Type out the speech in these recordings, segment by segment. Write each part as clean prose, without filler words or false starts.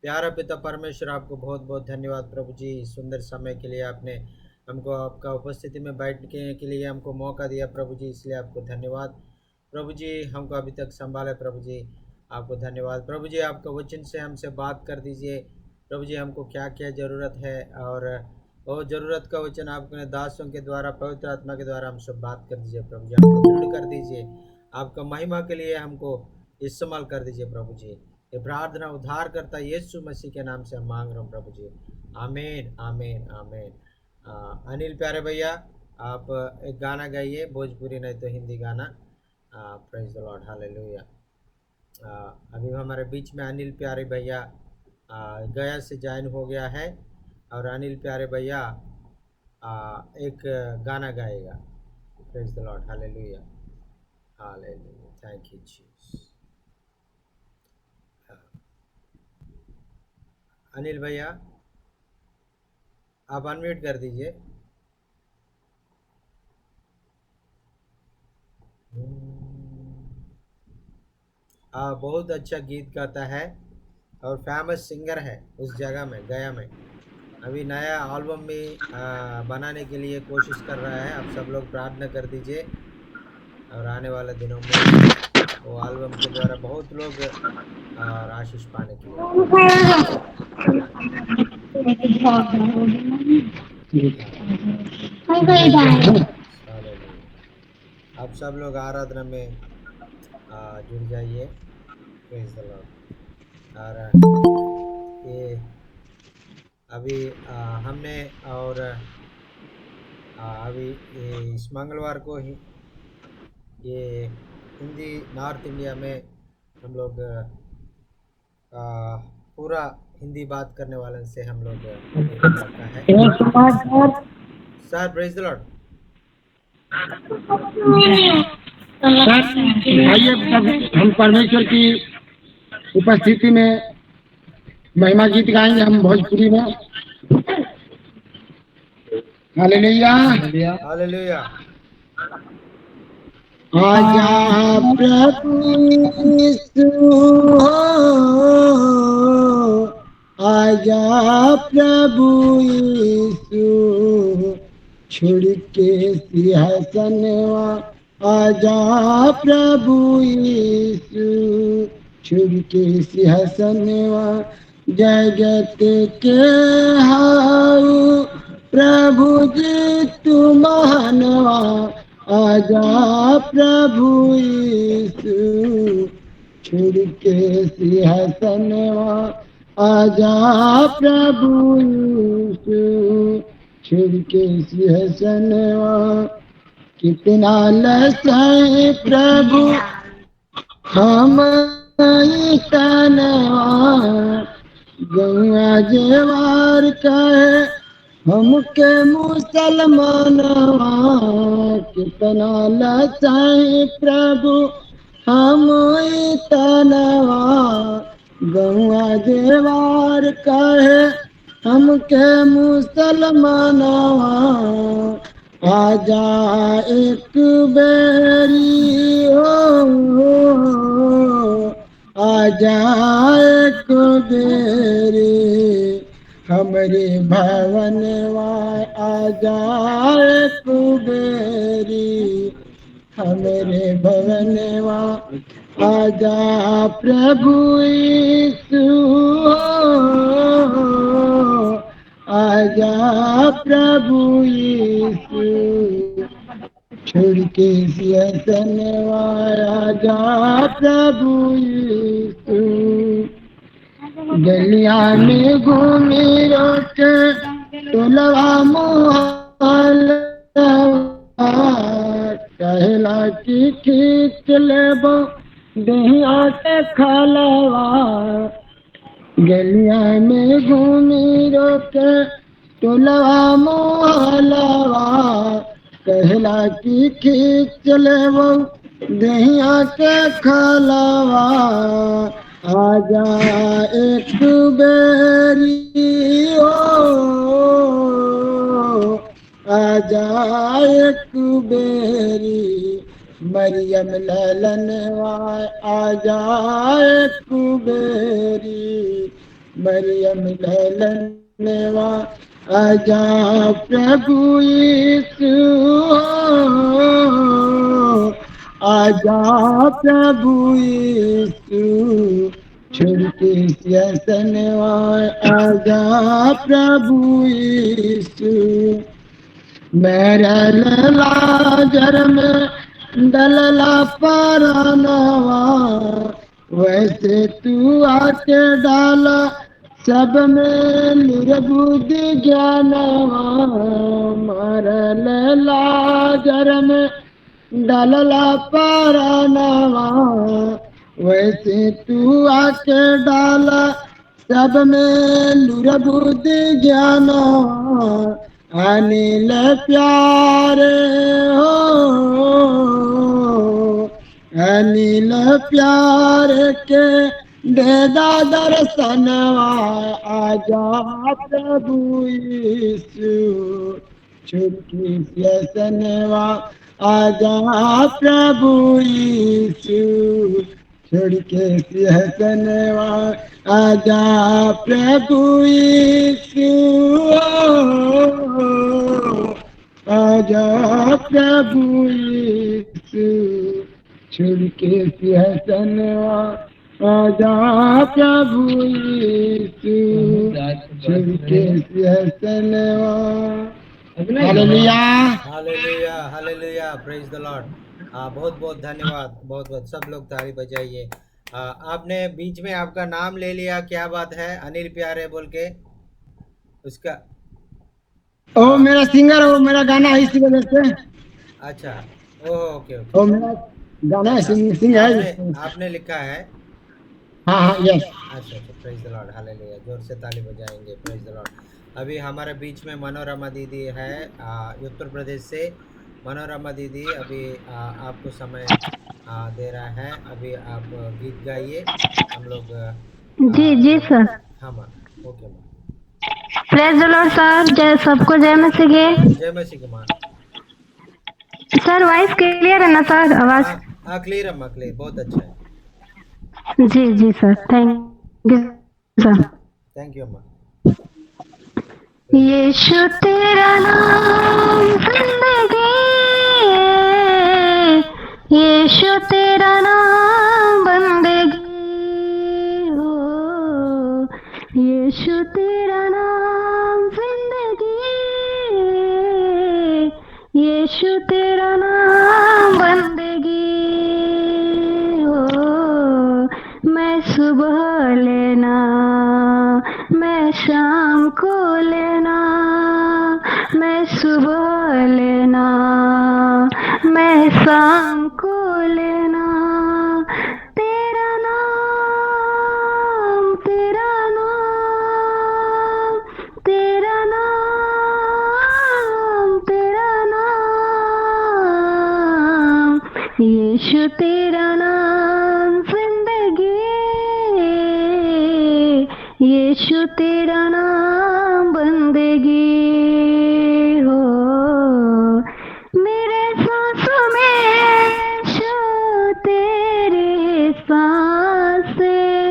प्यारा पिता परमेश्वर, आपको बहुत बहुत धन्यवाद प्रभु जी। इस सुंदर समय के लिए आपने हमको आपका उपस्थिति में बैठने के लिए हमको मौका दिया प्रभु जी, इसलिए आपको धन्यवाद प्रभु जी। हमको अभी तक संभाले प्रभु जी, आपको धन्यवाद प्रभु जी। आपका वचन से हमसे बात कर दीजिए प्रभु जी, हमको क्या क्या ज़रूरत है, और वो ज़रूरत का वचन आपने दासों के द्वारा, पवित्र आत्मा के द्वारा हमसे बात कर दीजिए प्रभु जी। हमको दृढ़ कर दीजिए, आपका महिमा के लिए हमको इस्तेमाल कर दीजिए प्रभु जी। ये प्रार्थना उद्धार करता यीशु मसीह के नाम से हम मांग रहा हूँ प्रभु जी। आमीन आमीन आमीन। अनिल प्यारे भैया, आप एक गाना गाइए, भोजपुरी नहीं तो हिंदी गाना। Praise the Lord, hallelujah. अभी हमारे बीच में अनिल प्यारे भैया गया से ज्वाइन हो गया है, और अनिल प्यारे भैया एक गाना गाएगा। Praise the Lord, hallelujah hallelujah. Thank you Jesus. Anil भैया, आप अनम्यूट कर दीजिए। बहुत अच्छा गीत गाता है और फेमस सिंगर है उस जगह में, गया में। अभी नया एल्बम भी बनाने के लिए कोशिश कर रहा है। आप सब लोग प्रार्थना कर दीजिए, और आने वाले दिनों में वो एल्बम के द्वारा बहुत लोग आशीष पाने के लिए प्रार्थना करें। आप सब लोग आराधना में जुड़ जाइए। Praise the Lord. और ये अभी हमने, और अभी इस मंगलवार को ही ये हिंदी नॉर्थ इंडिया में हम लोग पूरा हिंदी बात करने वाले से हम लोग मीटिंग रखा है। Sir praise the Lord. भाई हम परमेश्वर की उपस्थिति में महिमा गीत गाएंगे हम भोजपुरी में। Hallelujah hallelujah. आजा प्रभु यीशु हो, आजा प्रभु यीशु, छोड़ के सिंहासनवा, आजा प्रभु यीशु, छोड़ के सिंहासनवा, जगत के हाऊ प्रभु जी तू महानवा, आजा प्रभु यीशु, छोड़ के सिंहासनवा, आजा प्रभु यीशु, छोड़ के सिंहासनवा। कितना लसाए प्रभु हम तनवा, गंगा जेवार कहे हमके मुसलमानवा, कितना लसाए प्रभु हम तनवा, गंगा जेवार कहे हमके मुसलमानवा, आजा एक बेरी हो, आजा एक बेरी हमरे भवनवा, आजा एक बेरी हमरे भवनवा, आजा प्रभु यीशु, आजा प्रभु यीशु, छोड़ के सिंहासनवा, आजा प्रभु यीशु। गलिया में घूमी रोके टोलवा मोहल्ला, कहला की खींच लेबो दहिया के खलवा, गलिया में घूमी रोके टोलवा मोहलवा, कहला की खींच लेबो दहिया के खलवा, आजा एक बेरी हो, आजा एक बेरी मरियम ललनवा, आजा एक बेरी मरियम लैलनवा आजा प्रभु यीशु आजा प्रभु यीशु छोड़ के सिंहासनवा आजा प्रभु यीशु मेरे लाजर में डलला परानवा वैसे तू आके डाला सब में निर्बुद्धि ज्ञानवा मरल लाजर में डलला परानवा वैसे तू आके डाला सब में निर्बुद्धि ज्ञानवा अनिल प्यारे हो अनिल प्यारे के देदा दर्शनवा आजा प्रभु यीशु छुटकी सिंहासनवा आजा प्रभु यीशु छोड़ के सिंहासनवा आजा प्रभु यीशु आजा प्रभु यीशु छोड़ के सिंहासनवा आजा प्रभु यीशु छोड़ के सिंहासनवा hallelujah hallelujah hallelujah, praise the Lord. बहुत बहुत धन्यवाद, बहुत बहुत सब लोग ताली बजाइए। आपने बीच में आपका नाम ले लिया, क्या बात है? अनिल प्यारे बोल के उसका ओ मेरा सिंगर वो मेरा गाना है इसी वजह से अच्छा, ओके ओके, ओ मेरा गाना है अच्छा सिंग है आपने लिखा है। हाँ हाँ यस अच्छा अच्छा, प्रेज द लॉर्ड, हालेलुया, जोर से ताली बजाएंगे, प्रेज द लॉर्ड। अभी हमारे बीच में मनोरमा दीदी है उत्तर प्रदेश से। मनोरमा दीदी अभी आपको समय दे रहा है, अभी आप गीत गाइए, हम लोग जी जी सर। हाँ माँ, ओके माँ, प्रेज द लॉर्ड सर। जय सबको जय मसीह के। जय मसीह की माँ। सर वॉइस क्लियर है ना सर? आवाज हाँ क्लियर है माँ, क्लियर, बहुत अच्छा है। जी जी sir, thank you sir. Thank you माँ। यीशु तेरा नाम जिंदगी है, यीशु तेरा नाम बंदगी हो, यीशु तेरा नाम जिंदगी है, यीशु तेरा नाम बंदगी हो। मैं सुबह लेना मैं शाम को लेना, मैं सुबह लेना मैं शाम को लेना, तेरा नाम तेरा नाम तेरा नाम तेरा नाम, यीशु तेरा नाम जिंदगी, यीशु तेरा नाम बंदगी हो। मेरे सांसों में यीशु तेरे सांसें,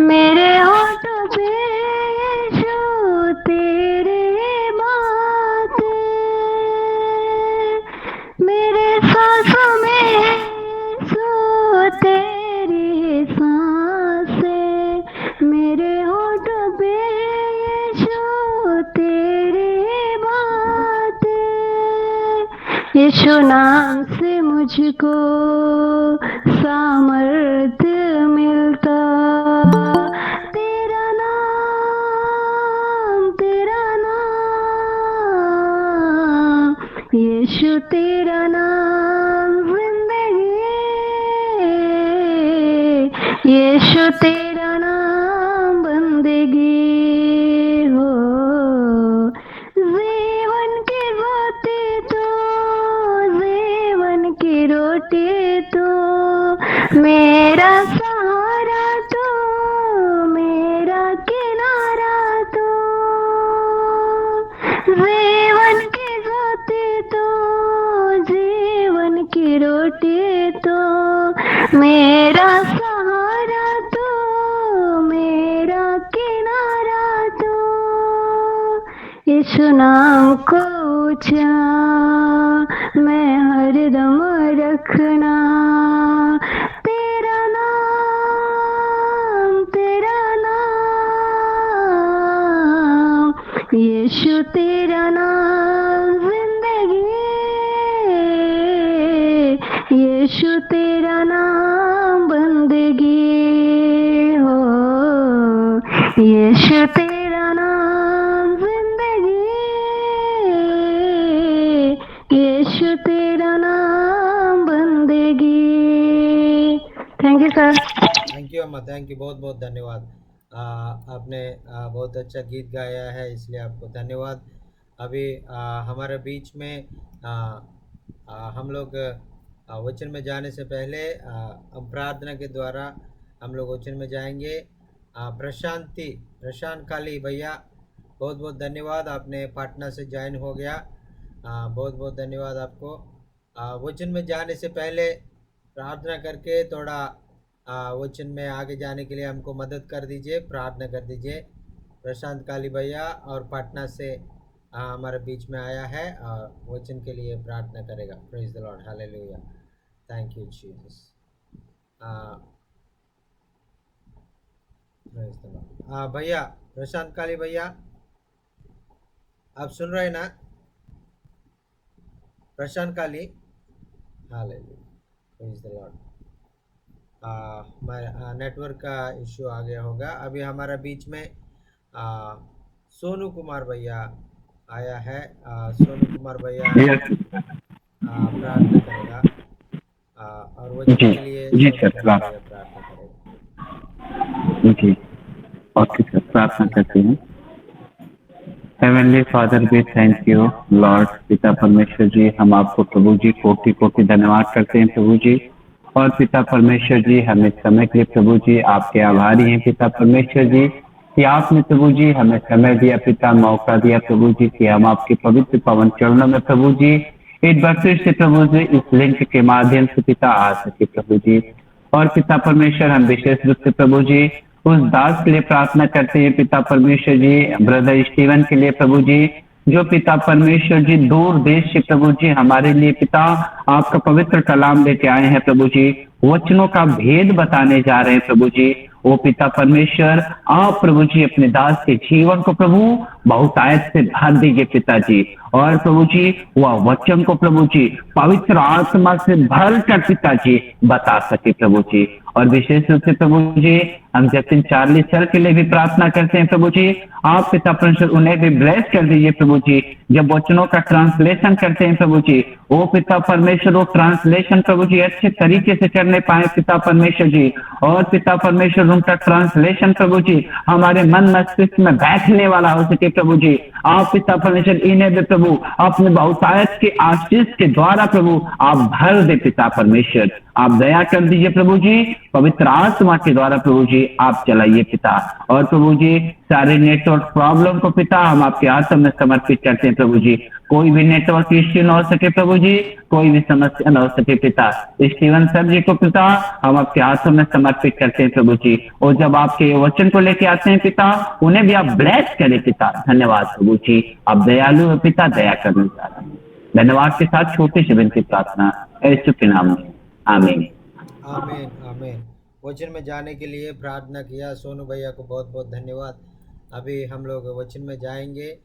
मेरे होठों पे यीशु तेरे बातें, मेरे सांसों में यीशु तेरी सांसें, मेरे होठों पे यीशु तेरी बातें, यीशु नाम से मुझको सामर्थ्य मिलता, तेरा नाम यीशु तेरा नाम जिंदगी, यीशु तेरा नाम बंदगी हो। जीवन की रोटी तो, जीवन की रोटी तो, मेरा सहारा तो, मेरा किनारा तो, जीवन की रोटी तो, जीवन की रोटी तो, मेरा सहारा तो, यीशु नाम को ऊंचा मैं हरदम रखना, तेरा नाम यीशु, तेरा नाम जिंदगी, यीशु तेरा नाम बंदगी हो, यीशु तेरा नाम जिंदगी, यीशु तेरा नाम बंदगी। Thank you sir. Thank you अम्मा, थैंक यू, बहुत बहुत धन्यवाद। आपने बहुत अच्छा गीत गाया है, इसलिए आपको धन्यवाद। अभी हमारे बीच में हम लोग वचन में जाने से पहले हम प्रार्थना के द्वारा हम लोग वचन में जाएंगे। प्रशांत काली भैया, बहुत बहुत धन्यवाद, आपने पाटना से ज्वाइन हो गया। बहुत बहुत धन्यवाद आपको। वचन में जाने से पहले प्रार्थना करके थोड़ा वचन में आगे जाने के लिए हमको मदद कर दीजिए, प्रार्थना कर दीजिए। प्रशांत काली भैया और पाटना से हमारे बीच में आया है और वचन के लिए प्रार्थना करेगा। Praise the Lord, hallelujah, thank you Jesus. Praise the Lord. भैया प्रशांत काली भैया, आप सुन रहे हैं ना? Prashant Kali, hallelujah, praise the Lord. Network का इश्यू आ गया होगा। अभी हमारा बीच में सोनू कुमार भैया आया है। सोनू कुमार भैया प्रार्थना करेगा और वचन जी के लिए जी सोनू सर, कुमार भैया प्रार्थना करेगा। जी ओके सर, प्रार्थना करते हैं। Heavenly father, we thank you lord. पिता परमेश्वर जी, हम आपको प्रभु जी कोटि कोटि धन्यवाद करते हैं प्रभु जी। और पिता परमेश्वर जी, हमें समय के लिए प्रभु जी आपके आभारी हैं पिता परमेश्वर जी, कि आपने प्रभु जी हमें समय दिया पिता, मौका दिया प्रभु जी, कि हम आपके पवित्र पवन चरणों में प्रभु जी एक बार फिर से प्रभु जी इस लिंक के माध्यम से पिता आ सके प्रभु जी। और पिता परमेश्वर, हम विशेष रूप से प्रभु जी उस दास के लिए प्रार्थना करते हैं पिता परमेश्वर जी, ब्रदर स्टीवन के लिए प्रभु जी, जो पिता परमेश्वर जी दूर देश से प्रभु जी हमारे लिए पिता आपका पवित्र कलाम लेके आए हैं प्रभु जी, वचनों का भेद बताने जा रहे हैं प्रभु जी। ओ पिता परमेश्वर, आप प्रभु जी अपने दास के जीवन को प्रभु बहुतायत से भर दीजिए पिताजी। और प्रभु जी वह वचन को प्रभु जी पवित्र आत्मा से भर कर पिताजी बता सके प्रभु जी। और विशेष रूप से प्रभु जी हम जतिन चार्ली सर के लिए भी प्रार्थना करते हैं प्रभु जी, आप पिता परमेश्वर उन्हें भी ब्लेस कर दीजिए प्रभु जी। जब वचनों का ट्रांसलेशन करते हैं प्रभु जी, ओ पिता परमेश्वर वो ट्रांसलेशन प्रभु जी अच्छे तरीके से करने पाए पिता परमेश्वर जी। और पिता परमेश्वर उनका ट्रांसलेशन प्रभु जी हमारे मन मस्तिष्क में बैठने वाला हो सके प्रभु जी। आप पिता परमेश्वर इन्हें भी प्रभु अपने बहुतायत के आशीष के द्वारा प्रभु आप भर दे पिता परमेश्वर, आप दया कर दीजिए प्रभु जी, पवित्र आत्मा के द्वारा प्रभु जी आप चलाइए पिता। और प्रभु जी सारे नेटवर्क प्रॉब्लम को पिता हम आपके हाथों में समर्पित करते हैं प्रभु जी। कोई भी नेटवर्क इश्यू न हो सके प्रभु जी, कोई भी समस्या न हो सके पिता। स्टीवन सर जी को पिता हम आपके हाथों में समर्पित करते हैं प्रभु जी। और जब आपके वचन को लेके आते हैं पिता, उन्हें भी आप ब्लेस करें पिता। धन्यवाद प्रभु जी, आप दयालु हो पिता, दया करने वाला। धन्यवाद के साथ छोटी सी विनती प्रार्थना यीशु के नाम में, आमीन। आमीन आमीन। वचन में जाने के लिए प्रार्थना किया सोनू भैया को बहुत बहुत धन्यवाद। अभी हम लोग वचन में जाएंगे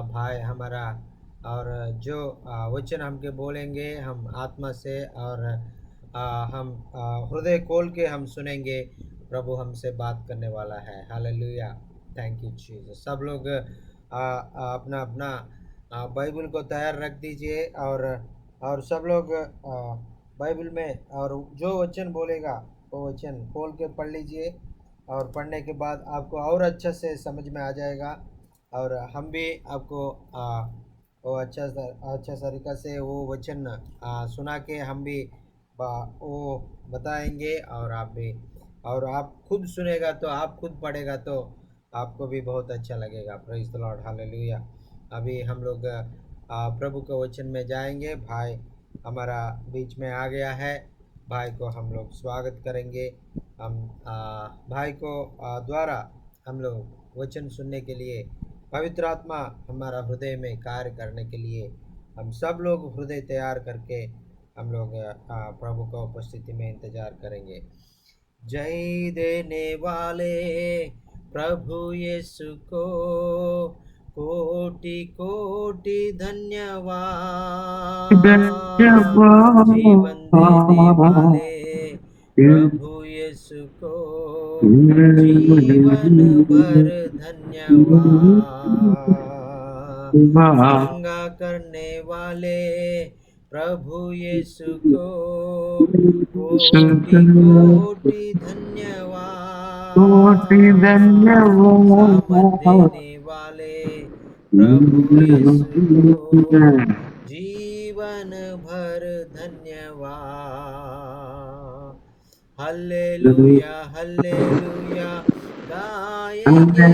भाई हमारा, और जो वचन हमके बोलेंगे हम आत्मा से और हम हृदय खोल के हम सुनेंगे। प्रभु हमसे बात करने वाला है। Hallelujah, thank you Jesus. सब लोग अपना अपना बाइबल को तैयार रख दीजिए और सब लोग बाइबल में और जो वचन बोलेगा वो वचन खोल के पढ़ लीजिए। और पढ़ने के बाद आपको और अच्छा से समझ में आ जाएगा और हम भी आपको वो अच्छा तरीक़ा से वो वचन सुना के हम भी वो बताएंगे। और आप भी, और आप खुद सुनेगा तो आप खुद पढ़ेगा तो आपको भी बहुत अच्छा लगेगा। Praise the Lord, hallelujah. अभी हम लोग प्रभु के वचन में जाएंगे। भाई हमारा बीच में आ गया है, भाई को हम लोग स्वागत करेंगे। हम भाई को द्वारा हम लोग वचन सुनने के लिए पवित्र आत्मा हमारा हृदय में कार्य करने के लिए हम सब लोग हृदय तैयार करके हम लोग प्रभु का उपस्थिति में इंतजार करेंगे। जय देने वाले प्रभु यीशु को कोटि कोटि धन्यवाद। जीवन देने वाले प्रभु यीशु को जीवन भर धन्यवाद। चंगा करने वाले प्रभु यीशु को कोटि कोटि धन्यवाद। सामर्थ देने वाले प्रभु यीशु को जीवन भर धन्यवाद। हल्लेलुया हल्लेलुया गाएंगे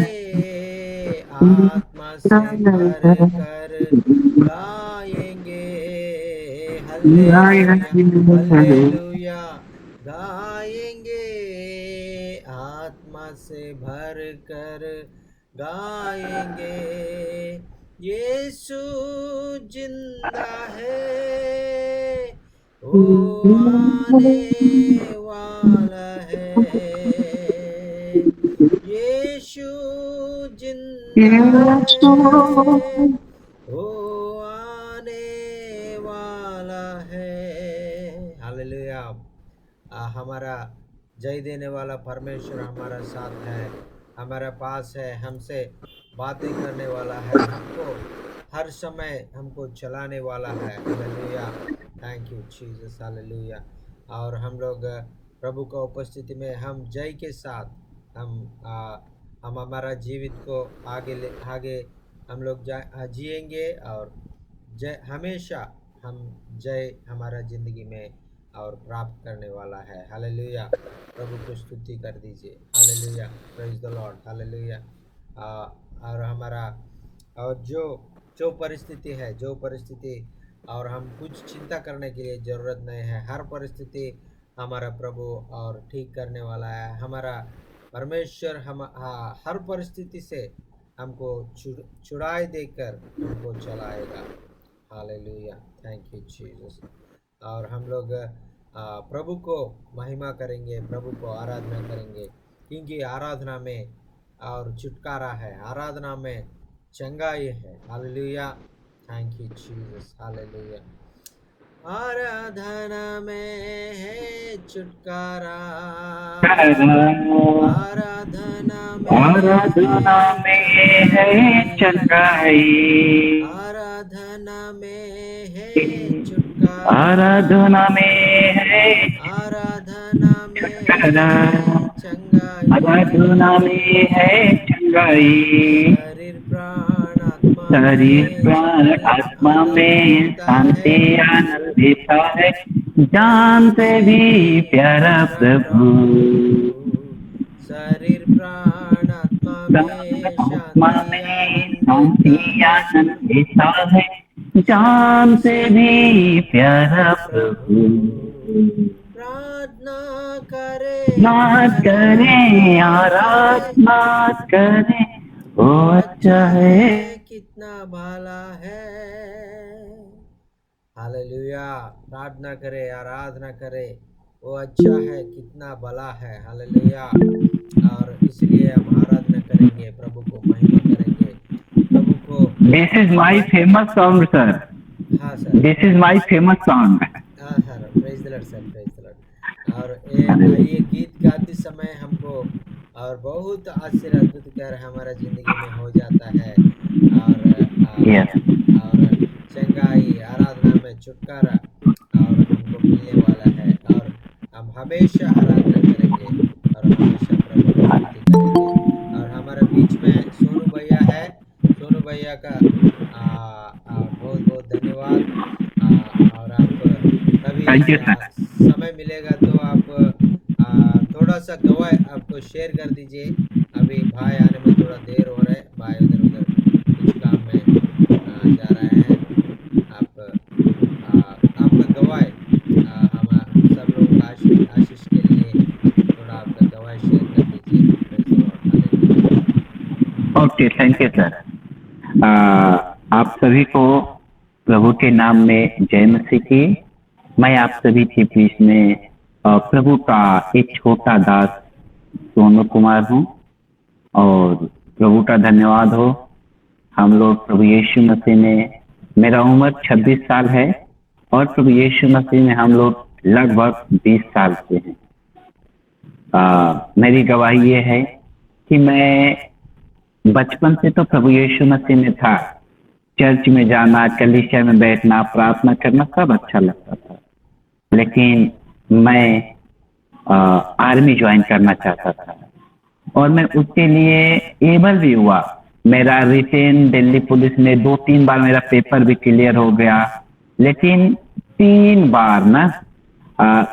आत्मा से भर कर गाएंगे। हल्लेलुया हल्लेलुया गाएंगे आत्मा से भर कर गाएंगे। यीशु जिंदा है वो आने वाला है। यीशु जिंदा है वो आने वाला है। हालेलुया। हमारा जय देने वाला परमेश्वर हमारा साथ है, हमारे पास है, हमसे बातें करने वाला है, हमको हर समय हमको चलाने वाला है। Hallelujah. Thank you Jesus. Hallelujah. और हम लोग प्रभु का उपस्थिति में हम जय के साथ हम हमारा जीवित को आगे हम लोग जिएंगे और जय हमेशा हम जय हमारा ज़िंदगी में और प्राप्त करने वाला है। हालेलुया। प्रभु को स्तुति कर दीजिए। Hallelujah. Praise the Lord. Hallelujah. और हमारा और जो परिस्थिति और हम कुछ चिंता करने के लिए ज़रूरत नहीं है। हर परिस्थिति हमारा प्रभु और ठीक करने वाला है। हमारा परमेश्वर हम हर परिस्थिति से हमको छुड़ाई देकर हमको चलाएगा। हालेलुया। Thank you Jesus. और हम लोग प्रभु को महिमा करेंगे, प्रभु को आराधना करेंगे, क्योंकि आराधना में और छुटकारा है, आराधना में चंगाई है। Hallelujah. Thank you Jesus. Hallelujah. आराधना में है छुटकारा, आराधना में है चंगाई, आराधना में है छुटकारा, आराधना में है आराधना में चंगाई, आराधना में है चंगाई। शरीर प्राण आत्मा में शांति आनंद देता है। जान से भी प्यारा प्रभु, शरीर प्राण आत्मा में शांति आनंद देता है। जान से भी प्यारा प्रभु। प्रार्थना करे आराधना करे, वो अच्छा है, कितना भला है। हालेलुया। प्रार्थना करे, आराधना करे, वो अच्छा है, कितना भला है। हालेलुया। और इसलिए हम आराधना करेंगे, प्रभु को महिमा करेंगे, प्रभु को। This is my famous song sir. हाँ sir, this is my famous song. हाँ sir. Praise the Lord sir, praise the Lord. और ये गीत गाते समय हमको और बहुत आश्चर्य अद्भुत कर हमारा जिंदगी में हो जाता है। और चंगाई, आराधना में छुटकारा और हमको मिलने वाला है। और हम हमेशा आराधना करेंगे और हमेशा प्रभु की स्तुति करेंगे। और हमारे बीच में सोनू भैया है, सोनू भैया का बहुत बहुत धन्यवाद। और आप कभी समय मिलेगा तो आप थोड़ा सा गवाह आपको शेयर कर दीजिए। अभी भाई आने में थोड़ा देर हो रहा है, भाई उधर कुछ काम में जा रहे हैं। आपका गवाह हम सब लोग का आशीष के लिए थोड़ा आपका गवाह शेयर कर दीजिए। Okay, thank you sir. आप सभी को प्रभु के नाम में जय मसीह की। मैं आप सभी के बीच में प्रभु का एक छोटा दास सोनू कुमार हूँ और प्रभु का धन्यवाद हो। हम लोग प्रभु यीशु मसीह में, मेरा उम्र 26 साल है और प्रभु यीशु मसीह में हम लोग लगभग 20 साल से हैं। मेरी गवाही ये है कि मैं बचपन से तो प्रभु यीशु मसीह में था। चर्च में जाना, कलीसिया में बैठना, प्रार्थना करना सब अच्छा लगता था, लेकिन मैं आर्मी ज्वाइन करना चाहता था और मैं उसके लिए एबल भी हुआ। मेरा रिटेन दिल्ली पुलिस में 2-3 बार मेरा पेपर भी क्लियर हो गया, लेकिन 3 बार ना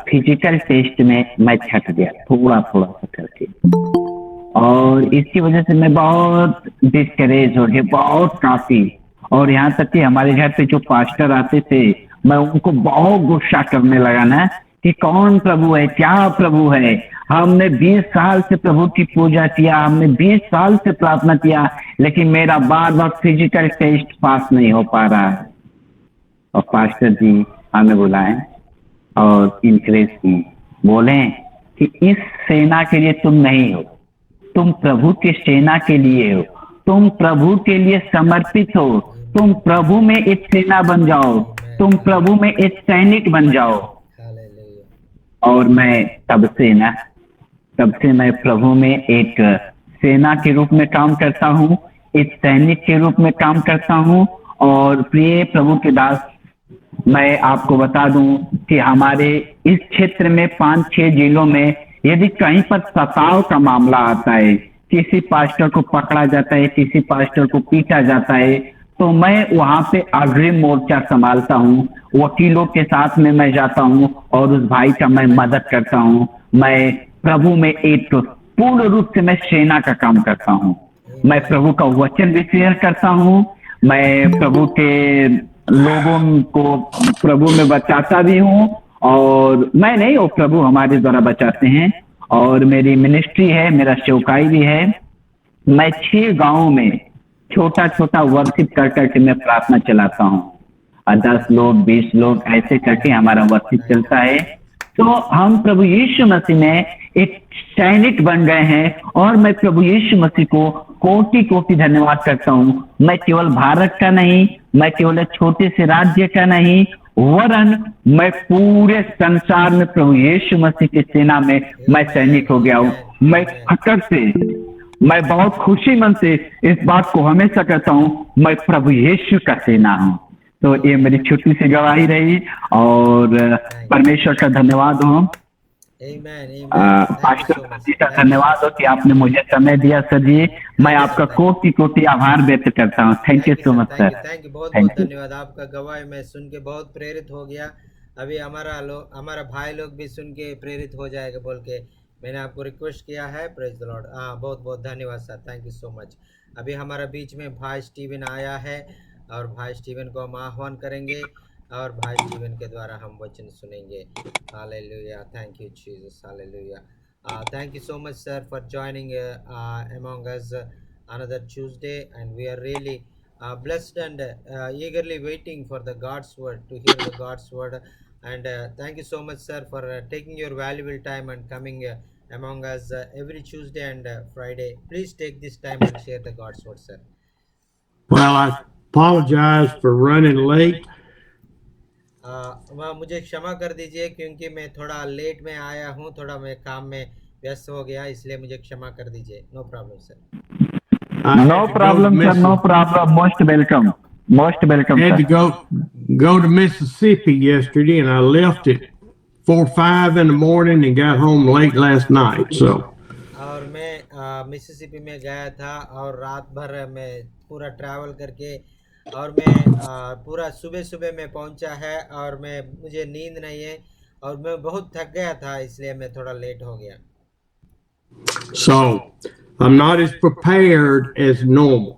फिजिकल टेस्ट में मैं छट गया, थोड़ा थोड़ा सा करके। और इसकी वजह से मैं बहुत डिस्करेज हो गया, बहुत काफी। और यहाँ तक कि हमारे घर पे जो पास्टर आते थे, मैं उनको बहुत गुस्सा करने लगा ना कि कौन प्रभु है, क्या प्रभु है। हमने 20 साल से प्रभु की पूजा किया, हमने 20 साल से प्रार्थना किया, लेकिन मेरा बार बार फिजिकल टेस्ट पास नहीं हो पा रहा है। और पास्टर जी हमें बुलाएं और इंकरेज किए, बोले कि इस सेना के लिए तुम नहीं हो, तुम प्रभु की सेना के लिए हो, तुम प्रभु के लिए समर्पित हो, तुम प्रभु में एक सेना बन जाओ, तुम प्रभु में एक सैनिक बन जाओ। और मैं तब से मैं प्रभु में एक सेना के रूप में काम करता हूँ, एक सैनिक के रूप में काम करता हूँ। और प्रिय प्रभु के दास, मैं आपको बता दूं कि हमारे इस क्षेत्र में 5-6 जिलों में यदि कहीं पर सताव का मामला आता है, किसी पास्टर को पकड़ा जाता है, किसी पास्टर को पीटा जाता है, तो मैं वहां पे अग्रिम मोर्चा संभालता हूँ। वकीलों के साथ में मैं जाता हूँ और उस भाई का मैं मदद करता हूँ। मैं प्रभु में एक पूर्ण रूप से मैं सेना का काम करता हूँ। मैं प्रभु का वचन भी शेयर करता हूँ, मैं प्रभु के लोगों को प्रभु में बचाता भी हूँ। और मैं नहीं, वो प्रभु हमारे द्वारा बचाते हैं। और मेरी मिनिस्ट्री है, मेरा सेवकाई भी है। मैं 6 गांवों में छोटा छोटा वर्शिप कर करके मैं प्रार्थना चलाता हूँ। 10 लोग 20 लोग ऐसे करके हमारा वर्शिप चलता है। तो हम प्रभु यीशु मसीह में एक सैनिक बन गए हैं और मैं प्रभु यीशु मसीह को कोटि कोटि धन्यवाद करता हूँ। मैं केवल भारत का नहीं, मैं केवल एक छोटे से राज्य का नहीं, वरन मैं पूरे संसार में प्रभु यीशु मसीह की सेना में मैं सैनिक हो गया हूँ। मैं फकर से, मैं बहुत खुशी मन से इस बात को हमेशा कहता हूँ, मैं प्रभु यीशु का सेना हूँ। तो ये मेरी छोटी सी गवाही रही और परमेश्वर का धन्यवाद हो। पास्टर जी का धन्यवाद हो कि आपने मुझे समय दिया सर जी। मैं आपका कोटि कोटि आभार व्यक्त करता हूँ। Thank you so much sir. Thank you, बहुत बहुत धन्यवाद। आपका गवाही मैं सुन के बहुत प्रेरित हो गया। अभी हमारा भाई लोग भी सुन के प्रेरित हो जाएगा बोल के मैंने आपको रिक्वेस्ट किया है। Praise the Lord. बहुत बहुत धन्यवाद sir, thank you so much. अभी हमारा बीच में भाई स्टीवन आया है और भाई स्टीवन को हम आह्वान करेंगे और भाई स्टीवन के द्वारा हम वचन सुनेंगे। Hallelujah, thank you Jesus, hallelujah. Thank you so much sir for joining among us another Tuesday, and we are really blessed and eagerly waiting for the God's word, to hear the God's word. And thank you so much sir for taking your valuable time and coming among us every Tuesday and Friday. Please take this time and share the God's word sir. Well, I apologize for running late. मुझे क्षमा कर दीजिए क्योंकि मैं थोड़ा late में आया हूँ, थोड़ा मैं काम में व्यस्त हो गया, इसलिए मुझे क्षमा कर दीजिए। No problem sir. No problem sir, no problem, most welcome, most welcome. I had to go to Mississippi yesterday, and I left at 4-5 in the morning and got home late last night. So. और मैं Mississippi में गया था और रात भर मैं पूरा ट्रैवल करके और मैं पूरा सुबह में पहुंचा है और मुझे नींद नहीं है और मैं बहुत थक गया था, इसलिए मैं थोड़ा लेट हो गया। So I'm not as prepared as normal.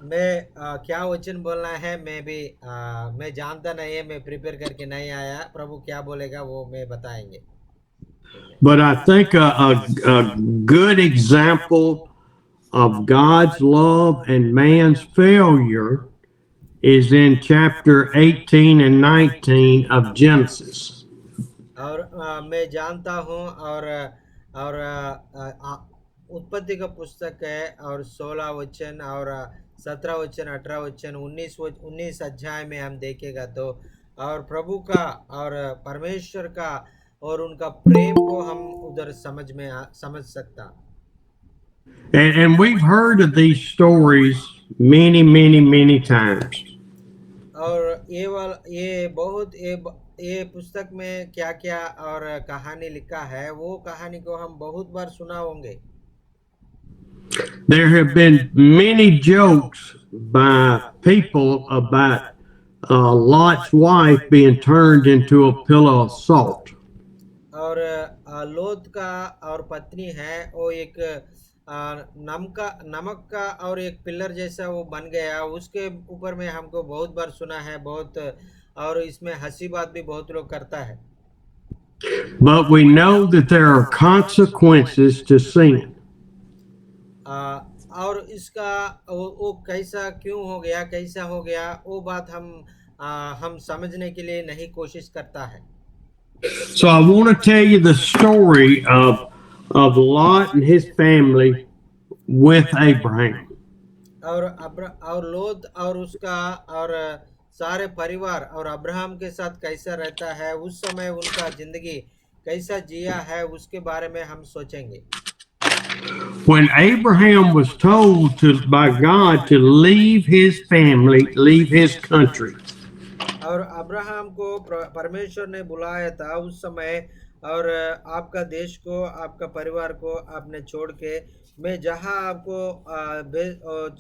मैं क्या वचन बोलना है मैं जानता नहीं है, मैं प्रिपेयर करके नहीं आया। प्रभु क्या बोलेगा वो मैं बताएंगे। But I think a good example of God's love and man's failure is in chapter 18 and 19 of Genesis. और मैं जानता हूँ और उत्पत्ति का पुस्तक है और 16 वचन और 17 वचन 18 वचन 19 अध्याय में हम देखेगा तो और प्रभु का और परमेश्वर का और उनका प्रेम को हम उधर समझ सकता। And we've heard of these stories many times. और ये पुस्तक में क्या क्या और कहानी लिखा है वो कहानी को हम बहुत बार सुना होंगे। There have been many jokes by people about Lot's wife being turned into a pillow of salt. और लोत का और पत्नी है वो एक नमक का और एक पिलर जैसा वो बन गया। उसके ऊपर में हमको बहुत बार सुना है बहुत और इसमें हंसी बात भी बहुत लोग करता है। But we know that there are consequences to sin. और इसका वो कैसा क्यों हो गया कैसा हो गया वो बात हम समझने के लिए नहीं कोशिश करता है। So I want to tell you the story of Lot and his family with Abraham. और लोत और उसका और सारे परिवार और अब्राहम के साथ कैसा रहता है उस समय उनका जिंदगी कैसा जिया है उसके बारे में हम सोचेंगे। When Abraham was told by God to leave his family, leave his country. और अब्राहम को परमेश्वर ने बुलाया था उस समय और आपका देश को आपका परिवार को आपने छोड़ के मैं जहां आपको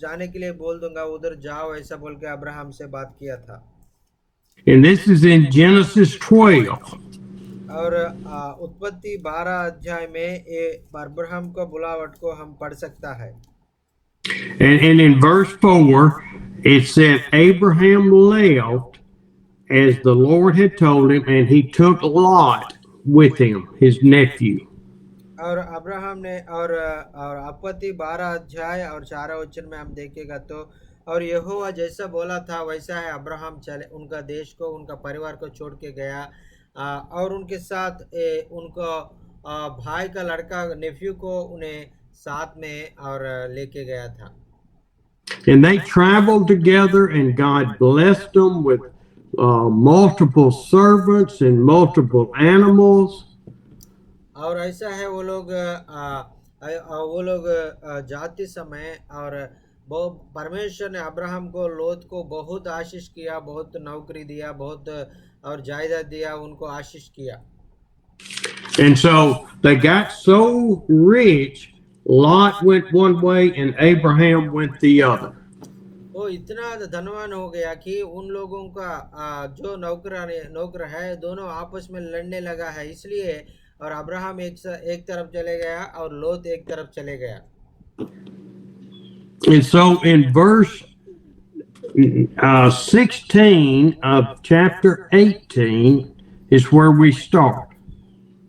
जाने के लिए बोल दूंगा उधर जाओ ऐसा बोल के अब्राहम से बात किया था। And this is in Genesis 12. और उत्पत्ति 12 अध्याय में ये अब्राहम को बुलावट को हम पढ़ सकता है। And in verse 4 it said Abraham left as the Lord had told him, and he took Lot with him, his nephew. और अब्राहम ने और उत्पत्ति 12 अध्याय और 4 वचन में हम देखेगा तो और यहोवा जैसा बोला था वैसा है अब्राहम चले उनका देश को उनका परिवार को छोड़ के गया और उनके साथ उनको भाई का लड़का नेफ्यू को उन्हें साथ में और लेके गया था। And they traveled together, and God blessed them with multiple servants and multiple animals. और ऐसा है वो लोग जाते समय और परमेश्वर ने अब्राहम को लोत को बहुत आशीष किया बहुत नौकरी दिया बहुत और जायदाद दिया उनको आशीष किया। And so they got so rich, Lot went one way and Abraham went the other. वो इतना धनवान हो गया कि उन लोगों का जो नौकर है दोनों आपस में लड़ने लगा है इसलिए और अब्राहम एक तरफ चले गया और लोत एक तरफ चले गया। And so in verse 16 of chapter 18 is where we start.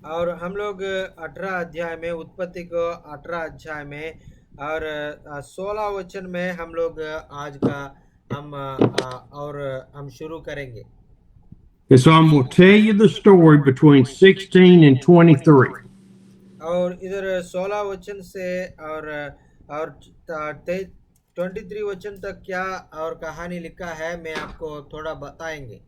और हम लोग 18 अध्याय में उत्पत्ति को 18 अध्याय में और 16 वचन में हम लोग आज का हम शुरू करेंगे। And so I'm going to tell you the story between 16 and 23. और इधर 16 वचन से और 23 वचन तक क्या और कहानी लिखा है मैं आपको थोड़ा बताएंगे।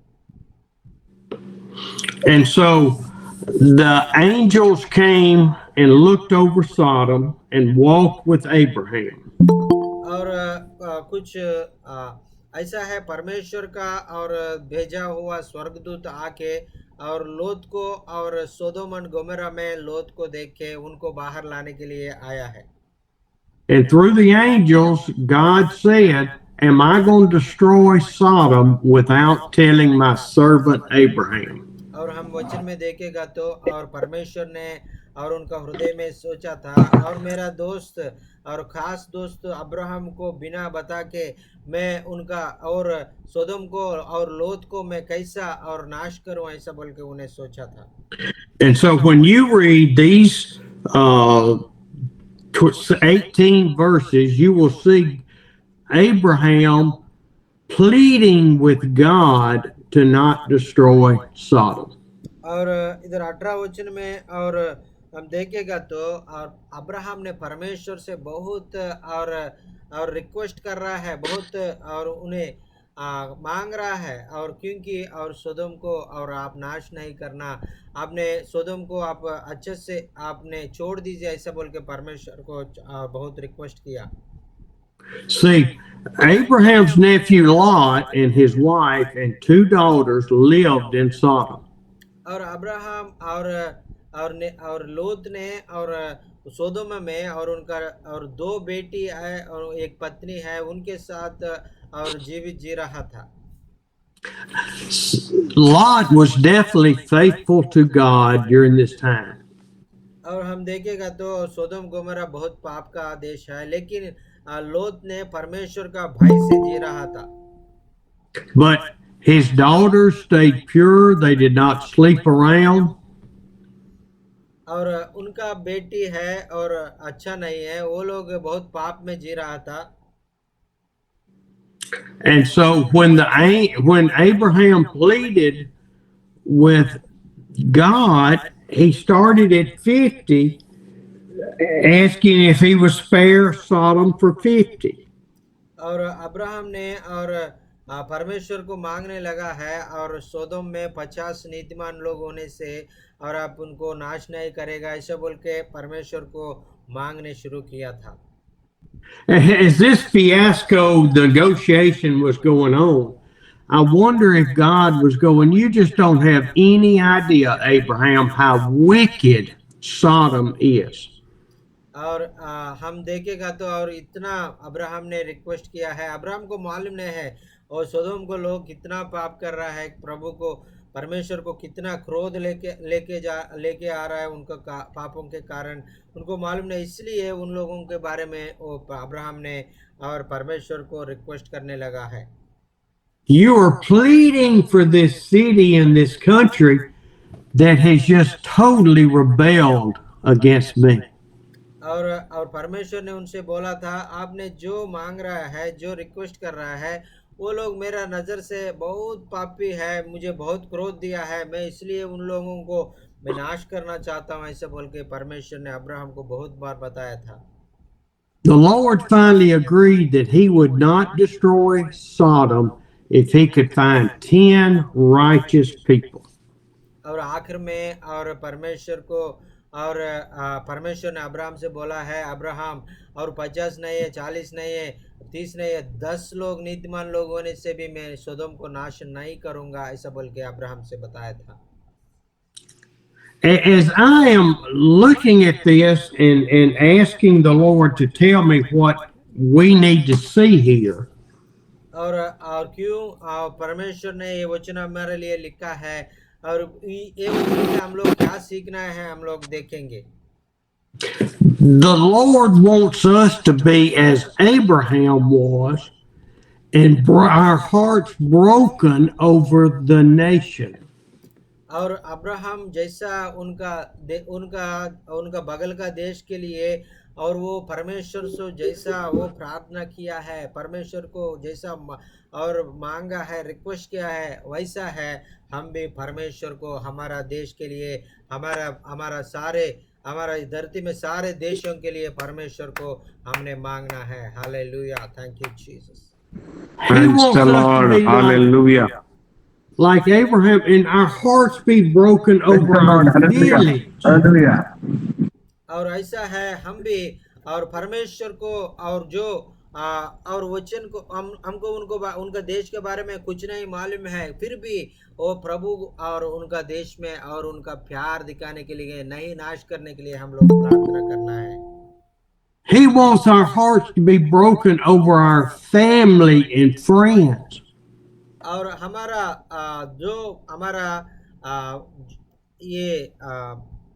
And so the angels came and looked over Sodom and walked with Abraham. और कुछ ऐसा है परमेश्वर का और भेजा हुआ स्वर्गदूत आके और लोत को और सोदोम और गोमोरा में लोत को देख के उनको बाहर लाने के लिए आया है। And through the angels, God said, "Am I going to destroy Sodom without telling my servant Abraham?" और हम वचन में देखेगा तो और परमेश्वर ने और उनका हृदय में सोचा था और मेरा दोस्त और खास दोस्त अब्राहम को बिना बता के मैं उनका और सोदोम को और लोत को मैं कैसा और नाश करूं ऐसा बोल के उन्हें सोचा था। And so when you read these 18 verses, you will see Abraham pleading with God to not destroy Sodom. और इधर 18 वचन में और हम देखेगा तो और अब्राहम ने परमेश्वर से बहुत और रिक्वेस्ट कर रहा है बहुत और उन्हें मांग रहा है और क्योंकि और सोदोम को और आप नाश नहीं करना, आपने सोदोम को आप अच्छे से आपने छोड़ दीजिए ऐसा बोल के परमेश्वर को बहुत रिक्वेस्ट किया। See, Abraham's nephew Lot and his wife and 2 daughters lived in Sodom. और अब्राहम और लोत ने और सोदोम में और उनका और 2 बेटी है और एक पत्नी है उनके साथ और जीवित जी रहा था। Lot was definitely faithful to God during this time. और हम देखेगा तो सोदोम गोमोरा बहुत पाप का देश है, लेकिन लोत ने परमेश्वर का भय से जी रहा था। But his daughters stayed pure. They did not sleep around. और उनका बेटी है और अच्छा नहीं है, वो लोग बहुत पाप में जी रहा था। And so when Abraham pleaded with God, he started at 50, asking if he would spare Sodom for 50. और अब्राहम ने और परमेश्वर को मांगने लगा है और सोदोम में 50 नीतिमान लोग होने से और आप उनको नाश नहीं करेगा ऐसा बोल के परमेश्वर को मांगने शुरू किया था। As this fiasco negotiation was going on, I wonder if God was going, you just don't have any idea, Abraham, how wicked Sodom is. और हम देखेगा तो और इतना अब्राहम ने रिक्वेस्ट किया है, अब्राहम को मालूम नहीं है और सोदोम को लोग कितना पाप कर रहा है, प्रभु को परमेश्वर को कितना क्रोध लेके आ रहा है उनका पापों के कारण उनको मालूम नहीं, इसलिए उन लोगों के बारे में वो अब्राहम ने और परमेश्वर को रिक्वेस्ट करने लगा है। You are pleading for this city and this country that has just totally rebelled against me. और परमेश्वर ने उनसे बोला था, आपने जो मांग रहा है, जो रिक्वेस्ट कर रहा है, वो लोग मेरा नज़र से बहुत पापी है, मुझे बहुत क्रोध दिया है, मैं इसलिए उन लोगों को मैं नाश करना चाहता हूँ ऐसे बोल के परमेश्वर ने अब्राहम को बहुत बार बताया था। The Lord finally agreed that he would not destroy Sodom if he could find 10 righteous people. और आखिर में और परमेश्वर को और परमेश्वर ने अब्राहम से बोला है, अब्राहम और 50 नहीं है, 40 नहीं है, 30 नहीं है, 10 लोग नीतिमान लोग होने से भी मैं सोदोम को नाश नहीं करूंगा ऐसा बोल के अब्राहम से बताया था। As I am looking at this and asking the Lord to tell me what we need to see here, और क्यों परमेश्वर ने ये वचन हमारे लिए लिखा है और ये वचन से हम लोग क्या सीखना है हम लोग देखेंगे। the Lord wants us to be as Abraham was and our hearts broken over the nation. और अब्राहम जैसा उनका बगल का देश के लिए और वो परमेश्वर से जैसा वो प्रार्थना किया है, परमेश्वर को जैसा और मांगा है, रिक्वेस्ट किया है, वैसा है हम भी परमेश्वर को हमारा देश के लिए हमारा धरती में सारे देशों के लिए परमेश्वर को हमने मांगना है। Hallelujah, thank you Jesus. Praise the Lord, hallelujah. Like Abraham, and our hearts be broken over our feelings. और ऐसा है हम भी और परमेश्वर को और जो और वचन को हमको उनका देश के बारे में कुछ नहीं मालूम है, फिर भी वो प्रभु और उनका देश में और उनका प्यार दिखाने के लिए, नहीं नाश करने के लिए हम लोग प्रार्थना करना है। He wants our hearts to be broken over our family and friends. और हमारा ये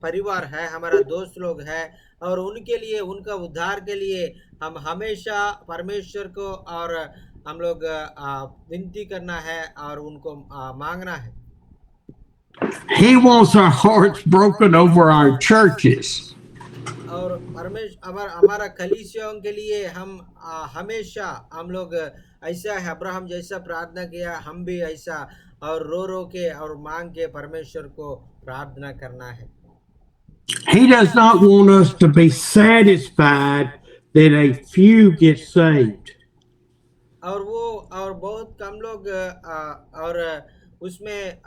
परिवार है, हमारा दोस्त लोग है और उनके लिए, उनका उद्धार के लिए हम हमेशा परमेश्वर को और हम लोग विनती करना है और उनको मांगना है। He wants our hearts broken over our churches. और हमारा कलीसियाओं के लिए हम हमेशा हम लोग ऐसा है, अब्राहम जैसा प्रार्थना किया, हम भी ऐसा और रो के और मांग के परमेश्वर को प्रार्थना करना है। He does not want us to be satisfied that a few get saved. और वो और बहुत कम लोग और उसमें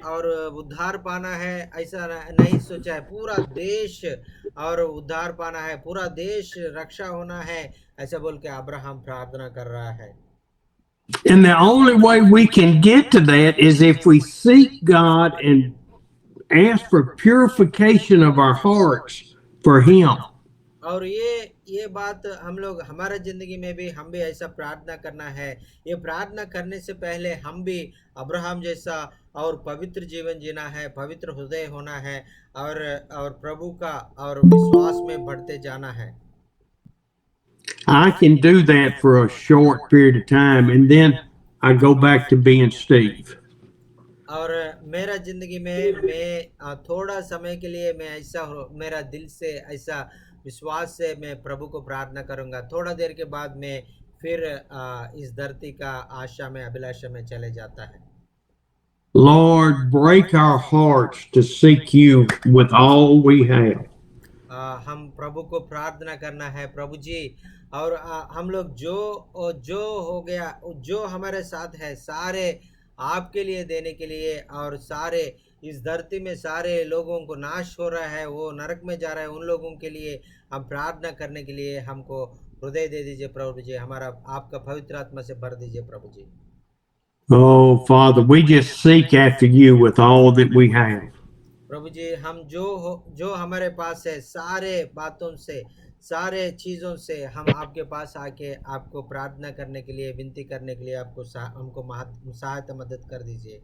और उद्धार पाना है ऐसा नहीं सोचा है। पूरा देश और उद्धार पाना है, पूरा देश रक्षा होना है, ऐसा बोल के अब्राहम प्रार्थना कर रहा है। And the only way we can get to that is if we seek God and ask for purification of our hearts for Him. और ये बात हम लोग हमारा जिंदगी में भी हम भी ऐसा प्रार्थना करना है। ये प्रार्थना करने से पहले हम भी अब्राहम जैसा और पवित्र जीवन जीना है, पवित्र हृदय होना है और प्रभु का और विश्वास में बढ़ते जाना है। I can do that for a short period of time and then I go back to being Steve. और मेरा जिंदगी में मैं थोड़ा समय के लिए मैं ऐसा मेरा दिल से ऐसा विश्वास से मैं प्रभु को प्रार्थना करूंगा। थोड़ा देर के बाद मैं फिर इस धरती का आशा में अभिलाषा में चले जाता है। Lord, break our hearts to seek you with all we have. हम प्रभु को प्रार्थना करना है, प्रभु जी, और हम लोग जो हो गया, जो हमारे साथ है, सारे आपके लिए देने के लिए, और सारे इस धरती में सारे लोगों को नाश हो रहा है, वो नरक में जा रहा है, उन लोगों के लिए हम प्रार्थना करने के लिए हमको हृदय दे दीजिए प्रभु जी। हमारा आपका पवित्र आत्मा से भर दीजिए प्रभु जी। Oh, Father, we just seek after you with all that we have. प्रभु जी, हम जो हमारे पास है, सारे बातों से, सारे चीजों से हम आपके पास आके आपको प्रार्थना करने के लिए, विनती करने के लिए हमको सहायता मदद कर दीजिए।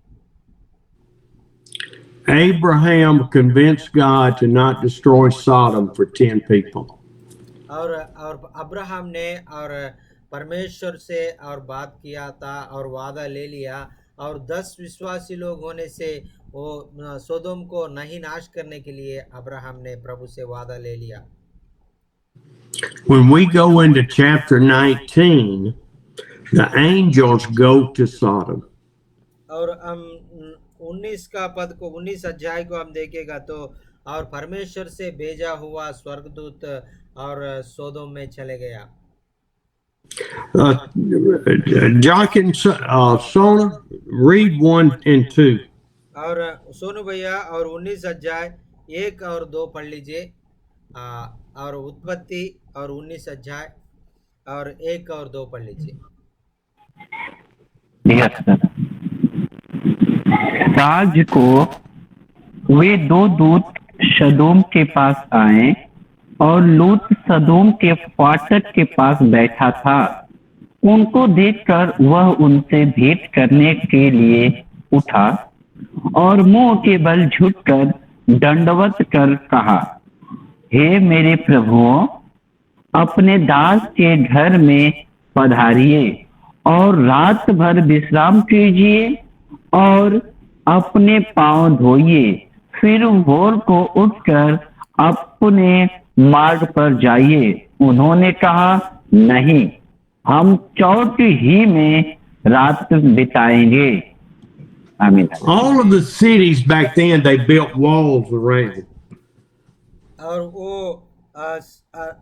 Abraham convinced God to not destroy Sodom for 10 people. और अब्राहम ने और परमेश्वर से और बात किया था और वादा ले लिया, और 10 विश्वासी लोग होने से वो सोदोम को नहीं नाश करने के लिए अब्राहम ने प्रभु से वादा ले लिया। When we go into chapter 19, the angels go to Sodom. और हम 19 अध्याय को हम देखेगा तो और परमेश्वर से भेजा हुआ स्वर्गदूत और सोदोम में चले गया। Jock and Sona, read 1 and 2. और सोनू भैया और 19 अध्याय 1 और 2 पढ़ लीजिए, और उत्पत्ति और 19 अध्याय और 1 और 2 पढ़ लीजिए। राज को वे 2 दूत सदोम के पास आए, और लूत सदोम के फाटक के पास बैठा था। उनको देखकर वह उनसे भेंट करने के लिए उठा और मुंह के बल झुककर दंडवत कर कहा, हे मेरे प्रभुओं, अपने दास के घर में पधारिए और रात भर विश्राम कीजिए और अपने पांव धोइए, फिर भोर को उठकर अपने मार्ग पर जाइए। उन्होंने कहा, नहीं, हम चौक ही में रात बिताएंगे। आमीन। All of the cities back then, they built walls around. और वो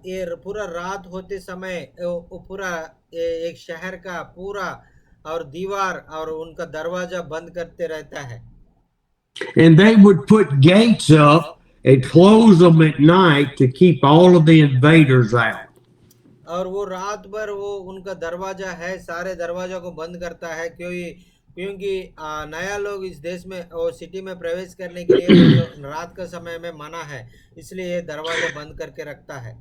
ये पूरा रात होते समय वो पूरा एक शहर का पूरा और दीवार और उनका दरवाजा बंद करते रहता है। And they would put gates up and close them at night to keep all of the invaders out. और वो रात भर वो उनका दरवाजा है, सारे दरवाजा को बंद करता है, क्योंकि नया लोग इस देश में और सिटी में प्रवेश करने के लिए रात का समय में मना है, इसलिए ये दरवाजा बंद करके रखता है।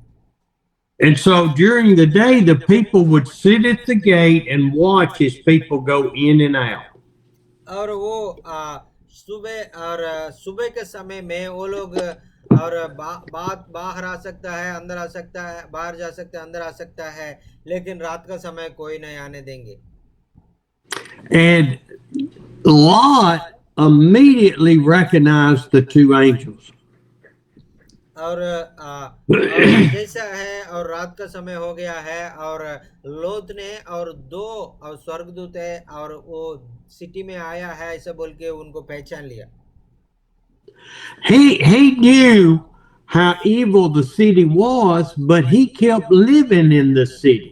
And so during the day, the people would sit at the gate and watch as people go in and out. और वो सुबह के समय में वो लोग और बाहर आ सकता है, अंदर आ सकता है, बाहर जा सकता है, अंदर आ सकता है, लेकिन रात का समय कोई नहीं आने देंगे। And Lot immediately recognized the 2 angels. और जैसा है और रात का समय हो गया है और लोत ने और दो और स्वर्गदूत है और वो सिटी में आया है ऐसा बोल के उनको पहचान लिया। He knew how evil the city was, but he kept living in the city.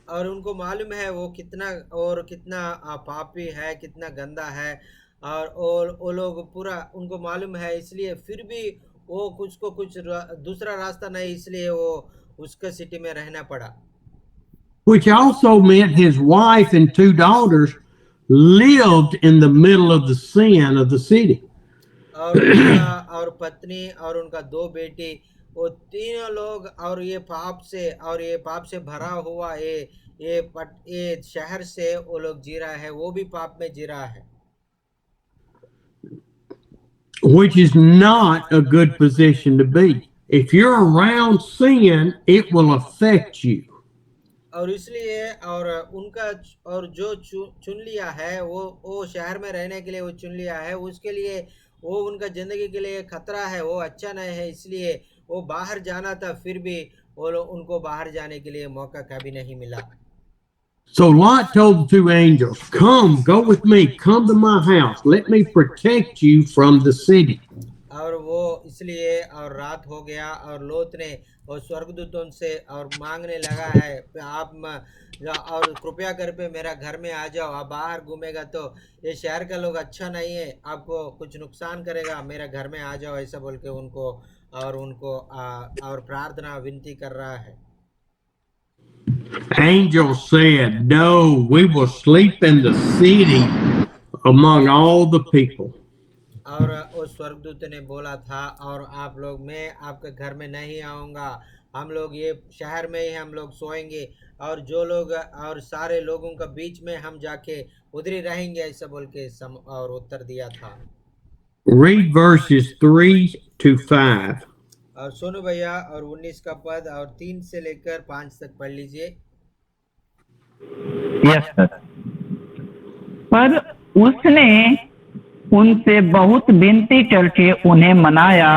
और उनको मालूम है वो कितना पापी है, कितना गंदा है और वो लोग पूरा उनको मालूम है, इसलिए फिर भी वो कुछ दूसरा रास्ता नहीं, इसलिए वो उसका सिटी में रहना पड़ा। Which also meant his wife and 2 daughters lived in the middle of the sin of the city. और उनका और पत्नी और उनका दो बेटी, वो तीनों लोग और ये पाप से भरा हुआ ये शहर से वो लोग जी रहा है, वो भी पाप में जी रहा है। Which is not a good position to be. If you're around sin, it will affect you. और इसलिए और उनका और जो चुन लिया है वो शहर में रहने के लिए वो चुन लिया है, उसके लिए वो उनका जिंदगी के लिए खतरा है, वो अच्छा नहीं है, इसलिए वो बाहर जाना था, फिर भी वो लोग उनको बाहर जाने के लिए मौका कभी नहीं मिला। So Lot told the 2 angels, "Come, go with me, come to my house. Let me protect you from the city." और वो इसलिए और रात हो गया और लोत ने और स्वर्गदूतों से और मांगने लगा है, और कृपया करके मेरा घर में आ जाओ, आप बाहर घूमेगा तो ये शहर का लोग अच्छा नहीं है, आपको कुछ नुकसान करेगा, मेरा घर में आ जाओ ऐसा बोल के उनको और प्रार्थना विनती कर रहा है। Angels said, "No, we will sleep in the city among all the people." और उस स्वर्गदूत ने बोला था, और आप लोग, मैं आपके घर में नहीं आऊँगा, हम लोग ये शहर में ही हम लोग सोएंगे, और जो लोग और सारे लोगों का बीच में हम जाके उधर ही रहेंगे ऐसा बोल के और उत्तर दिया था। Read verses 3 to 5. और सोनू भैया और 19 का पद और 3 से लेकर 5 तक पढ़ लीजिए। Yes sir. पर उसने उनसे बहुत विनती करके उन्हें मनाया,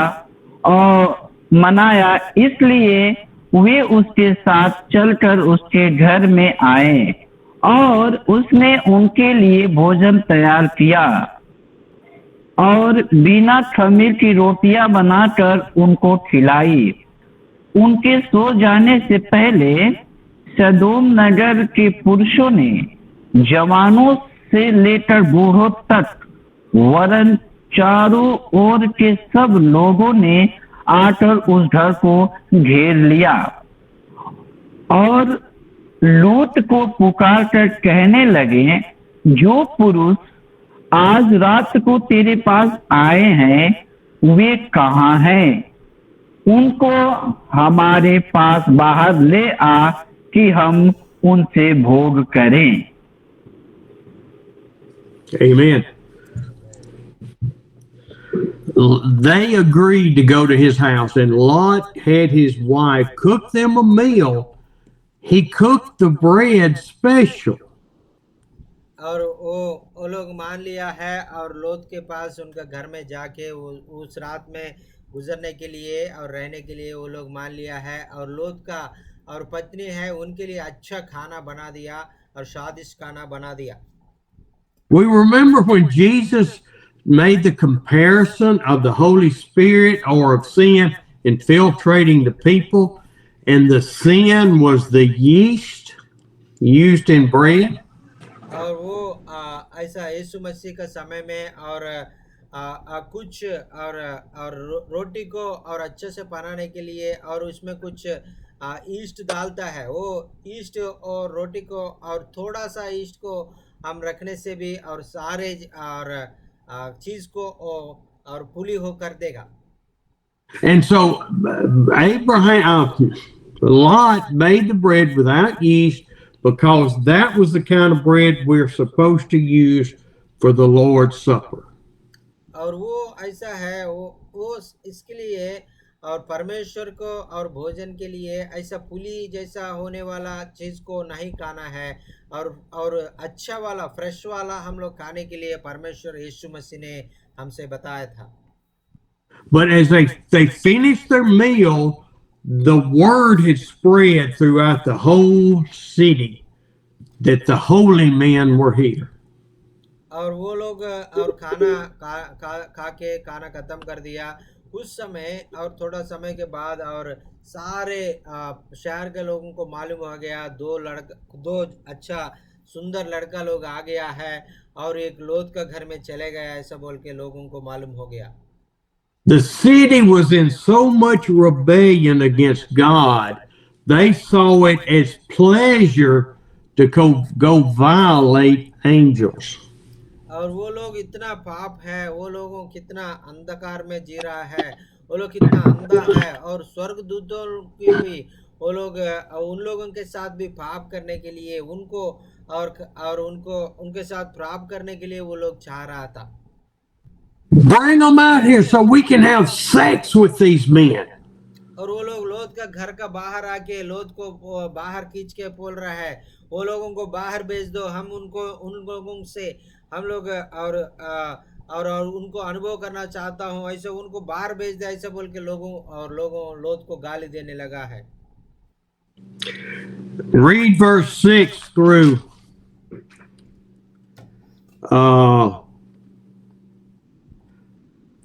इसलिए वे उसके साथ चलकर उसके घर में आए और उसने उनके लिए भोजन तैयार किया और बिना खमीर की रोटियां बनाकर उनको खिलाई। उनके सो जाने से पहले सदोम नगर के पुरुषों ने जवानों से लेकर बूढ़ों तक वरन चारों ओर के सब लोगों ने आकर उस घर को घेर लिया और लूत को पुकार कर कहने लगे, जो पुरुष आज रात को तेरे पास आए हैं वे कहाँ हैं? उनको हमारे पास बाहर ले आ कि हम उनसे भोग करें। Amen. They agreed to go to his house, and Lot had his wife cook them a meal. He cooked the bread special. और वो लोग मान लिया है और लोत के पास उनका घर में जाके उस रात में गुजरने के लिए और रहने के लिए वो लोग मान लिया है, और लोत का और पत्नी है उनके लिए अच्छा खाना बना दिया और स्वादिष्ट खाना बना दिया। We remember when Jesus made the comparison of the Holy Spirit or of sin infiltrating the people, and the sin was the yeast used in bread. और वो ऐसा यीशु मसीह का समय में और कुछ और रोटी को और अच्छे से बनाने के लिए और उसमें कुछ ईस्ट डालता है, वो ईस्ट और रोटी को और थोड़ा सा ईस्ट को हम रखने से भी और सारे और चीज को और पुली हो कर देगा। And so Lot made the bread without yeast because that was the kind of bread we're supposed to use for the Lord's Supper. और वो ऐसा है, वो इसके लिए और परमेश्वर को और भोजन के लिए ऐसा पुली जैसा होने वाला चीज को नहीं खाना है, और अच्छा वाला फ्रेश वाला हम लोग खाने के लिए परमेश्वर यीशु मसीह ने हमसे बताया था। But as they finished their meal, the word had spread throughout the whole city that the holy men were here. और वो लोग और खाना खा के खाना खत्म कर दिया उस समय, और थोड़ा समय के बाद और सारे शहर के लोगों को मालूम हो गया, दो अच्छा सुंदर लड़का लोग आ गया है और एक लोथ का घर में चले गया, ऐसा बोल के लोगों को मालूम हो गया। The city was in so much rebellion against God, they saw it as pleasure to go violate angels. और वो लोग इतना पाप है, वो लोगों कितना अंधकार में जी रहा है, वो लोग कितना अंधा है, और स्वर्गदूतों की भी वो लोग उन लोगों के साथ भी पाप करने के लिए उनको और उनको उनके साथ पाप करने के लिए वो लोग चाह रहा था। Bring them out here so we can have sex with these men. और वो लोग लोथ का घर का बाहर आके लोथ को बाहर खींच के बोल रहा है, वो लोगों को बाहर भेज दो, हम उन लोगों से हम लोग और उनको अनुभव करना चाहता हूँ, ऐसे उनको बाहर भेज दे, ऐसे बोल के लोगों लोथ को गाली देने लगा है। Read verse 6 through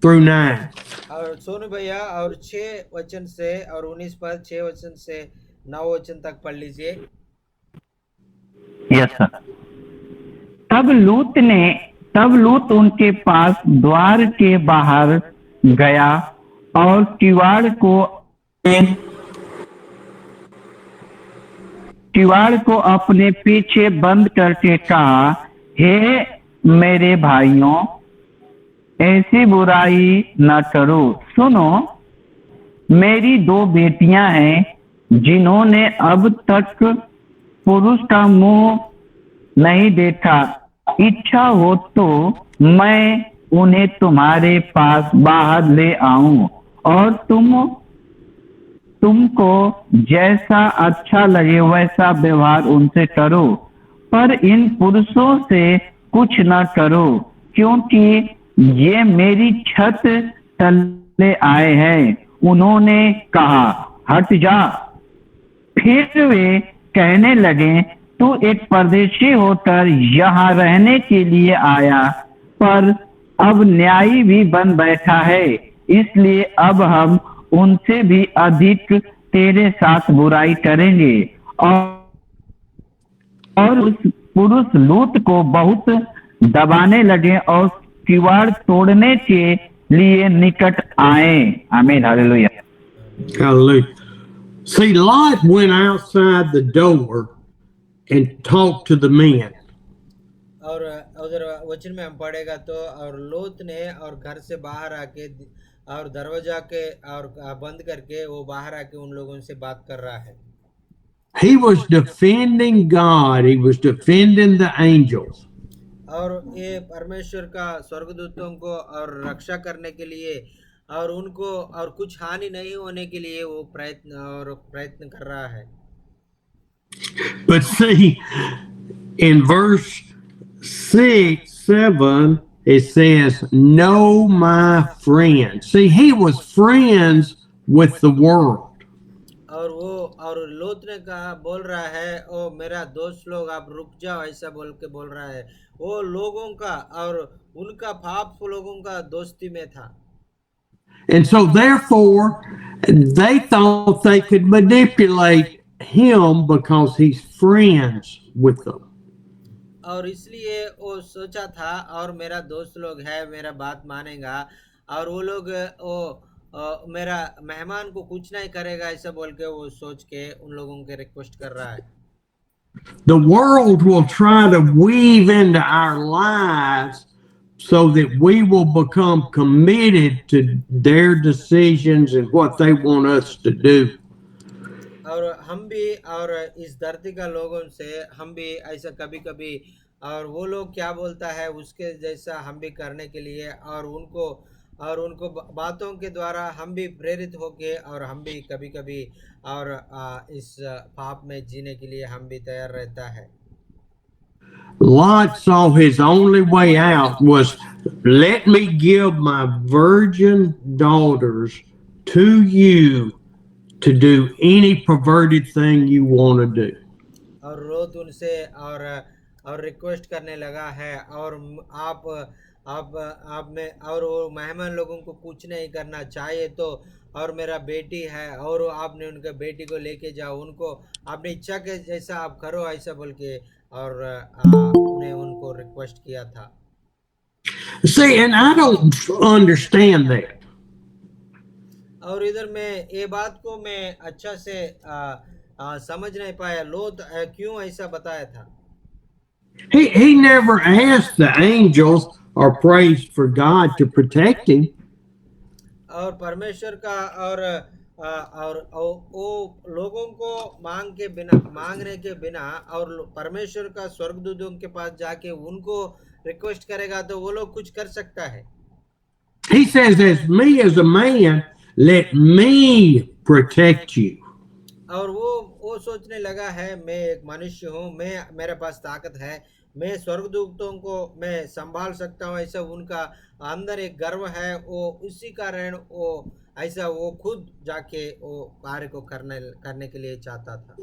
9. और सोनू भैया और 6 वचन से और 19 पर 6 वचन से 9 वचन तक पढ़ लीजिए। Yes sir. तब लूत उनके पास द्वार के बाहर गया और किवाड़ को अपने पीछे बंद करके कहा, हे मेरे भाइयों, ऐसी बुराई न करो। सुनो, मेरी 2 बेटियां हैं जिन्होंने अब तक पुरुष का मुंह नहीं देखा। इच्छा हो तो मैं उन्हें तुम्हारे पास बाहर ले आऊं और तुमको जैसा अच्छा लगे वैसा व्यवहार उनसे करो, पर इन पुरुषों से कुछ न करो, क्योंकि ये मेरी छत तले आए हैं। उन्होंने कहा, हट जा। फिर वे कहने लगे, तू एक परदेशी होकर यहाँ रहने के लिए आया, पर अब न्यायी भी बन बैठा है, इसलिए अब हम उनसे भी अधिक तेरे साथ बुराई करेंगे। और उस पुरुष लूत को बहुत दबाने लगे और किवाड़ तोड़ने के लिए निकट आए। आमीन, hallelujah. Hallelujah. See, Lot went outside the door and talked to the men. और उधर वचन में हम पढ़ेगा तो और लोत ने और घर से बाहर आके और दरवाजा के और बंद करके वो बाहर आके उन लोगों से बात कर रहा है। He was defending God. He was defending the angels. और ये परमेश्वर का स्वर्गदूतों को और रक्षा करने के लिए और उनको और कुछ हानि नहीं होने के लिए वो प्रयत्न कर रहा है। But see, in verse 6, 7, it says, "Know my friend." See, he was friends with the world. और लोत ने कहा बोल रहा है, ओ मेरा दोस्त लोग आप रुक जाओ, ऐसा बोल के बोल रहा है। वो लोगों का और उनका पाप लोगों का दोस्ती में था। And so therefore, they thought they could manipulate him because he's friends with them. और इसलिए वो सोचा था और मेरा दोस्त लोग है, मेरा बात मानेगा और वो लोग मेरा मेहमान को कुछ नहीं करेगा, ऐसा बोल के वो सोच के उन लोगों के रिक्वेस्ट कर रहा है। The world will try to weave into our lives so that we will become committed to their decisions and what they want us to do. और हम भी और इस धरती का लोगों से हम भी ऐसा कभी कभी और वो लोग क्या बोलता है उसके जैसा हम भी करने के लिए और उनको बातों के द्वारा हम भी प्रेरित होके और हम भी कभी कभी और इस पाप में जीने के लिए हम भी तैयार रहता है। Lot saw his only way out was, let me give my virgin daughters to you to do any perverted thing you want to do. और लोत उनसे और रिक्वेस्ट करने लगा है, और आप में और वो मेहमान लोगों को कुछ नहीं करना चाहिए तो, और मेरा बेटी है और आपने उनके बेटी को लेके जाओ, उनको अपनी इच्छा के जैसा आप करो, ऐसा बोल के और उन्हें उनको रिक्वेस्ट किया था। See, and I don't understand that. और इधर में ये बात को मैं अच्छा से समझ नहीं पाया, लोत क्यों ऐसा बताया था। He never asked the angels or prayed for God to protect him. और परमेश्वर का और वो लोगों को मांगने के बिना और परमेश्वर का स्वर्गदूतों के पास जाके उनको रिक्वेस्ट करेगा तो वो लोग कुछ कर सकता है। He says, as a man, let me protect you. और वो सोचने लगा है, मैं एक मनुष्य हूँ, मेरे पास ताकत है, मैं स्वर्गदूतों को मैं संभाल सकता हूँ, ऐसा उनका अंदर एक गर्व है, वो उसी कारण वो ऐसा वो खुद जाके वो कार्य को करने के लिए चाहता था।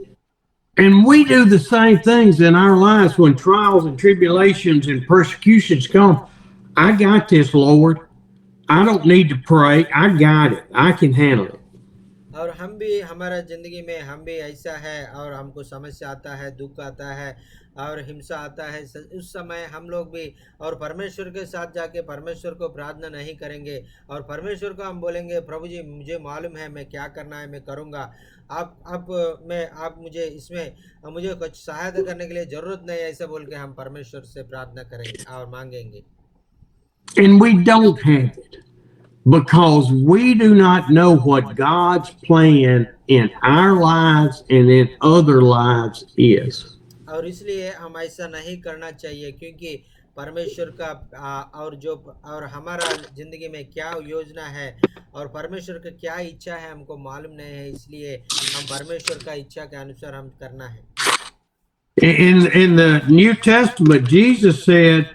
And we do the same things in our lives when trials and tribulations and persecutions come. I got this, Lord. I don't need to pray. I got it. I can handle it. और हम भी हमारा जिंदगी में हम भी ऐसा है, और हमको समस्या आता है, दुख आता है और हिंसा आता है, उस समय हम लोग भी और परमेश्वर के साथ जाके परमेश्वर को प्रार्थना नहीं करेंगे और परमेश्वर को हम बोलेंगे, प्रभु जी मुझे मालूम है मैं क्या करना है, मैं करूँगा, आप मुझे इसमें मुझे कुछ सहायता करने के लिए जरूरत नहीं है, ऐसा बोल के हम परमेश्वर से प्रार्थना करेंगे और मांगेंगे। And we don't have it because we do not know what God's plan in our lives and in other lives is. और इसलिए हम ऐसा नहीं करना चाहिए, क्योंकि परमेश्वर का और हमारा जिंदगी में क्या योजना है और परमेश्वर का क्या इच्छा है हमको मालूम नहीं है, इसलिए हम परमेश्वर का इच्छा के अनुसार हम करना है। In the New Testament, Jesus said,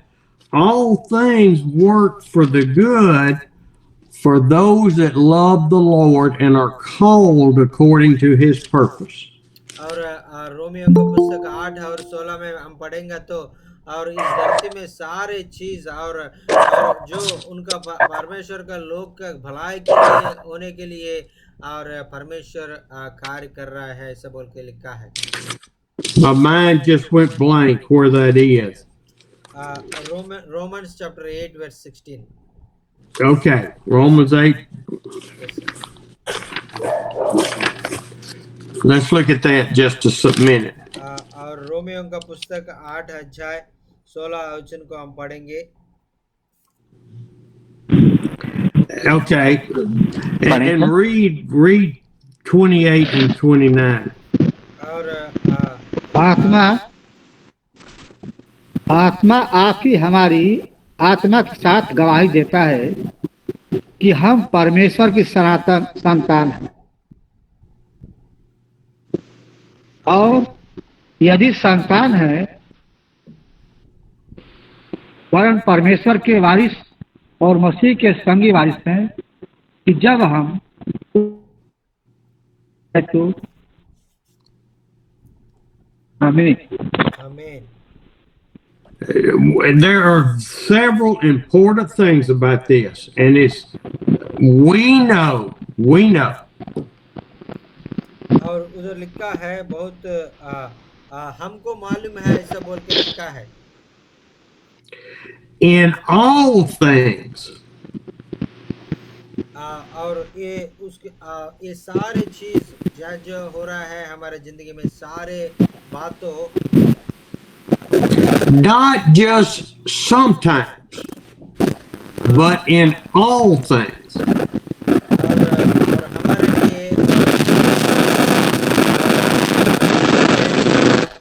all things work for the good for those that love the Lord and are called according to his purpose. और रोमियो का पुस्तक 8 और 16 में हम पढ़ेंगे तो, और इस धरती में सारे चीज और जो उनका परमेश्वर का लोग का भलाई के लिए होने के लिए और परमेश्वर कार्य कर रहा है, ऐसा बोल के लिखा है। My mind just went blank where that is. Romans chapter 8 verse 16. Okay, Romans 8. Let's look at that just a minute. और रोमियो का पुस्तक 8 अध्याय 16 वचन को हम पढ़ेंगे। Okay, and read 28 and 29. और आत्मा आपकी हमारी आत्मा के साथ गवाही देता है कि हम परमेश्वर की सनातन संतान हैं, और यदि संतान है वरन परमेश्वर के वारिस और मसीह के संगी वारिस हैं, कि जब हम तो आमीन। There are several important things about this, and it's we know. और उधर लिखा है बहुत हमको मालूम है, ऐसा बोल के लिखा है। In all things. और ये सारे चीज जो हो रहा है हमारे जिंदगी में, सारे बातों, Not just sometimes, but in all things. और हमारे लिए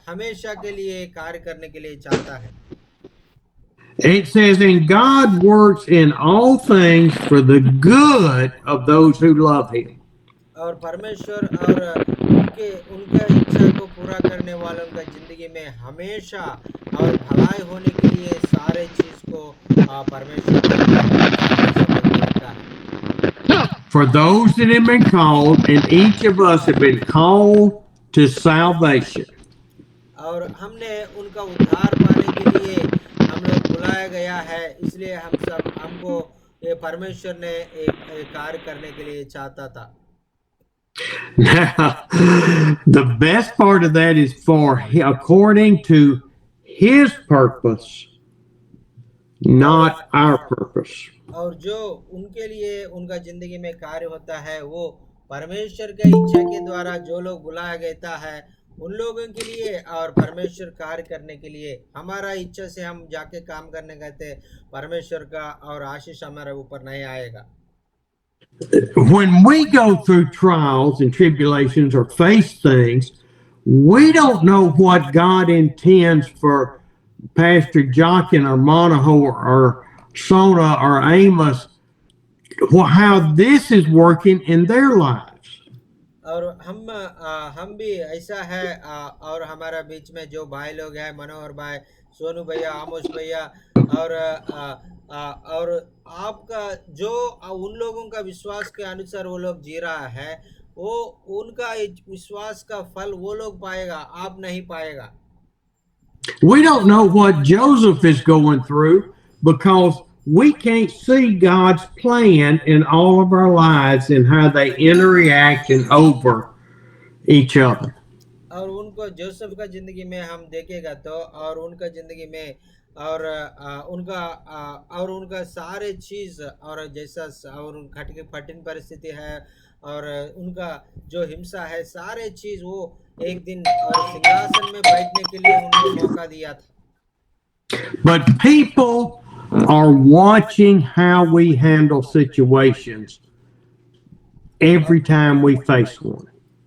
हमेशा के लिए कार्य करने के लिए चाहता है। It says, and God works in all things for the good of those who love him. और परमेश्वर और उनके उनका इच्छा को पूरा करने वालों का जिंदगी में हमेशा और भलाई होने के लिए सारे चीज को परमेश्वर करता है, सारे समय में करता है। For those that have been called, and each of us have been called to salvation. और हमने उनका उद्धार पाने के लिए हम लोग बुलाया गया है, इसलिए हमको ये परमेश्वर ने एक कार्य करने के लिए चाहता था। Now, the best part of that is according to His purpose, not our purpose. और जो उनके लिए उनका जिंदगी में कार्य होता है वो परमेश्वर के इच्छा के द्वारा जो लोग बुलाया गया है उन लोगों के लिए, और परमेश्वर कार्य करने के लिए हमारा इच्छा से हम जाके काम करने गए थे, परमेश्वर का और आशीष हमारे ऊपर नहीं आएगा। When we go through trials and tribulations or face things, we don't know what God intends for Pastor Jochen or Monaco or Sona or Amos, how this is working in their lives. और हम भी ऐसा है, और हमारा बीच में जो भाई लोग हैं, मनोहर भाई, सोनू भैया, आमोश भैया, और आपका जो उन लोगों का विश्वास के अनुसार वो लोग जी रहा है, वो उनका विश्वास का फल वो लोग पाएगा, आप नहीं पाएगा। We don't know what Joseph is going through because we can't see God's plan in all of our lives and how they interact and over each other. और उनको जोसेफ का जिंदगी में हम देखेगा तो, और उनका जिंदगी में और उनका सारे चीज और जैसा और कठिन परिस्थिति है और उनका जो हिंसा है, सारे चीज वो एक दिन और सिंहासन में बैठने के लिए उनको मौका दिया था। But people are watching how we handle situations every time we face one.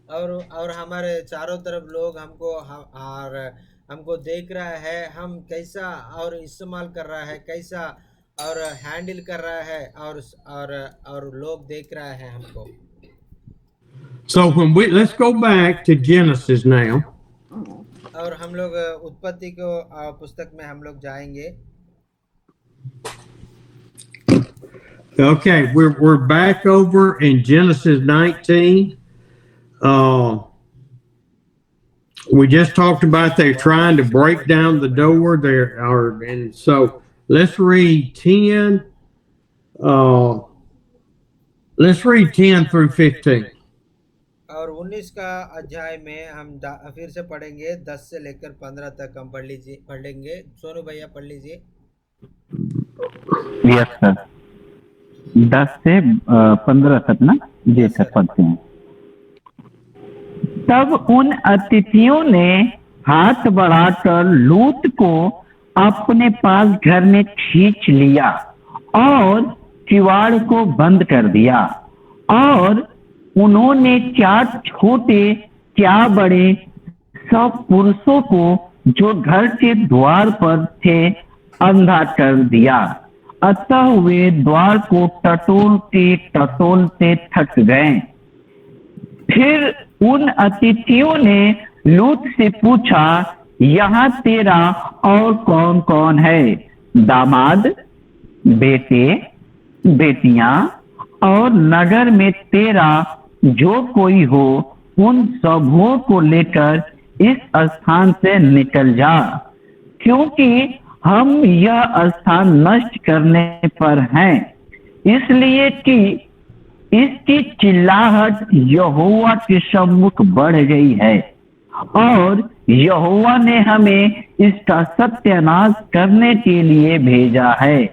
और हमारे चारों तरफ लोग हमको देख रहा है, हम कैसा और इस्तेमाल कर रहा है, कैसा और हैंडल कर रहा है, और लोग देख रहा है हमको। So let's go back to Genesis now. और हम लोग उत्पत्ति को पुस्तक में हम लोग जाएंगे। Okay, we're back over in Genesis 19. We just talked about they're trying to break down the door there, and so let's read 10. Let's read 10 through 15. और 19 का अध्याय में हम फिर से पढ़ेंगे, 10 से लेकर 15 तक हम पढ़ लेंगे। सोनू भैया पढ़ लीजिए। यस सर, 10 से 15 तक ना? जी सर, पढ़ते हैं। तब उन अतिथियों ने हाथ बढ़ाकर लूत को अपने पास घर में खींच लिया और किवाड़ को बंद कर दिया, और उन्होंने क्या छोटे क्या बड़े सब पुरुषों को जो घर के द्वार पर थे अंधा कर दिया। अतः वे द्वार को टटोलते थक गए। फिर उन अतिथियों ने लूत से पूछा, यहाँ तेरा और कौन कौन है? दामाद, बेटे, बेटियां और नगर में तेरा जो कोई हो, उन सबों को लेकर इस स्थान से निकल जा, क्योंकि हम यह स्थान नष्ट करने पर हैं, इसलिए कि इसकी चिल्लाहट यहोवा के सम्मुख बढ़ गई है और यहोवा ने हमें इसका सत्यानाश करने के लिए भेजा है।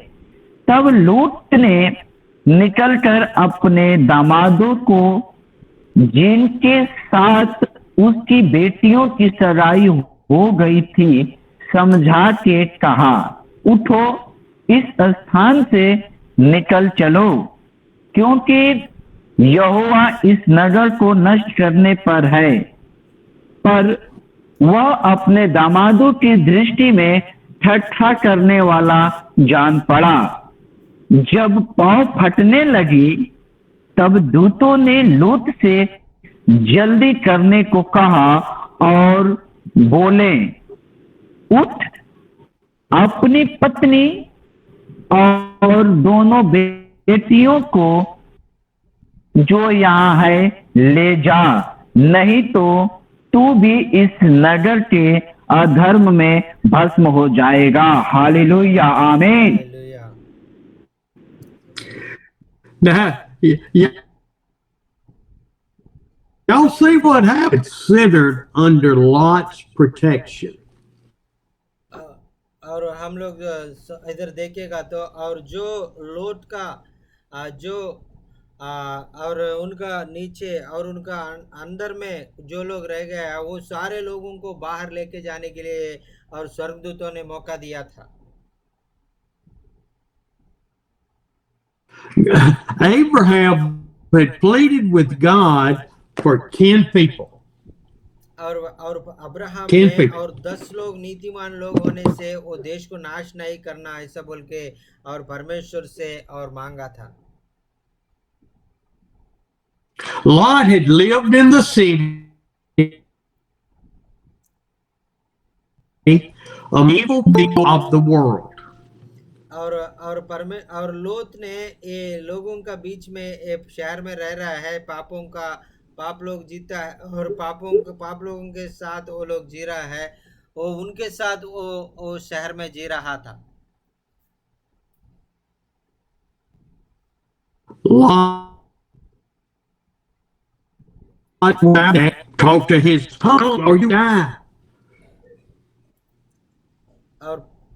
तब लूत ने निकलकर अपने दामादों को, जिनके साथ उसकी बेटियों की सगाई हो गई थी, समझा के कहा, उठो, इस स्थान से निकल चलो, क्योंकि यहोवा इस नगर को नष्ट करने पर है। पर वह अपने दामादों की दृष्टि में ठट्ठा करने वाला जान पड़ा। जब पांव फटने लगी तब दूतों ने लूत से जल्दी करने को कहा और बोले, उठ, अपनी पत्नी और दोनों बेटियों को जो यहाँ है ले जा, नहीं तो तू भी इस नगर के अधर्म में भस्म हो जाएगा। हालेलुया, आमीन। Hallelujah. Now, y'all see what happened? Considered under Lot's protection. और हम लोग इधर देखेगा तो, और जो लोट का जो और उनका नीचे और उनका अंदर में जो लोग रह गए हैं, वो सारे लोगों को बाहर लेके जाने के लिए और स्वर्गदूतों ने मौका दिया था। Abraham had pleaded with God for 10 people. और अब्राहम 10 ने people. और 10 लोग नीतिमान लोग होने से वो देश को नाश नहीं करना ऐसा बोल के और परमेश्वर से और मांगा था। Lot had lived in the city of evil people of the world. और लोत ने ये लोगों का बीच में एक शहर में रह रहा है, पाप लोग जीता है और पाप लोगों के साथ वो लोग जी रहा है, वो उनके साथ वो शहर में जी रहा था। Lot talked to his son or you die.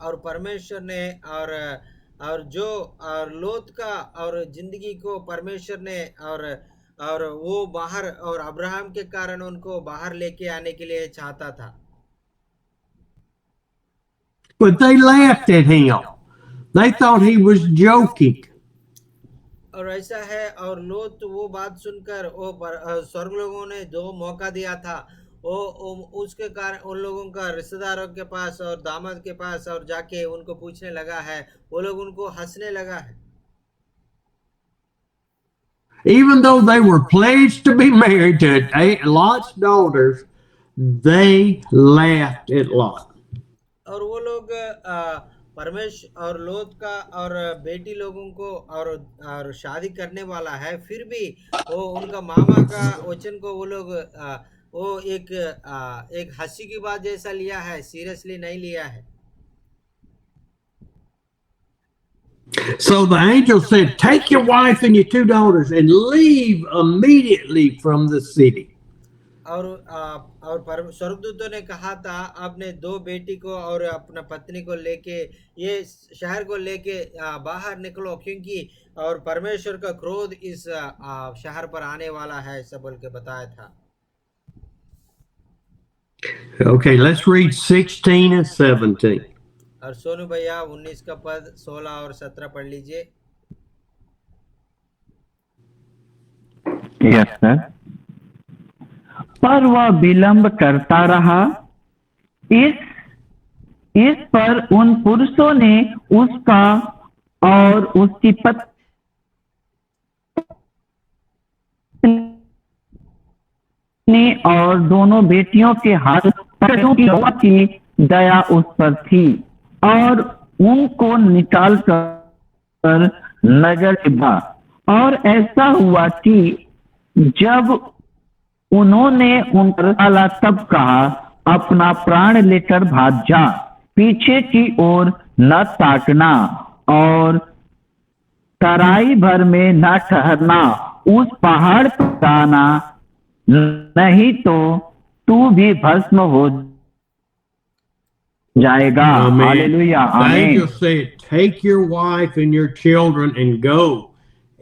और परमेश्वर ने और जो और लोत का और जिंदगी को परमेश्वर ने और वो बाहर और अब्राहम के कारण उनको बाहर लेके आने के लिए चाहता था। But they laughed at him. They thought he was joking. और ऐसा है, और लोत वो बात सुनकर वो स्वर्ग लोगों ने जो मौका दिया था, वो उसके कारण उन लोगों का रिश्तेदारों के पास और दामाद के पास और जाके उनको पूछने लगा है, वो लोग उनको हंसने लगा है। Even though they were pledged to be married to Lot's daughters, they laughed at Lot. और वो लोग परमेश्वर और लोत का और बेटी लोगों को और शादी करने वाला है, फिर भी वो उनका मामा का वचन को वो लोग वो एक हंसी की बात जैसा लिया है, सीरियसली नहीं लिया है। So the angel said, take your wife and your 2 daughters and leave immediately from the city. और स्वर्गदूतों ने कहा था, अपने 2 बेटी को और अपना पत्नी को लेके ये शहर को लेके बाहर निकलो, क्योंकि और परमेश्वर का क्रोध इस शहर पर आने वाला है, ऐसा बोल के बताया था। Okay, let's read 16 and 17. और सोनू भैया 19 का पद 16 और 17 पढ़ लीजिए। Yes sir. पर वह विलंब करता रहा। इस पर उन पुरुषों ने उसका और उसकी पत्नी और दोनों बेटियों के हाथ की दया उस पर थी और उनको निकाल कर नगर के बाहर। और ऐसा हुआ कि जब उन्होंने उन पर डाला तब कहा, अपना प्राण लेकर भाग जा, पीछे की ओर न ताकना और तराई भर में न ठहरना, उस पहाड़ पर जाना, नहीं तो तू भी भस्म हो जाएगा। हालेलुया, The आमीन। angel said, take your wife and your children and go.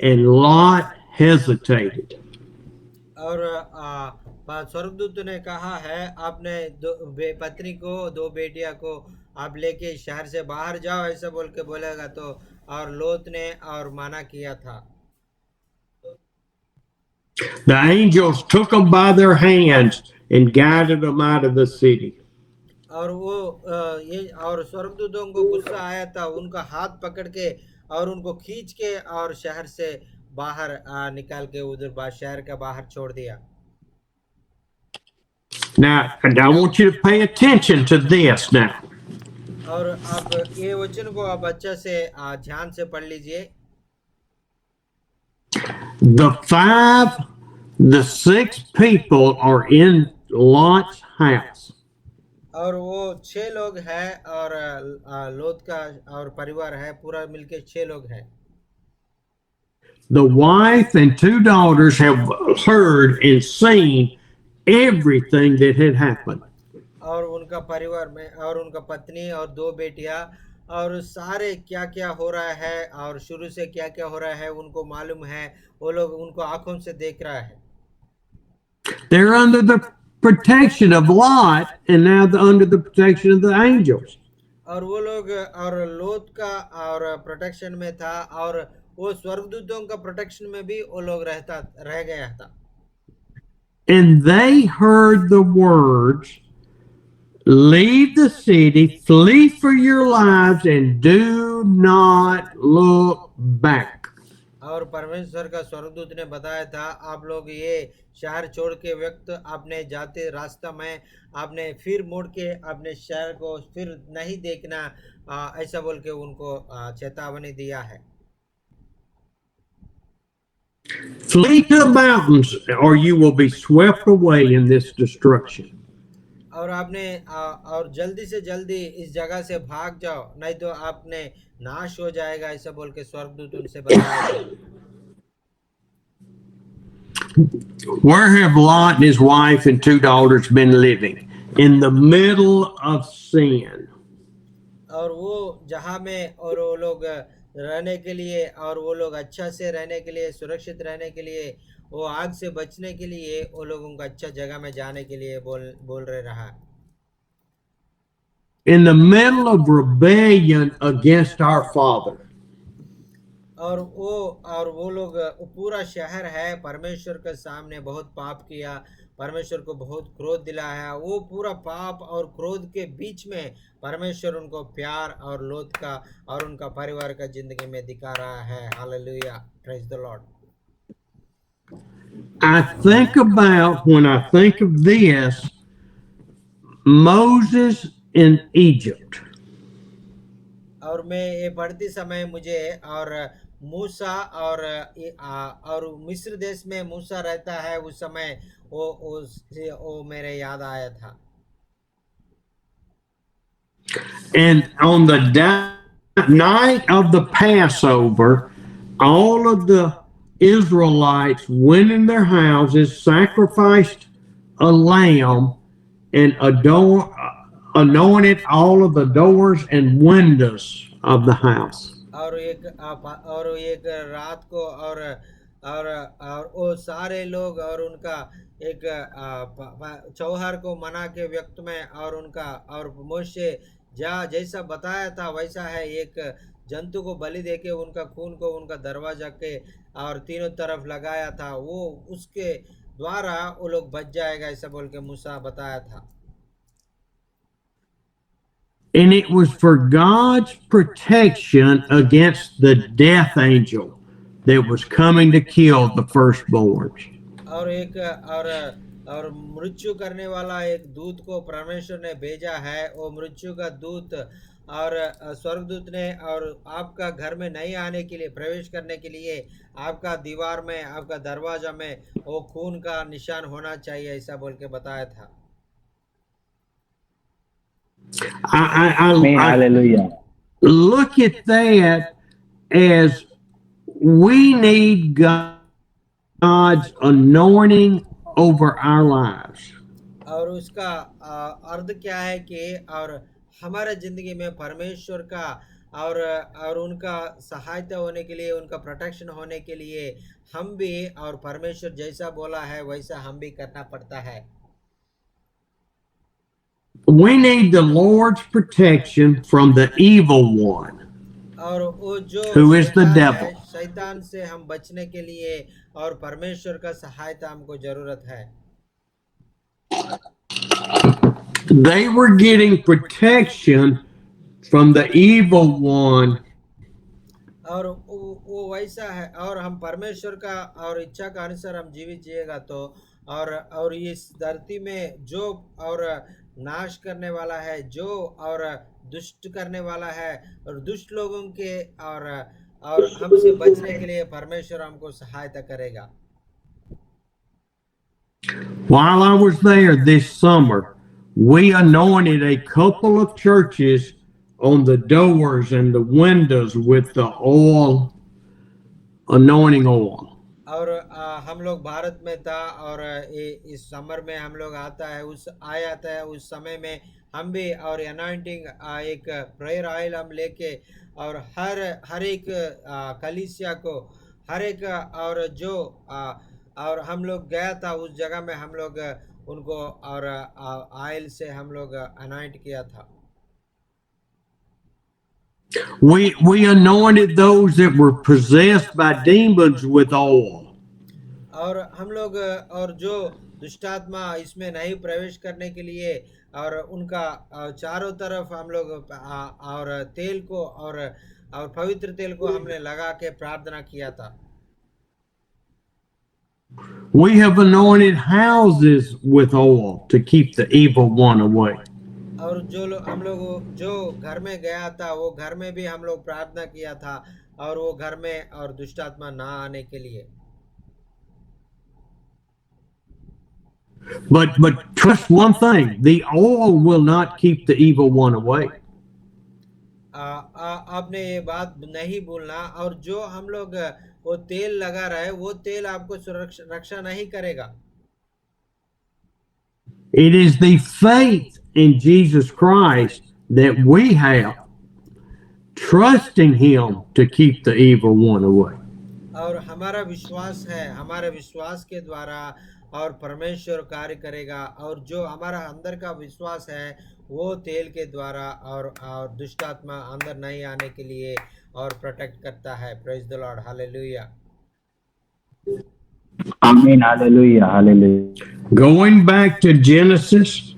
And Lot hesitated. और स्वर्गदूत ने कहा है, आपने पत्नी को 2 बेटियां को आप लेके शहर से बाहर जाओ, ऐसा बोल के बोलेगा तो, और लोत ने और मना किया था। The angels took them by their hands and guided them out of the city. और वो ये और स्वर्गदूतों को गुस्सा आया था, उनका हाथ पकड़ के और उनको खींच के और शहर से बाहर निकाल के उधर शहर का बाहर छोड़ दिया। Now, I want you to pay attention to this now. और आप ये वचन को आप अच्छा से ध्यान से पढ़ लीजिए। The 6 people are in Lot's house. और वो 6 लोग हैं और लोत का और परिवार है, पूरा मिलके 6 लोग हैं। The wife and 2 daughters have heard and seen everything that had happened. और उनका परिवार में और उनका पत्नी और 2 बेटियां और सारे क्या क्या हो रहा है और शुरू से क्या क्या हो रहा है उनको मालूम है। वो लोग उनको आंखों से देख रहा है। They're under the protection of Lot and now under the protection of the angels. और वो लोग और लोत का और प्रोटेक्शन में था और वो स्वर्गदूतों का प्रोटेक्शन में भी वो लोग रह गया था। And they heard the words, leave the city, flee for your lives, and do not look back. और परमेश्वर का स्वर्गदूत ने बताया था, आप लोग ये शहर छोड़ के व्यक्त आपने जाते रास्ता में आपने फिर मुड़ के अपने शहर को फिर नहीं देखना, ऐसा बोल के उनको चेतावनी दिया है। Flee to the mountains, or you will be swept away in this destruction. और आपने और जल्दी से जल्दी इस जगह से भाग जाओ, नहीं तो आपने नाश हो जाएगा, ऐसा बोल के स्वर्गदूत उनसे बताया। Where have Lot and his wife and 2 daughters been living? In the middle of sin. और वो जहाँ में और वो लोग रहने के लिए और वो लोग अच्छा से रहने के लिए, सुरक्षित रहने के लिए, वो आग से बचने के लिए वो लोगों को अच्छा जगह में जाने के लिए बोल रहे रहा। In the middle of rebellion against our Father. और वो लोग पूरा शहर है परमेश्वर के सामने बहुत पाप किया, परमेश्वर को बहुत क्रोध दिलाया। वो पूरा पाप और क्रोध के बीच में परमेश्वर उनको प्यार और लोथ का और उनका परिवार का जिंदगी में दिखा रहा है। Hallelujah, praise the Lord. I think about, when I think of this, Moses in Egypt. और मैं ये पढ़ते समय मुझे और मूसा और मिस्र देश में मूसा रहता है उस समय वो मेरे याद आया था। And on the night of the Passover, all of the Israelites went in their houses, sacrificed a lamb, and anointed all of the doors and windows of the house. और एक रात को और वो सारे लोग और उनका एक चौहार को मना के व्यक्त में और उनका और मोशे जैसा बताया था वैसा है, एक जंतु को बलि देके उनका खून को उनका दरवाजा के और तीनों तरफ लगाया था, वो उसके द्वारा वो लोग बच जाएगा, ऐसा बोल के मूसा बताया था। And it was for God's protection against the death angel that was coming to kill the firstborns. और मृत्यु करने वाला एक दूत को परमेश्वर ने भेजा है। वो मृत्यु का दूत और स्वर्गदूत ने और आपका घर में नहीं आने के लिए, प्रवेश करने के लिए आपका दीवार में, आपका दरवाजा में वो खून का निशान होना चाहिए, ऐसा बोल के बताया था। Hallelujah. Look at that as we need God's anointing over our lives. और उसका अर्थ क्या है कि और हमारे जिंदगी में परमेश्वर का और उनका सहायता होने के लिए, उनका प्रोटेक्शन होने के लिए हम भी और परमेश्वर जैसा बोला है वैसा हम भी करना पड़ता है। We need the Lord's protection from the evil one, और वो जो who is the devil. शैतान से हम बचने के लिए और परमेश्वर का सहायता हमको जरूरत है। They were getting protection from the evil one और वो वैसा है, और हम परमेश्वर का और इच्छा का अनुसार हम जीवित जिएगा तो और इस धरती में जो और नाश करने वाला है, जो और दुष्ट करने वाला है, और दुष्ट लोगों के और हमसे बचने के लिए परमेश्वर हमको सहायता करेगा। While I was there this summer, we anointed a couple of churches on the doors and the windows with the oil, anointing oil. और हम लोग भारत में था, और इस समर में हम लोग आता है उस समय में हम भी और अनॉइंटिंग एक प्रेयर ऑयल हम लेके और हर एक कलीसिया को हर एक और जो और हम लोग गया था उस जगह में हम लोग उनको और ऑयल से हम लोग अनॉइंट किया था। We anointed those that were possessed by demons with oil. और हम लोग और जो दुष्टात्मा इसमें नहीं प्रवेश करने के लिए और उनका चारों तरफ हम लोग और तेल को और पवित्र तेल को हमने लगा के प्रार्थना किया था। We have anointed houses with oil to keep the evil one away. और हम लोग जो घर में गया था वो घर में भी हम लोग प्रार्थना किया था और वो घर में और दुष्टात्मा ना आने के लिए। But trust one thing, the oil will not keep the evil one away. आपने ये बात नहीं भूलना, और जो हम लोग वो तेल लगा रहे वो तेल आपको रक्षा नहीं करेगा। It is the faith in Jesus Christ that we have, trusting him to keep the evil one away. और हमारा विश्वास है, हमारे विश्वास के द्वारा और परमेश्वर कार्य करेगा, और जो हमारा अंदर का विश्वास है वो तेल के द्वारा और दुष्टात्मा अंदर नहीं आने के लिए और प्रोटेक्ट करता है। Praise the Lord, hallelujah. Amen. Hallelujah. Hallelujah. Going back to Genesis,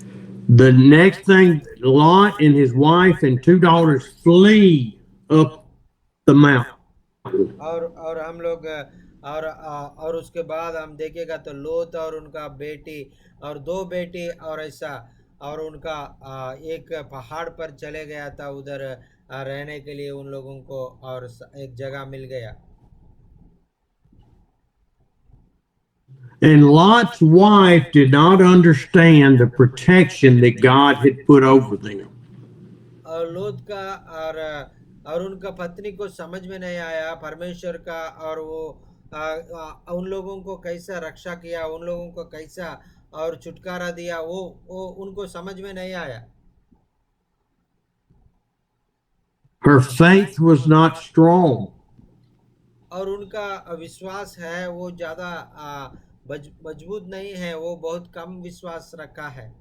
the next thing, Lot and his wife and 2 daughters flee up the mountain. और हम लोग और उसके बाद हम देखेगा तो लोत और उनका बेटी और 2 बेटी और ऐसा और उनका एक पहाड़ पर चले गया था, उधर रहने के लिए उन लोगों को और एक जगह मिल गया। And Lot's wife did not understand the protection that God had put over them. और लोत का और उनका पत्नी को समझ में नहीं आया परमेश्वर का, और वो उन लोगों को कैसा रक्षा किया, उन लोगों को कैसा और छुटकारा दिया, वो उनको समझ में नहीं आया। Her faith was not strong. और उनका विश्वास है वो ज्यादा मजबूत नहीं है, वो बहुत कम विश्वास रखा है।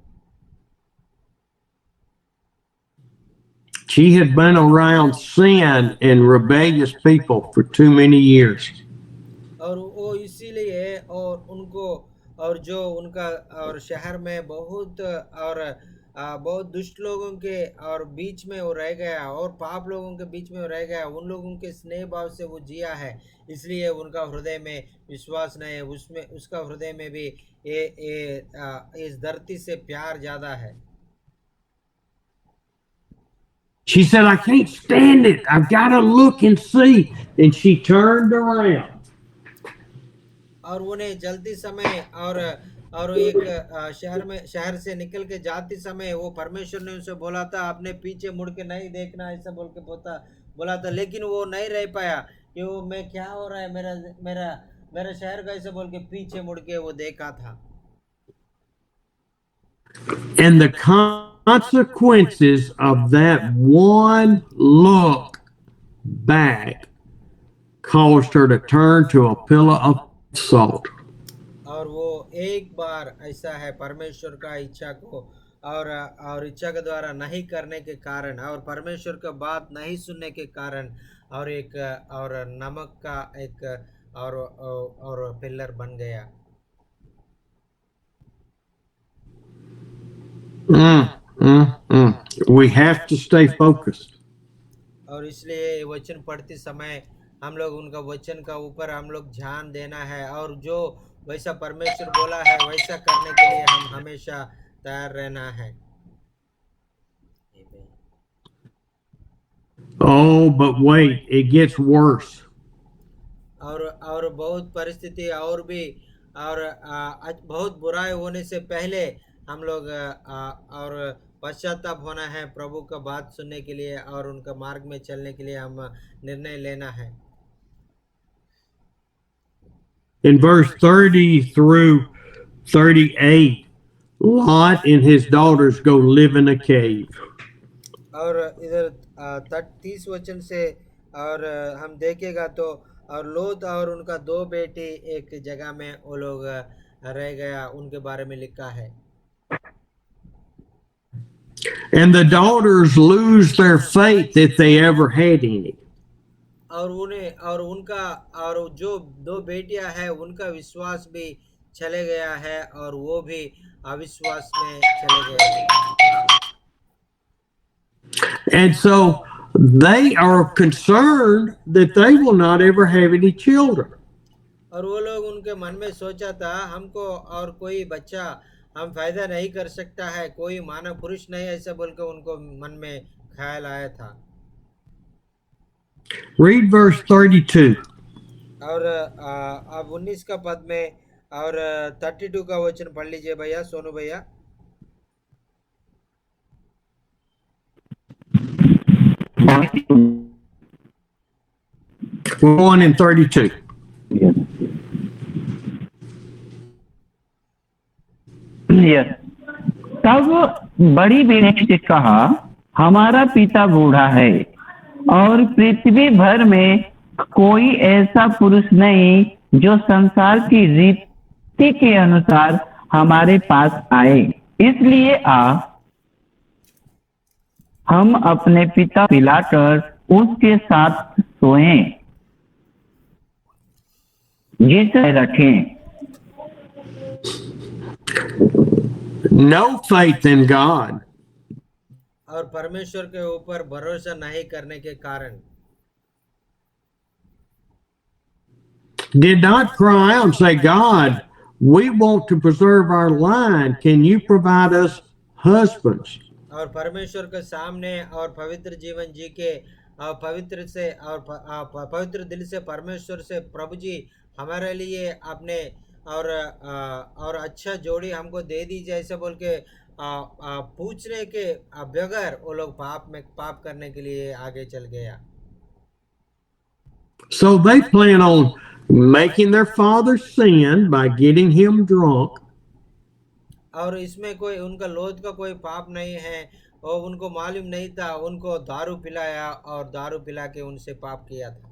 She had been around sin and rebellious people for too many years. और वो इसीलिए और उनको और जो उनका और शहर में बहुत दुष्ट लोगों के और बीच में वो रह गया, और पाप लोगों के बीच में वो रह गया, उन लोगों के स्नेह भाव से वो जिया है, इसलिए उनका हृदय में विश्वास नहीं है, उसमें उसका हृदय में भी इस धरती से प्यार ज्यादा है। She said, I can't stand it. I've got to look and see. And she turned around. और उन्हें जल्दी समय और एक शहर से निकल के जाते समय वो परमेश्वर ने उसे बोला था अपने पीछे मुड़ के नहीं देखना, ऐसा बोल के बोला था, लेकिन वो नहीं रह पाया कि वो मैं क्या हो रहा है मेरा शहर कैसे बोल के पीछे मुड़ के वो देखा था। And the consequences of that one look back caused her to turn to a pillar of salt. और वो एक बार ऐसा है परमेश्वर का इच्छा को और इच्छा के द्वारा नहीं करने के कारण और परमेश्वर का बात नहीं सुनने के कारण और एक और नमक का एक और पिलर बन गया। We have to stay focused. और इसलिए वचन पढ़ते समय हम लोग उनका वचन का ऊपर हम लोग ध्यान देना है और जो वैसा परमेश्वर बोला है वैसा करने के लिए हम हमेशा तैयार रहना है। Oh, but wait, it gets worse. और बहुत परिस्थिति और भी और बहुत बुराई होने से पहले हम लोग और पश्चाताप होना है, प्रभु का बात सुनने के लिए और उनका मार्ग में चलने के लिए हम निर्णय लेना है। In verse 30 through 38, Lot and his daughters go live in a cave. और इधर 30 वचन से और हम देखेगा तो और लोत और उनका 2 बेटी एक जगह में वो लोग रह गया, उनके बारे में लिखा है। And the daughters lose their faith if they ever had any. और उन्हें और उनका और जो 2 बेटियां हैं उनका विश्वास भी चले गया है और वो भी अविश्वास में चले गए। And so they are concerned that they will not ever have any children. और वो लोग उनके मन में सोचा था हमको और कोई बच्चा हम फायदा नहीं कर सकता है, कोई मानव पुरुष नहीं, ऐसा बोलकर उनको मन में ख्याल आया था। Read verse 32. और अब 19 का पद में और 32 का वचन पढ़ लीजिए भैया, सोनू भैया। We're on in 32. Yes. Yes. तब बड़ी बेटी से कहा, हमारा पिता बूढ़ा है और पृथ्वी भर में कोई ऐसा पुरुष नहीं जो संसार की रीति के अनुसार हमारे पास आए, इसलिए हम अपने पिता पिलाकर उसके साथ सोएं, जिसे रखें। No faith in God. और परमेश्वर के ऊपर भरोसा नहीं करने के कारण Did not cry out and say, God, we want to preserve our line. Can you provide us husbands? और परमेश्वर के सामने और पवित्र जीवन जी के और पवित्र से और पवित्र दिल से परमेश्वर से, प्रभु जी हमारे लिए अपने और अच्छा जोड़ी हमको दे दीजिए, ऐसे बोल के पूछने के बगैर वो लोग पाप करने के लिए आगे चल गया। So they plan on making their father sin by getting him drunk. और इसमें कोई उनका लोथ का कोई पाप नहीं है, और उनको मालूम नहीं था, उनको दारू पिलाया और दारू पिला के उनसे पाप किया था।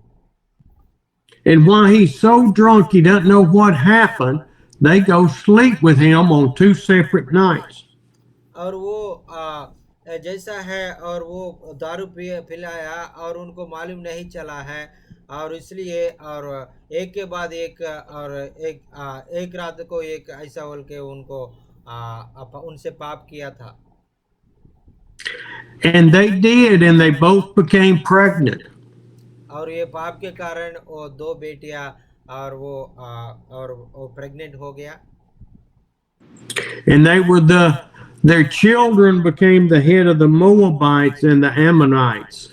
And while he's so drunk he doesn't know what happened, they go sleep with him on 2 separate nights. और वो जैसा है और वो दारू पिलाया और उनको मालूम नहीं चला है, और इसलिए और एक के बाद एक और एक रात को एक ऐसा बोल के उनको उनसे पाप किया था। And they did, and they both became pregnant. और ये पाप के कारण वो 2 बेटियां और वो प्रेग्नेंट हो गया। And their children became the head of the Moabites and the Ammonites.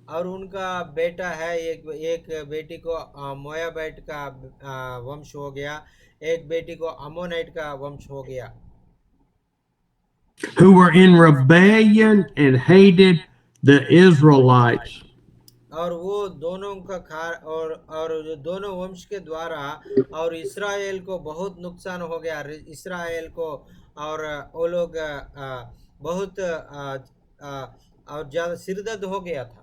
और उनका बेटा है, एक बेटी को मोयाबाइट का वंश हो गया, एक बेटी को अमोनाइट का वंश हो गया, who were in rebellion and hated the Israelites. और वो दोनों का और दोनों वंश के द्वारा और इस्राएल को बहुत नुकसान हो गया, इस्राएल को, और वो लोग बहुत और ज्यादा सिरदर्द हो गया था।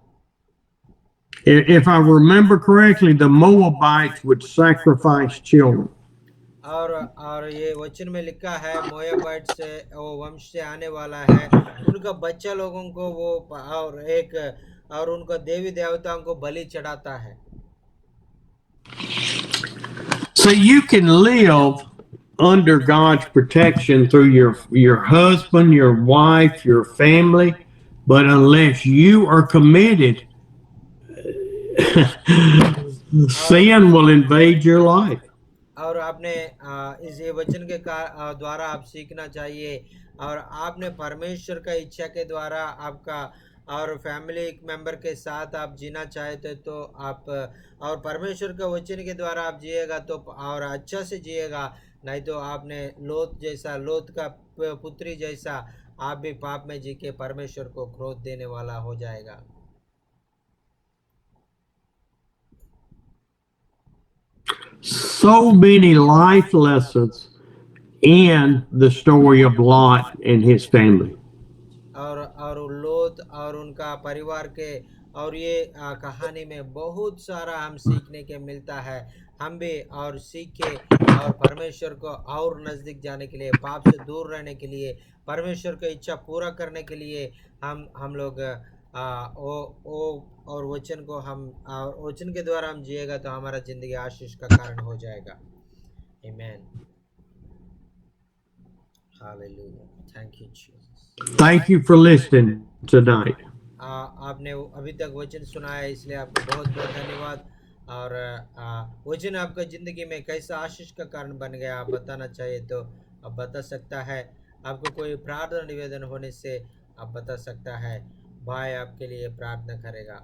If I remember correctly, the Moabites would sacrifice children. और ये वचन में लिखा है मोयाबाइट से वो वंश से आने वाला है, उनका बच्चा लोगों को वो और उनको देवी देवताओं को बलि चढ़ाता है। So you can live under God's protection through your husband, your wife, your family, but unless you are committed sin will invade your life. और आपने इस ये वचन के द्वारा आप सीखना चाहिए, और आपने परमेश्वर का इच्छा के द्वारा आपका और फैमिली मेंबर के साथ आप जीना चाहते तो आप और परमेश्वर का वचन के द्वारा आप जिएगा तो और अच्छा से जिएगा, नहीं तो आपने लोत का पुत्री जैसा आप भी पाप में जी के परमेश्वर को क्रोध देने वाला हो जाएगा। So many life lessons in the story of Lot and his family. और लोत और उनका परिवार के और ये कहानी में बहुत सारा हम सीखने के मिलता है। हम भी और सीखे और परमेश्वर को और नज़दीक जाने के लिए, पाप से दूर रहने के लिए, परमेश्वर की इच्छा पूरा करने के लिए हम लोग और वचन को हम वचन के द्वारा हम जिएगा तो हमारा जिंदगी आशीष का कारण हो जाएगा। आमीन। Hallelujah. Thank you Jesus. Thank you for listening tonight. आपने अभी तक वचन सुना है, इसलिए आपको बहुत बहुत धन्यवाद। और वचन आपका ज़िंदगी में कैसा आशीष का कारण बन गया, आप बताना चाहिए तो आप बता सकता है। आपको कोई प्रार्थना निवेदन होने से आप बता सकता है, भाई आपके लिए प्रार्थना करेगा।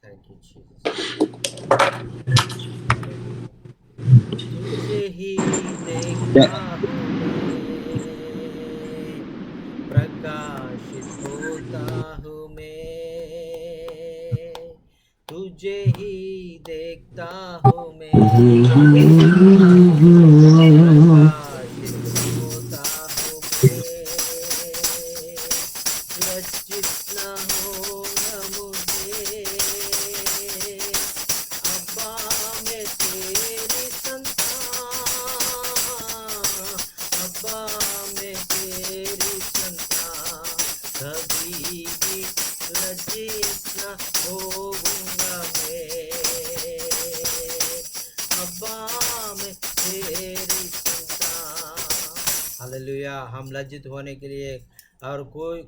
Thank you Jesus. तुझे ही देखता हूँ प्रकाशित होता हूँ मैं, तुझे ही देखता हूँ मैं, प्रकाशित होता हूँ मैं, लज्जित न होगा मुझे, अब्बा मैं तेरी संतान, अब्बा मैं तेरी संतान, कभी भी लज्जित न होऊंगा मैं, अब्बा मैं तेरी संतान। हालेलुया। हम लज्जित होने के लिए और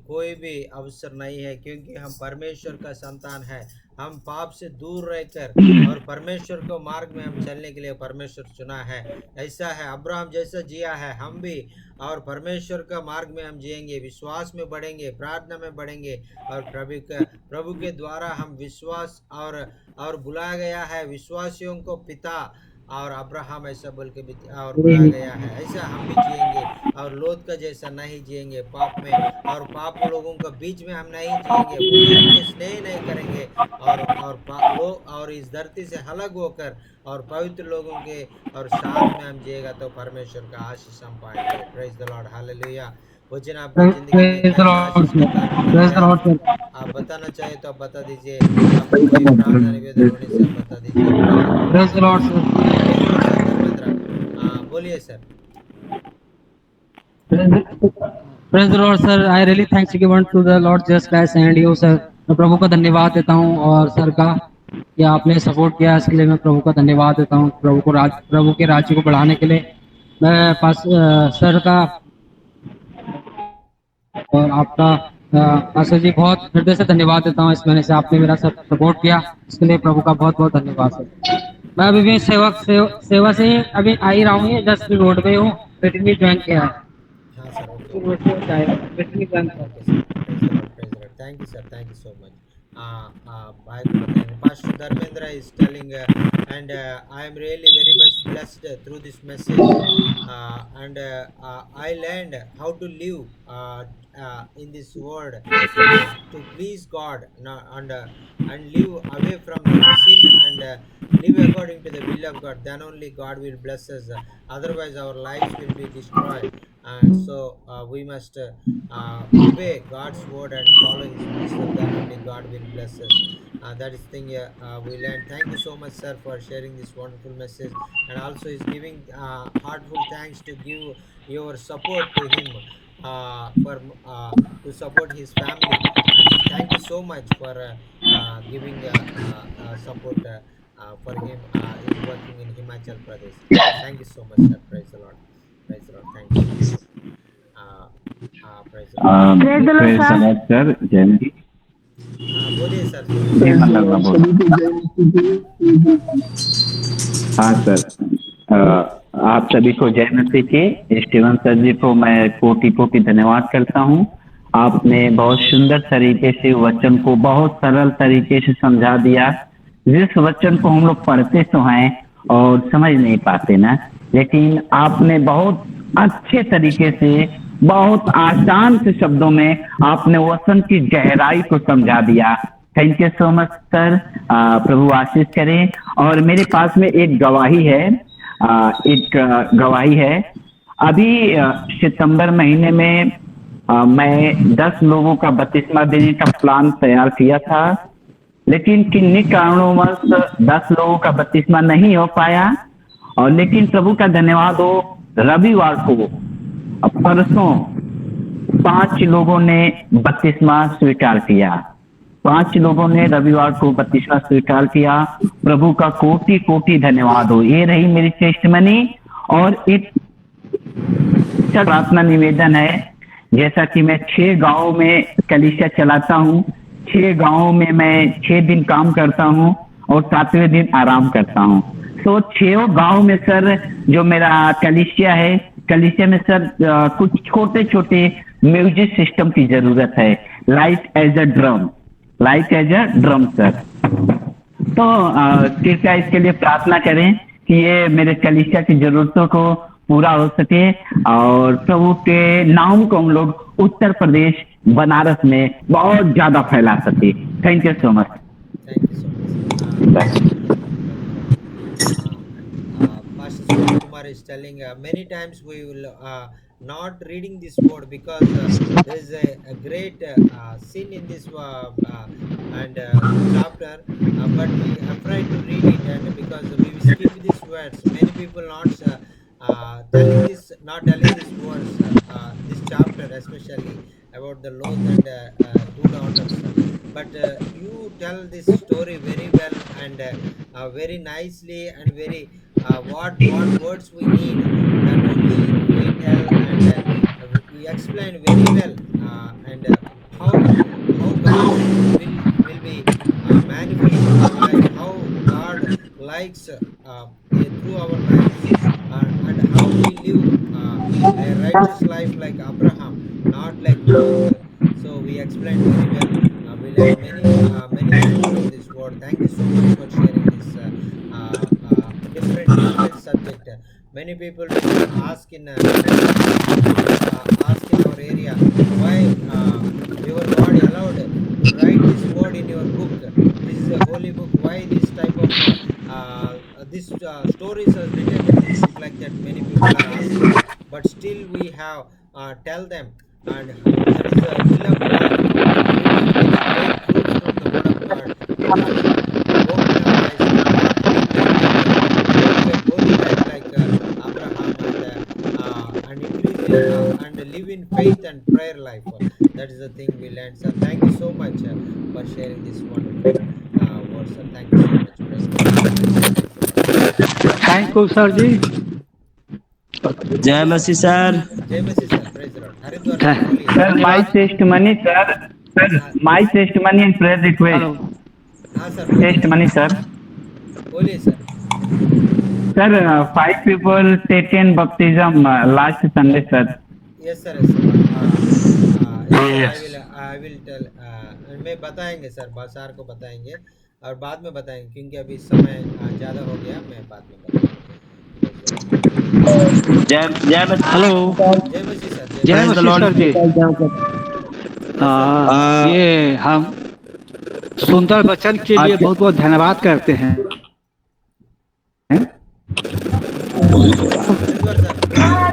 कोई भी अवसर नहीं है, क्योंकि हम परमेश्वर का संतान है। हम पाप से दूर रहकर और परमेश्वर को मार्ग में हम चलने के लिए परमेश्वर चुना है। ऐसा है, अब्राहम जैसा जिया है हम भी, और परमेश्वर का मार्ग में हम जिएंगे, विश्वास में बढ़ेंगे, प्रार्थना में बढ़ेंगे, और प्रभु के द्वारा हम विश्वास और बुलाया गया है विश्वासियों को पिता, और अब्राहम ऐसा बोल के और बुलाया गया है। ऐसा हम भी जिएंगे, और लोत का जैसा नहीं जिएंगे पाप में, और पाप लोगों के बीच में हम नहीं जिएंगे, बुजुर्ग के स्नेह नहीं करेंगे, और इस धरती से अलग होकर और पवित्र लोगों के और साथ में हम जिएगा तो परमेश्वर का आशीष हम पाएंगे। Praise the Lord. हालेलुया। वचन आपकी जिंदगी में कैसा आशीष का कारण बन गया, आप बताना चाहे तो आप बता दीजिए। आपको कोई प्रार्थना निवेदन होने से आप बता दीजिए। Praise the Lord sir. Dharmendra बोलिए sir. Praise the Lord sir. I really thanks given to the Lord Jesus Christ and you sir. मैं प्रभु का धन्यवाद देता हूँ, और सर का कि आपने सपोर्ट किया, इसके लिए मैं प्रभु का धन्यवाद देता हूँ। प्रभु के राज्य को बढ़ाने के लिए मैं सर का और आपका पास्टर जी बहुत हृदय से धन्यवाद देता हूँ। इस महीने से आपने मेरा सपोर्ट किया, इसके लिए प्रभु का बहुत बहुत धन्यवाद सर। मैं अभी भी सेवा से अभी आ ही रहा हूँ, जस्ट रोड पे हूँ, मीटिंग भी ज्वाइन किया है। हाँ sir, okay. Thank you sir, thank you so much. भाई को बताएंगे, Pastor Dharmendra is telling and I am really very much blessed through this message, and I learned how to live in this world to please God, and live away from sin, and live according to the will of God. Then only God will bless us. Otherwise, our lives will be destroyed. And so we must obey God's word and follow His wisdom. Then only God will bless us. That is thing we learned. Thank you so much, sir, for sharing this wonderful message, and also is giving heartful thanks to give your support to him to support his family. And thank you so much for giving support for him. He's working in Himachal Pradesh. Thank you so much, sir. Praise the Lord. Praise the Lord. Thank you. Praise the Lord. Praise the Lord, Praise the sir. Lord, sir. Jayant ji. हाँ बोलिए sir. जी मतलब ना बोलो। हाँ sir, आप सभी को जय मसीह की। स्टीवन सर जी को मैं कोटि कोटि धन्यवाद करता हूँ। आपने बहुत सुंदर तरीके से वचन को बहुत सरल तरीके से समझा दिया। जिस वचन को हम लोग पढ़ते तो हैं और समझ नहीं पाते ना, लेकिन आपने बहुत अच्छे तरीके से बहुत आसान से शब्दों में आपने वचन की गहराई को समझा दिया। Thank you so much sir. प्रभु आशीष करें। और मेरे पास में एक गवाही है, अभी सितंबर महीने में मैं 10 लोगों का बपतिस्मा देने का प्लान तैयार किया था, लेकिन किन्हीं कारणोंवश 10 लोगों का बपतिस्मा नहीं हो पाया। और लेकिन प्रभु का धन्यवाद हो, रविवार को परसों 5 लोगों ने बपतिस्मा स्वीकार किया। 5 लोगों ने रविवार को बपतिस्मा स्वीकार किया। प्रभु का कोटि कोटि धन्यवाद हो। ये रही मेरी टेस्टमनी। और एक प्रार्थना निवेदन है, जैसा कि मैं 6 गांवों में कलीसिया चलाता हूँ। 6 गांवों में मैं 6 दिन काम करता हूँ और 7वें दिन आराम करता हूँ। तो 6 गांव में सर जो मेरा कलीसिया है, कलीसिया में सर कुछ छोटे छोटे म्यूजिक सिस्टम की जरूरत है, like as a drum sir. तो कृपया इसके लिए प्रार्थना करें कि ये मेरे कलीसिया की जरूरतों को पूरा हो सके और प्रभु के नाम को हम लोग उत्तर प्रदेश बनारस में बहुत ज्यादा फैला सके। Thank you so much. Thank you so much. Pastor Sunil Kumar is telling many times we will not reading this word because there is a great sin in this and chapter, but we afraid to read it, and because we will skip these words. Many people not telling these words, this chapter especially about the Lot and 2 daughters. But you tell this story very well and very nicely and very what words we need, that only we tell, and we explain very well, and how God will be manifest in our life, how God likes through our lives, and how we live a righteous life like Abraham, not like Lot. So we explained very well. We learned many things from this word. Thank you so much for sharing this different subject. Many people will ask in our area, why your God allowed to write this word in your book. This is a holy book. Why this type of this stories are written in this book like that? Many people are asking, but still we have tell them, and that is the will of God to produce many great fruits from the word of God. Let us open our eyes to not live a holy life like Abraham, and increase and live in faith and prayer life. That is the thing we learned, sir. Thank you so much for sharing this wonderful words, sir. Thank you so much. Praise God. Thank you sir ji. जय मसीह sir. जय मसीह sir. Praise the Lord. Haridwar से बोलिए। Sir my testimony and prayer request. हाँ sir बोलिए। Testimony sir. बोलिए sir. Sir 5 people taken baptism last Sunday sir. Yes sir. Yes sir. I will tell. मैं बताएंगे सर, बासार को बताएंगे और बाद में बताएंगे, क्योंकि अभी समय ज़्यादा हो गया। मैं बाद में बताऊंगा। जय मसीह। हेलो, जय मसीह सर। जय मसीह सर जी। ये हम सुंदर वचन के लिए बहुत बहुत धन्यवाद करते हैं।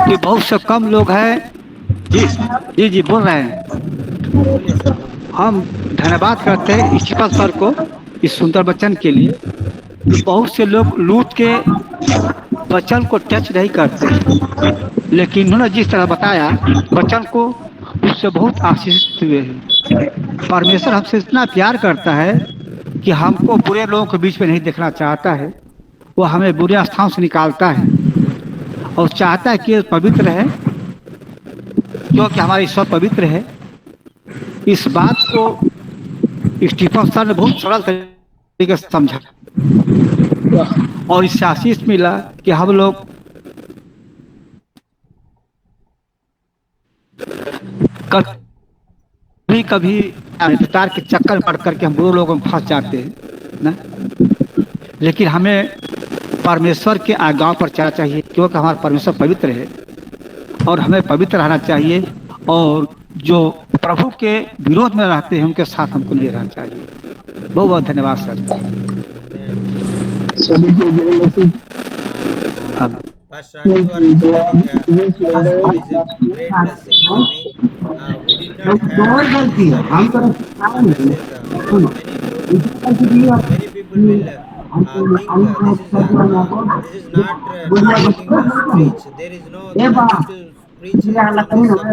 कि बहुत से कम लोग हैं। जी जी बोल रहे हैं। हम धन्यवाद करते हैं स्टीफन सर को इस सुंदर वचन के लिए। बहुत से लोग लूट के वचन को टच नहीं करते, लेकिन उन्होंने जिस तरह बताया वचन को, उससे बहुत आशीषित हुए हैं। परमेश्वर हमसे इतना प्यार करता है कि हमको बुरे लोगों के बीच में नहीं देखना चाहता है। वो हमें बुरे स्थान से निकालता है और चाहता है कि पवित्र है, क्योंकि हमारा ईश्वर पवित्र है। इस बात को स्टीफन सर ने बहुत सरल तरीके से समझा और इससे आशीष मिला कि हम लोग कभी कभी विचार के चक्कर पड़ करके हम बुरे लोगों में फंस जाते हैं ना, लेकिन हमें परमेश्वर के आज्ञाओं पर चलना चाहिए क्योंकि हमारा परमेश्वर पवित्र है और हमें पवित्र रहना चाहिए और जो प्रभु के विरोध में रहते हैं उनके साथ हमको नहीं रहना चाहिए। बहुत बहुत धन्यवाद sir. Pastor, you are explaining gospel is a great blessing for me. We did not have this message. Many people will think this is not targeting the preach. There is no need to preach on this subject.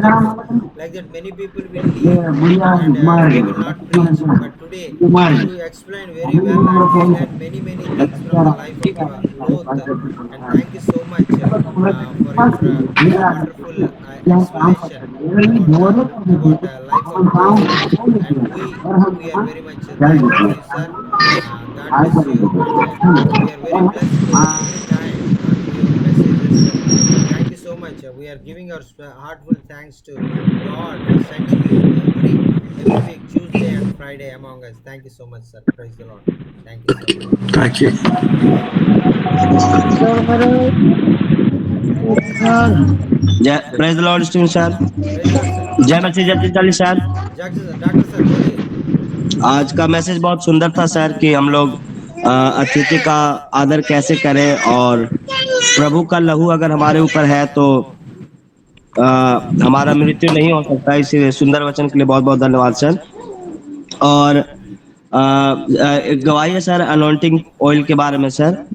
Like that, many people will leave and they will not preach. But today, you explained very well and we learned many things from the life of Lot. And thank you so much for your wonderful explanation about life of Lot. And we are very much thankful to you, sir. God bless you. And we are very blessed every time to your messages. Thank you so much. We are giving our heartful thanks to God for sending you every week, Tuesday and Friday among us. Thank you so much, sir. Praise the Lord. Thank you, sir. Thank you. Praise the Lord Steven sir. Praise the Lord, sir. जय मसीह जय चालीस sir. Doctor sir बोलिए। आज का message बहुत सुंदर था sir कि हम लोग अतिथि का आदर कैसे करें और प्रभु का लहू अगर हमारे ऊपर है तो हमारा मृत्यु नहीं हो सकता। इसी सुंदर वचन के लिए बहुत बहुत धन्यवाद सर। और एक गवाही है सर अनॉइंटिंग ऑयल के बारे में सर।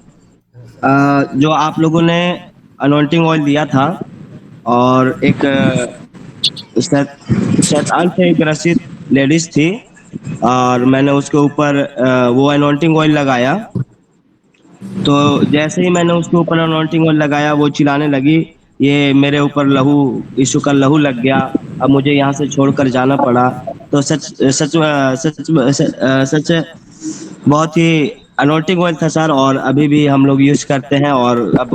जो आप लोगों ने अनॉइंटिंग ऑयल दिया था और एक शैतान से ग्रसित लेडीज थी और मैंने उसके ऊपर वो अनॉइंटिंग ऑयल लगाया, तो जैसे ही मैंने उसके ऊपर अनॉइंटिंग ऑयल लगाया वो चिल्लाने लगी, ये मेरे ऊपर लहू, यीशु का लहू लग गया, अब मुझे यहाँ से छोड़कर जाना पड़ा। तो सच सच सच सच बहुत ही अनॉइंटिंग ऑयल था सर और अभी भी हम लोग यूज करते हैं और अब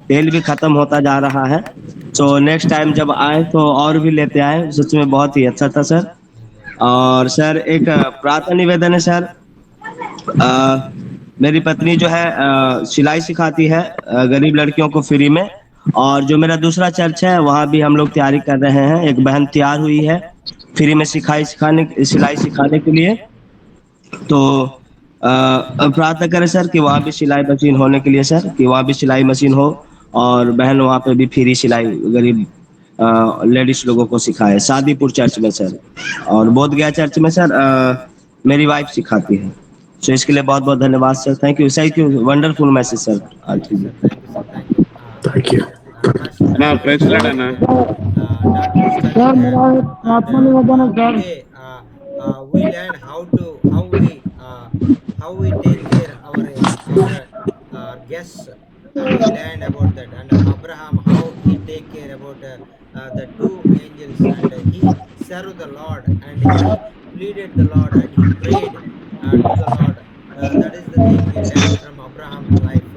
तेल भी खत्म होता जा रहा है। तो नेक्स्ट टाइम जब आए तो और भी लेते आए। सच में बहुत ही अच्छा था सर। और सर एक प्रार्थना निवेदन है सर। मेरी पत्नी जो है सिलाई सिखाती है गरीब लड़कियों को फ्री में, और जो मेरा दूसरा चर्च है वहाँ भी हम लोग तैयारी कर रहे हैं। एक बहन तैयार हुई है फ्री में सिलाई सिखाने के लिए। तो प्रार्थना करें सर कि वहाँ भी सिलाई मशीन होने के लिए सर, कि वहाँ भी सिलाई मशीन हो और बहन वहाँ पे भी फ्री सिलाई गरीब लेडीज लोगों को सिखाए। शादीपुर चर्च में सर और बोध गया चर्च में सर मेरी वाइफ सिखाती है। तो इसके लिए बहुत बहुत धन्यवाद sir. Thank you wonderful message sir. Thank you, sir. Thank you, sir. Thank you. Thank you. Praise the Lord, Doctor's church. Today we learn how we take care our guests. We learn about that, and Abraham, how he take care about the two angels, and he served the Lord and he pleaded the Lord and he prayed to the Lord. That is the thing we learn from Abraham's life.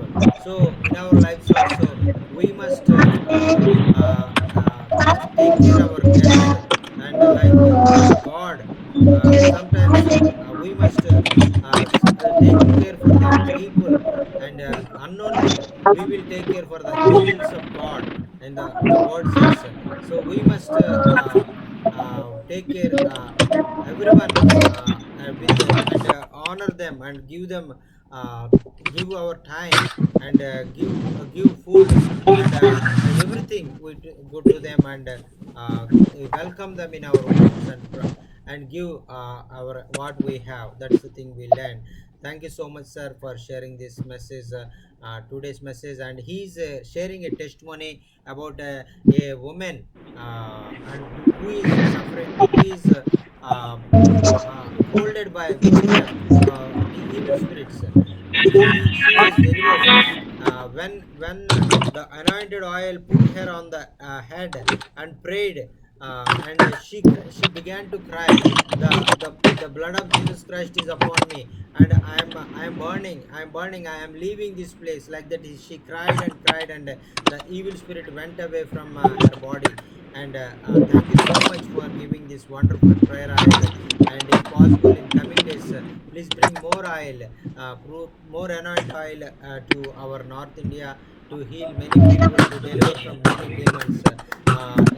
So in our lives also we must take care of our guests, and like God, sometimes we must take care for the people, and unknowingly we will take care for the angels of God, and the word says so. We must take care everyone with and honor them and give them give our time and give food and everything we go to them, and welcome them in our homes, and give our what we have. That's the thing we learn. Thank you so much, sir, for sharing this message, today's message. And he's sharing a testimony about a woman and who is suffering, who is holded by evil spirits, and she was delivered when the anointed oil put her on the head and prayed and she began to cry. The blood of Jesus Christ is upon me, and I am burning, I am leaving this place, like that. She cried and cried, and the evil spirit went away from her body. And thank you so much for giving this wonderful prayer oil. And if possible, in coming days, please bring more oil, more anoint oil to our North India, to heal many people, to deliver from many demons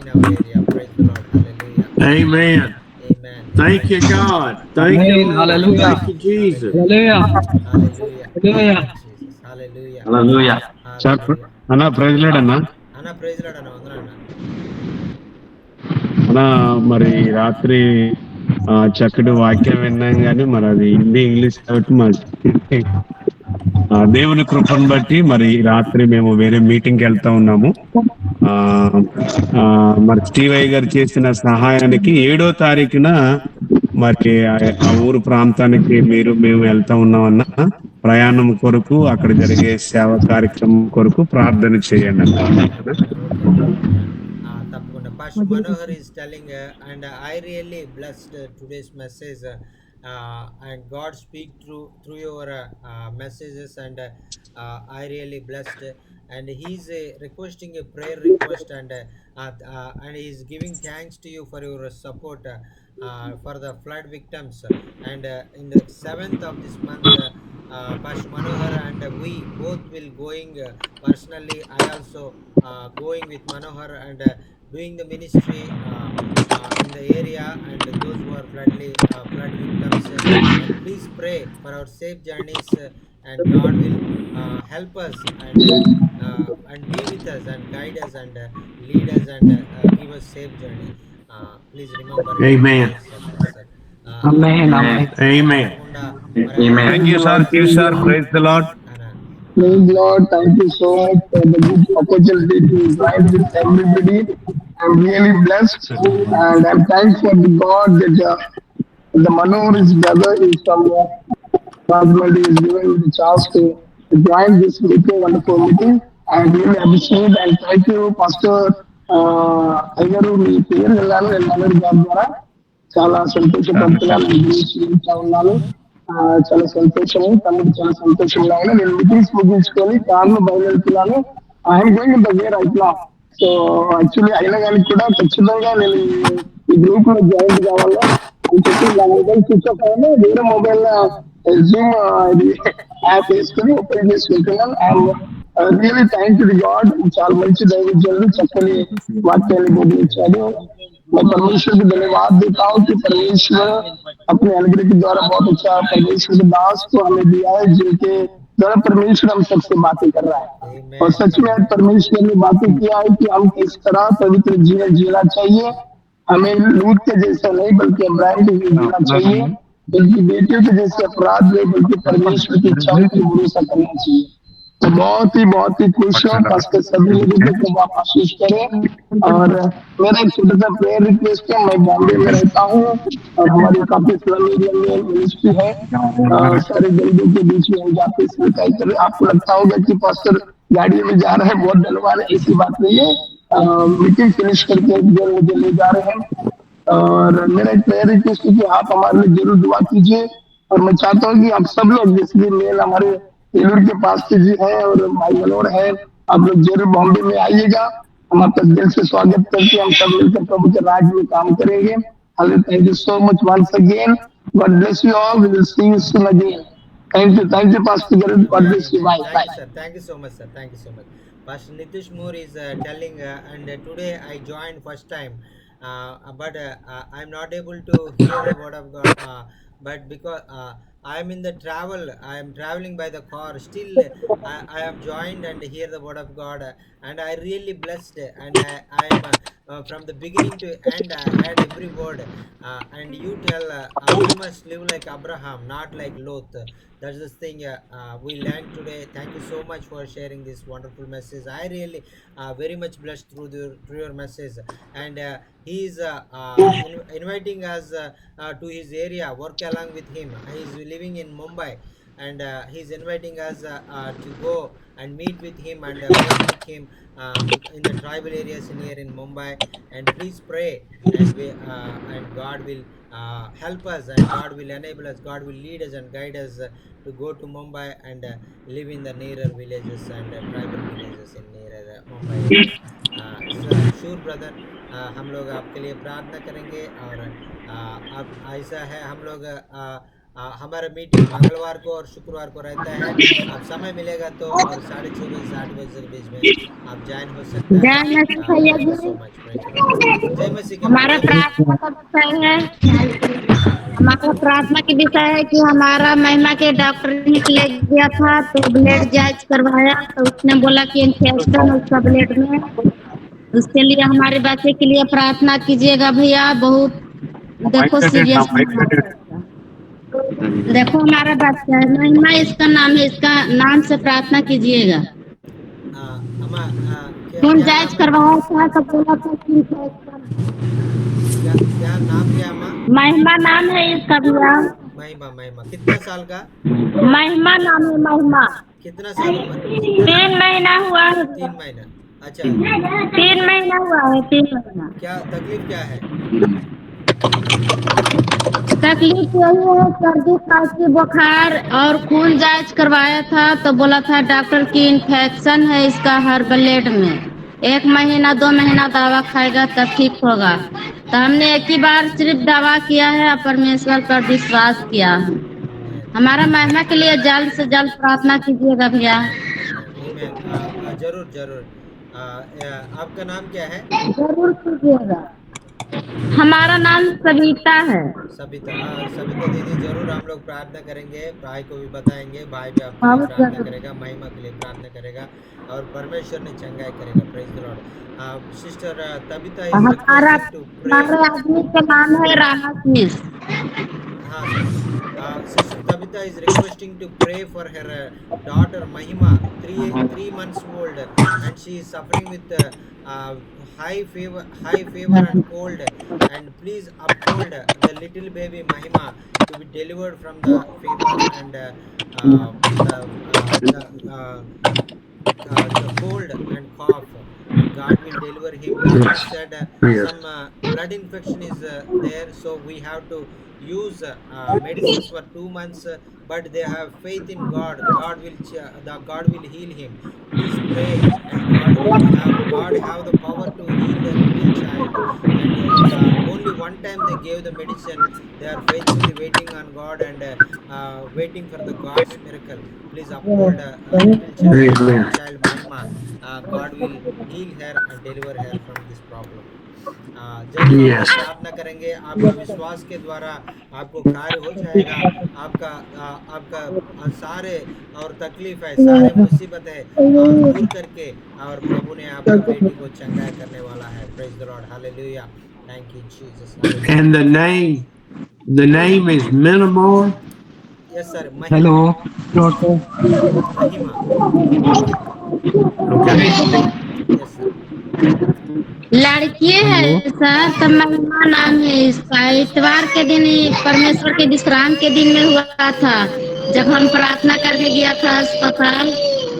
in our area. Praise the Lord. Hallelujah. Amen. Amen. Thank you, God. Thank you, Amen. Lord. Hallelujah. Thank you, Jesus. Hallelujah. Hallelujah. Thank you, Hallelujah. Jesus. Hallelujah. Hallelujah sir Hallelujah. అన్న praise lord అన్న అన్న praise lord అన్న, వందనా అన్న. అన్న మరి రాత్రి చక్కటి వాక్యం విన్నాం కానీ మరి అది హిందీ ఇంగ్లీష్ కాబట్టి మరి దేవుని కృపను బట్టి మరి ఈ రాత్రి మేము వేరే మీటింగ్కి వెళ్తా ఉన్నాము. ఆ ఆ, మరి స్టీవయ్య గారు చేసిన సహాయానికి 7వ తారీఖున మరి ఆ ఊరు ప్రాంతానికి మేము వెళ్తా ఉన్నామన్న. ప్రయాణం కొరకు అక్కడ జరిగే సేవ కార్యక్రమం కొరకు ప్రార్థన చేయండి అన్న. ఓకేనా, ఓకే అన్న, ఓకేనా. తప్పకుండా pastor Manohar is telling, and I really blessed today's message, and God speak through your messages, and I really blessed. And he's requesting a prayer request, and he's giving thanks to you for your support for the flood victims. And in the 7th of this month, Pastor Manohar and we both will going personally. I also going with Manohar, and doing the ministry in the area, and those who are flood victims. And please pray for our safe journeys, and God will help us, and be with us, and guide us, and lead us, and give us safe journey. Please remember in your Amen. prayers, sir. Amen. Amen. Amen. తప్పకుండా మరి thank you sir, praise the lord. అన్న, Praise Lord, thank you so much for the good opportunity to join with everybody. I'm really blessed, and I'm thankful to God that the Manohar's brother is from Rajmandi is given me the chance to join this meeting, wonderful meeting. I really appreciate and thank you, Pastor Ayyaru, మీ పేరు విన్నాను నేను మనోహర్ గారి ద్వారా చాలా సంతోషపడుతున్నాను. మీ గురించి వింటా ఉన్నాను. చాలా సంతోషము, తమ్ముడు చాలా సంతోషంగా ఉన్నా. నేను మీటింగ్స్ ముగించుకొని కార్లో బయలుదేరుతున్నాను. I'm going in the way right now. So actually అయినా కానీ కూడా ఖచ్చితంగా నేను ఈ గ్రూప్ లో జాయిన్ కావాలా అని చెప్పి నా మొబైల్ స్విచ్ ఆఫ్ అయినా వేరే మొబైల్ జూమ్ ఇది యాప్ వేసుకొని ఓపెన్ చేసుకుంటున్నాను. And really thank you God, చాలా మంచి దైవజనులు చక్కని వాక్యాన్ని బోధించాడు. मैं परमेश्वर को धन्यवाद देता हूँ कि परमेश्वर अपने अनुग्रह के द्वारा बहुत अच्छा परमेश्वर के दास को हमें दिया है, जिनके द्वारा परमेश्वर हम सबसे बातें कर रहा है। और Amen. सच में आज परमेश्वर ने बातें किया है कि हम किस तरह पवित्र जीवन जीना चाहिए। हमें लूट के जैसा नहीं बल्कि अब्राहम के जैसा जीना चाहिए, बल्कि बेटियों के जैसे अपराध नहीं बल्कि परमेश्वर की इच्छाओं पर भरोसा करना चाहिए। तो बहुत ही खुश हूँ। खासकर सभी लोगों को प्रभु आप आशीष करें। और मेरा एक छोटा सा प्रेयर रिक्वेस्ट है। मैं बॉम्बे में रहता हूँ और हमारी काफी स्लम एरिया में मिनिस्ट्री है। सारे गरीबों के बीच में हम जाते सेवकाई कर रहे हैं। आपको लगता होगा कि पास्टर गाड़ी में जा रहे हैं, बहुत धन्यवाद है, ऐसी बात नहीं है। मीटिंग फिनिश करके एक देर मुझे ले जा रहे हैं। और मेरा एक प्रेयर रिक्वेस्ट है कि आप हमारे लिए जरूर दुआ कीजिए। और मैं चाहता हूँ कि आप सब लोग, जैसे मेल हमारे एलूर के पास के जी है और भाई मनोहर है, आप लोग जरूर बॉम्बे में आइएगा। हम आपका दिल से स्वागत करके हम सब मिलकर प्रभु के राज में काम करेंगे। Hello, thank you so much once again. God bless you all, we will see you soon again. Thank you pastor Garud, God bless you, bye Thank bye. you, sir. Thank you so much, sir. Thank you so much. Pastor Nitish Moore is telling, and today I joined first time, but I'm not able to hear the word of God. But because I am in the travel, I am traveling by the car. Still, I am joined and hear the word of God, and I really blessed. And I am from the beginning to end. I had every word, and you tell we must live like Abraham, not like Lot. That's the thing we learned today. Thank you so much for sharing this wonderful message. I really very much blessed through your message. And he is inviting us to his area, work along with him. He is living in Mumbai, and he's inviting us to go and meet with him and work with him in the tribal areas in here in Mumbai. And please pray, and God will help us, and God will enable us, God will lead us and guide us to go to Mumbai and live in the nearer villages and tribal villages in nearer Mumbai areas. Sure brother, हम लोग आपके लिए प्रार्थना करेंगे। और अब ऐसा है, हम लोग हमारा मीटिंग मंगलवार को और शुक्रवार को रहता है। आप समय मिलेगा तो, और 6:30 बजे से 8 बजे के बीच में आप ज्वाइन हो सकते हैं। जय मसीह भैया thank you ji. So much. जय मसीह के हमारा brother। प्रार्थना का विषय है, हमारा प्रार्थना की विषय है कि हमारा महिमा के डॉक्टर ले गया था तो ब्लड जांच करवाया तो उसने बोला कि इन्फेक्शन है उसका ब्लड में। उसके लिए हमारे बच्चे के लिए प्रार्थना कीजिएगा भैया। बहुत देखो सीरियस देखो हमारा बच्चा है, महिमा इसका नाम है, इसका नाम से प्रार्थना कीजिएगा। खून क्या जांच नाम है? करवाया था तो बोला था कि इन्फेक्शन। क्या नाम क्या माँ? महिमा नाम है इसका भैया। महिमा कितना साल का? महिमा नाम है, महिमा। कितना साल उम्र? 3 महीना हुआ है। 3 महीना। अच्छा, 3 महीना हुआ है, 3 महीना। क्या तकलीफ क्या है? तकलीफ यही है, सर्दी खांसी बुखार, और खून जांच करवाया था तो बोला था डॉक्टर की इन्फेक्शन है इसका हर ब्लड में। 1 महीना 2 महीना दवा खाएगा तब ठीक होगा। तो हमने एक ही बार सिर्फ दवा किया है और परमेश्वर पर विश्वास किया है। हमारा महिमा के लिए जल्द से जल्द प्रार्थना कीजिएगा भैया। जरूर जरूर। आपका नाम क्या है? जरूर कीजिएगा। हमारा नाम सविता है। सविता दीदी, जरूर हम लोग प्रार्थना करेंगे। भाई को भी बताएंगे, भाई भी आपके लिए प्रार्थना करेगा, महिमा के लिए प्रार्थना करेगा और परमेश्वर ने चंगाई करेगा। Praise the Lord. Sister Tabitha हमारा आदमी का नाम है रामा स्मिथ। हाँ sir, Sister Tabitha is requesting to pray for her daughter Mahima, 3 months old, and she is suffering with high fever and cold. And please uphold the little baby Mahima to be delivered from the fever and the cold and cough. And God will deliver him. God said some blood infection is there, so we have to use medicines for 2 months, but they have faith in God. God will heal him. Please pray, and God have the power to heal their little child. And only one time they gave the medicine. They are faithfully waiting on God and waiting for the God's miracle. Please uphold little child Mahima. God will heal her and deliver her from this problem. जब प्रार्थना करेंगे, आपका विश्वास के द्वारा आपको कार्य हो जाएगा। आपका सारे और तकलीफ है, सारे मुसीबत है दूर करके, और प्रभु ने आपका बेटी को चंगाई करने वाला है। Praise the Lord, hallelujah, thank you Jesus. And the name is Minamar. Yes sir, hello महिमा। Okay. Yes sir। लड़की है सर, तो महिमा नाम है इसका। इतवार के दिन परमेश्वर के विश्राम के दिन में हुआ था, जब हम प्रार्थना करके गया था अस्पताल,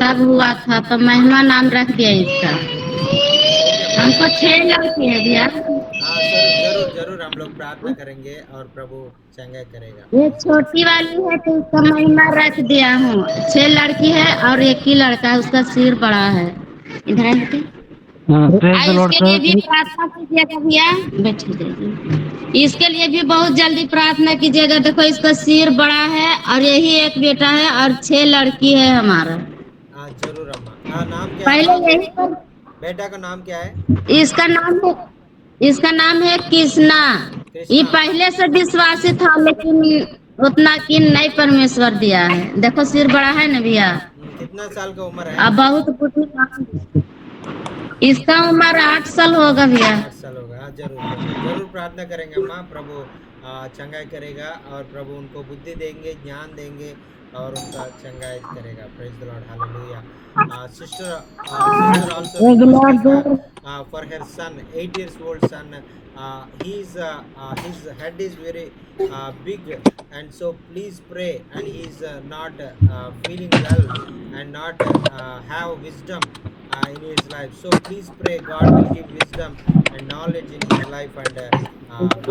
तब हुआ था। तो महिमा नाम रख दिया इसका। हमको 6 लड़की है भैया। हाँ सर, जरूर हम लोग प्रार्थना करेंगे और प्रभु चंगाई करेगा। ये छोटी वाली है तो उसका महिमा रख दिया हूँ। 6 लड़की है और 1 ही लड़का है, उसका सिर बड़ा है। इधर है बेटे। इसके लिए भी प्रार्थना कीजिएगा भैया। बैठिए, इसके लिए भी बहुत जल्दी प्रार्थना कीजिएगा। देखो इसका सिर बड़ा है और यही एक बेटा है और 6 लड़की है हमारा। जरूर अम्मा। नाम क्या पहले है? यही पर बेटा का नाम क्या है? इसका नाम है कृष्णा। ये पहले से विश्वासी था, लेकिन उतना कि नहीं परमेश्वर दिया है। देखो सिर बड़ा है ना भैया। कितना साल का उम्र है? अब बहुत इसका उम्र 8 साल होगा भैया। 8 साल होगा। जरूर प्रार्थना करेंगे अम्मा, प्रभु चंगाई करेगा और प्रभु उनको बुद्धि देंगे, ज्ञान देंगे और उनका चंगाई करेगा। Praise the Lord, hallelujah. Sister also Praise the Lord, requesting sir. for her son, 8 years old son. His head is very big, and so please pray. And he is not feeling well and not have wisdom in his life. So please pray. God will give wisdom and knowledge in his life, and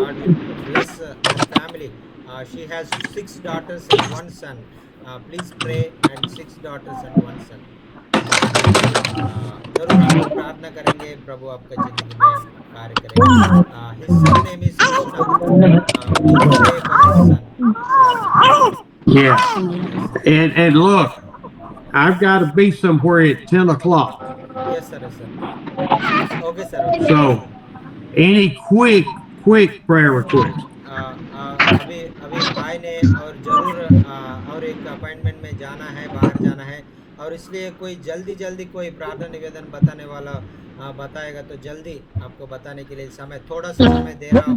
God will bless her family. She has 6 daughters and 1 son. Please pray, and 6 daughters and 1 son. जरूर हम लोग प्रार्थना करेंगे, प्रभु आपका जिंदगी में कार्य करेगा। His son name is Krishna. Please pray for his son. Yeah. And look, I've got to be somewhere at 10 o'clock. Yes, sir. Yes, sir. Okay, sir. Okay. So, any quick prayer request? अभी भाई ने और जरूर और एक appointment में जाना है, बाहर जाना है, और इसलिए कोई जल्दी कोई प्रार्थना निवेदन बताने वाला बताएगा तो जल्दी आपको बताने के लिए थोड़ा सा समय दे रहा हूँ।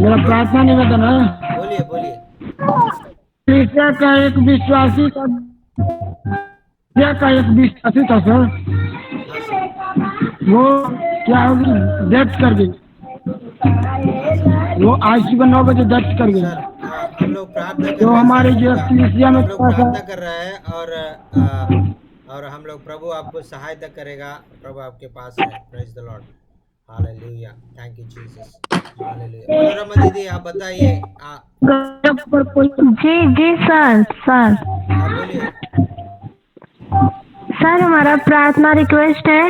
मेरा प्रार्थना निवेदन है। बोलिए। ईसा का एक विश्वासी था सर, वो क्या होगी, डेथ कर गई। वो आज सुबह 9 बजे डेथ कर गई। हम लोग प्रार्थना कर तो हमारे जो कलीसिया में प्रार्थना कर रहा है और हम लोग प्रभु आपको सहायता करेगा। प्रभु आपके पास है। Praise the Lord, hallelujah, thank you Jesus, hallelujah. Manorama दीदी आप बताइए। जी सर बोलिए। सर हमारा प्रार्थना रिक्वेस्ट है,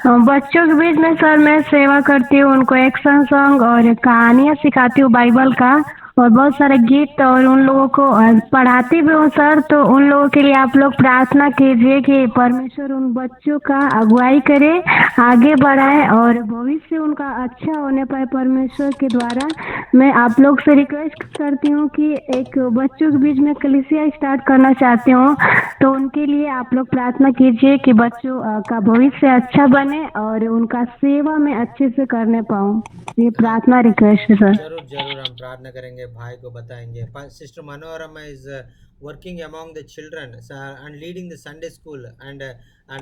बच्चों के बीच में सर मैं सेवा करती हूँ, उनको एक्शन सॉन्ग और कहानियाँ सिखाती हूँ बाइबल का, और बहुत सारे गीत, और उन लोगों को पढ़ाती भी हूँ सर। तो उन लोगों के लिए आप लोग प्रार्थना कीजिए कि परमेश्वर उन बच्चों का अगुवाई करे, आगे बढ़ाए और भविष्य उनका अच्छा होने पाए परमेश्वर के द्वारा। मैं आप लोग से रिक्वेस्ट करती हूँ कि एक बच्चों के बीच में कलीसिया स्टार्ट करना चाहती हूँ, तो उनके लिए आप लोग प्रार्थना कीजिए कि बच्चों का भविष्य अच्छा बने और उनका सेवा में अच्छे से करने पाऊँ। ये प्रार्थना रिक्वेस्ट है सर। जरूर हम प्रार्थना करेंगे, भाई को बताएंगे। Sister Manorama is working among the children and leading the Sunday school and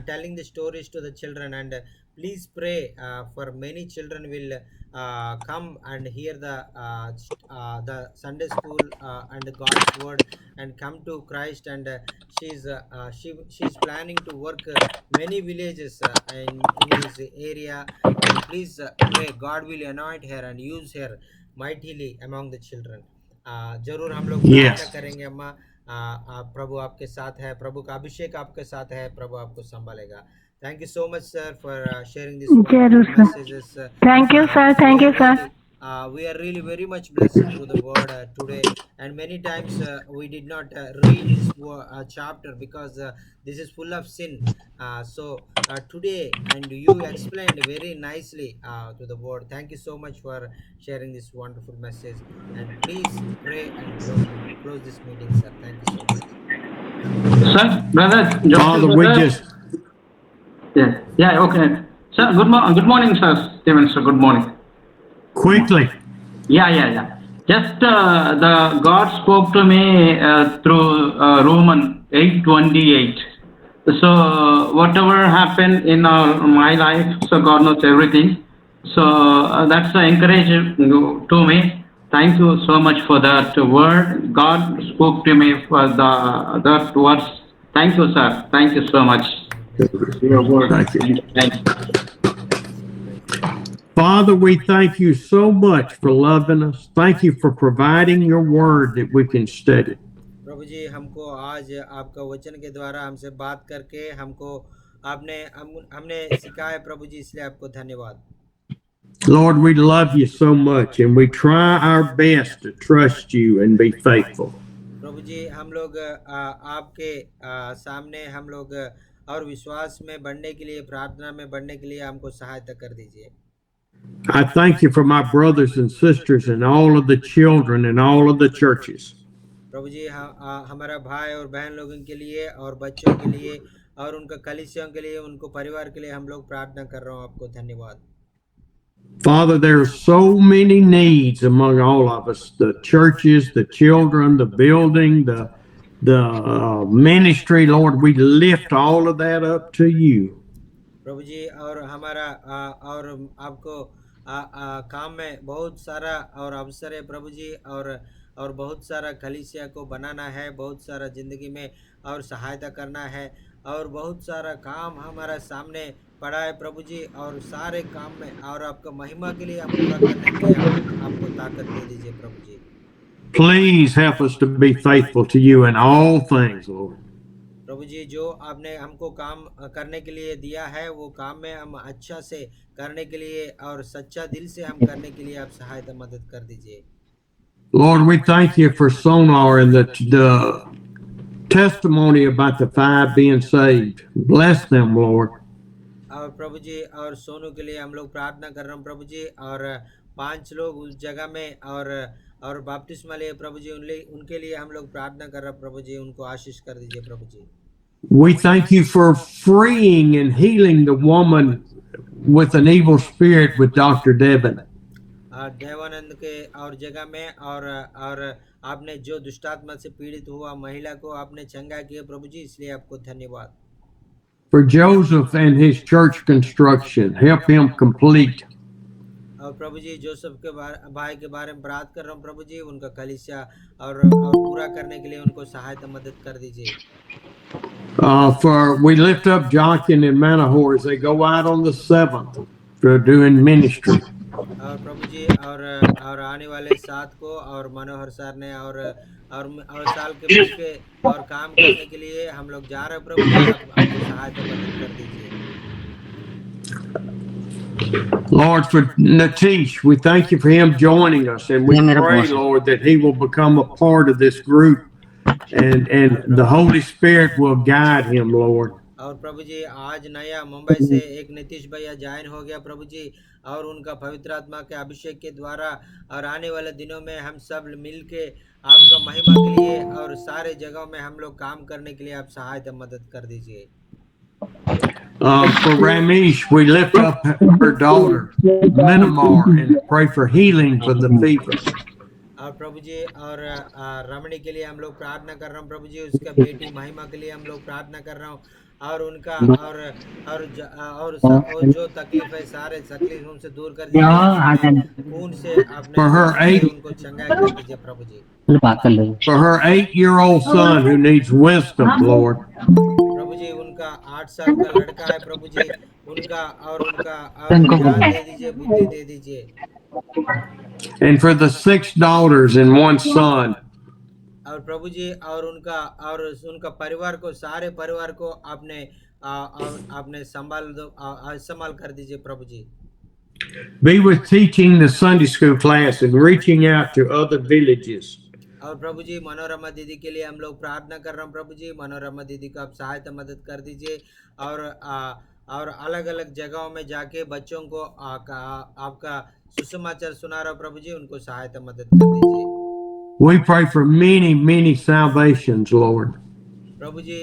telling the stories to the children, and please pray for many children will come and hear the Sunday school and God's word and come to Christ, and she's planning to work many villages in his area, and please pray God will anoint her and use her mightily among the children. जरूर हम लोग प्रार्थना करेंगे। अम्मा प्रभु आपके साथ है, प्रभु का अभिषेक आपके साथ है, प्रभु आपको संभालेगा। Thank you so much sir for sharing this messages. Thank you sir, thank you sir. We are really very much blessed through the word today, and many times we did not read this chapter because this is full of sin. So today, and you explained very nicely to the word. Thank you so much for sharing this wonderful message, and please pray and close this meeting, sir. Thank you so much. Sir, brother, Father, we just okay. Sir, good morning, sir. Stephen, sir, good morning. Quickly. Yeah. Just the God spoke to me through Roman 8:28. So whatever happened in my life, so God knows everything. So that's encouraging to me. Thank you so much for that word. God spoke to me for that words. Thank you, sir. Thank you so much. Your word. Thank you. Thank you. Father, we thank you so much for loving us. Thank you for providing your word that we can study. प्रभु जी, हमको आज आपका वचन के द्वारा हमसे बात करके हमने सिखाया प्रभु जी, इसलिए आपको धन्यवाद। Lord, we love you so much, and we try our best to trust you and be faithful. प्रभु जी, हम लोग आपके सामने हम लोग और विश्वास में बढ़ने के लिए, प्रार्थना में बढ़ने के लिए हमको सहायता कर दीजिए। I thank you for my brothers and sisters and all of the children and all of the churches. प्रभु जी, हमारा भाई और बहन लोगों के लिए और बच्चों के लिए और उनका कलीसियों के लिए, उनको परिवार के लिए हम लोग प्रार्थना कर रहा हूँ। आपको धन्यवाद। Father, there are so many needs among all of us, the churches, the children, the building, the ministry. Lord, we lift all of that up to you. प्रभु जी, और हमारा और आपको काम में बहुत सारा और अवसर है प्रभु जी, और बहुत सारा कलीसिया को बनाना है, बहुत सारा जिंदगी में और सहायता करना है, और बहुत सारा काम हमारा सामने पड़ा है प्रभु जी, और सारे काम में और आपका महिमा के लिए हम पूरा करने के लिए आपको ताकत दे दीजिए प्रभु जी। Please help us to be faithful to you in all things, Lord. प्रभु जी, जो आपने हमको काम करने के लिए दिया है, वो काम में हम अच्छा से करने के लिए और सच्चा दिल से हम करने के लिए आप सहायता मदद कर दीजिए। Lord, we thank you for Sonar and the testimony about the 5 being saved. Bless them, Lord. और प्रभु जी, और सोनू के लिए हम लोग प्रार्थना कर रहे हैं प्रभु जी, और 5 लोग उस जगह में और बपतिस्मा लिए प्रभु जी, उनके लिए हम लोग प्रार्थना कर रहे हैं प्रभु जी, उनको आशीष कर दीजिए प्रभु जी। We thank you for freeing and healing the woman with an evil spirit with Dr. Devin. Devanand के और जगह में और आपने जो दुष्टात्मा से पीड़ित हुआ महिला को आपने चंगा किया प्रभु जी, इसलिए आपको धन्यवाद। For Joseph and his church construction, help him complete. और प्रभु जी, जोसेफ के भाई के बारे में प्रार्थना कर रहा हूँ प्रभु जी, उनका कलीसिया और पूरा करने के लिए उनको सहायता मदद कर दीजिए। For we lift up Jonathan and Manahor as they go out on the 7th for doing ministry. और प्रभु जी, और आने वाले 7 को और मनोहर सर ने और साल के मौके और काम करने के लिए हम लोग जा रहे हैं प्रभु जी, आप सहायता मदद कर दीजिए। Lord, for Natish, we thank you for him joining us, and we pray, Lord, that he will become a part of this group, and the Holy Spirit will guide him, Lord. और प्रभु जी, आज नया मुंबई से एक नीतीश भैया join हो गया प्रभु जी, और उनका पवित्र आत्मा के अभिषेक के द्वारा और आने वाले दिनों में हम सब मिलके आपका महिमा के लिए और सारे जगहों में हम लोग काम करने के लिए आप सहायता मदद कर दीजिए। For Ramesh, we lift up her daughter, Minamar, and pray for healing for the fever. और प्रभु जी, और रमणी के लिए हम लोग प्रार्थना कर रहे हैं प्रभु जी, उसका बेटी महिमा के लिए हम लोग प्रार्थना कर रहे हैं, और उनका और जो तकलीफ है सारे तकलीफ हमसे दूर कर दीजिए, खून से आपने उनको चंगा कर दीजिए प्रभु जी। For her 8-year-old son who needs wisdom, Lord. प्रभु जी, उनका 8 साल का लड़का है प्रभु जी, उनका ज्ञान दे दीजिए, बुद्धि दे दीजिए। And for the 6 daughters and 1 son. और प्रभु जी, और उनका परिवार को, सारे परिवार को आपने संभाल कर दीजिए प्रभु जी। Be with teaching the Sunday school class and reaching out to other villages. और प्रभु जी, मनोरमा दीदी के लिए हम लोग प्रार्थना कर रहे हैं प्रभु जी, मनोरमा दीदी को आप सहायता मदद कर दीजिए, और अलग अलग जगहों में जाके बच्चों को आपका सुसमाचार सुना रहा प्रभु जी, उनको सहायता मदद कर दीजिए। We pray for many salvations, Lord. प्रभु जी,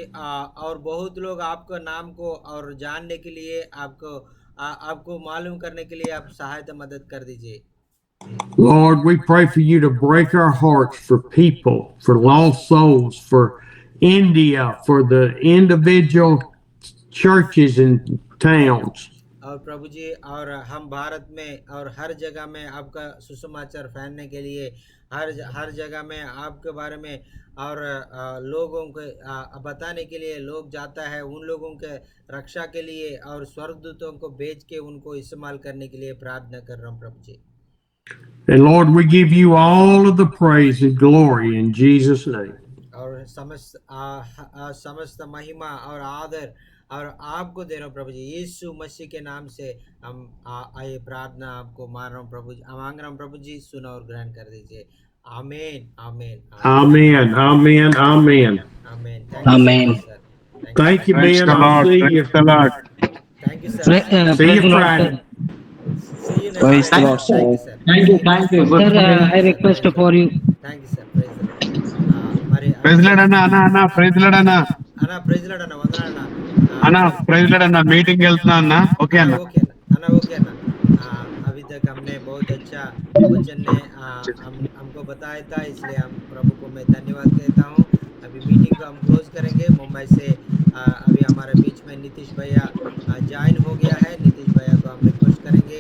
और बहुत लोग आपका नाम को और जानने के लिए आपको मालूम करने के लिए आप सहायता मदद कर दीजिए। Lord, we pray for you to break our hearts for people, for lost souls, for India, for the individual churches and towns. और प्रभु जी, और हम भारत में और हर जगह में आपका सुसमाचार फैलने के लिए हर जगह में आपके बारे में और लोगों को बताने के लिए लोग जाता है, उन लोगों के रक्षा के लिए और स्वर्गदूतों को भेज के उनको इस्तेमाल करने के लिए प्रार्थना कर रहा हूँ प्रभु जी। And Lord, we give you all of the praise and glory in Jesus' name. और समस्त महिमा और आदर और आपको दे रहा हूँ प्रभु जी, यीशु मसीह के नाम से हम आए प्रार्थना आपको मार रहा हूँ प्रभु जी, मांग रहा हूँ प्रभु जी, सुनो और ग्रहण कर दीजिए। आमीन आमीन आमीन आमीन आमीन आमीन। Thank you, man. I'll see you. Thank you, sir. See you Friday. See you next time. Thank you, sir. Thank you. Sir, I request for you. Thank you, sir. Praise the Lord. Praise the Lord, Anna. Praise the Lord, Anna. Anna, praise the Lord, Anna. Vandana, Anna. అన్న praise lord అన్న meeting వెళ్తున్నా అన్న okay అన్న okay ना okay ना अभी तक हमने बहुत अच्छा वचन ने हमको बताया था, इसलिए हम प्रभु को मैं धन्यवाद कहता हूँ। अभी मीटिंग को हम क्लोज करेंगे। मुंबई से अभी हमारे बीच में नीतीश भैया ज्वाइन हो गया है। नीतीश भैया को हम रिक्वेस्ट करेंगे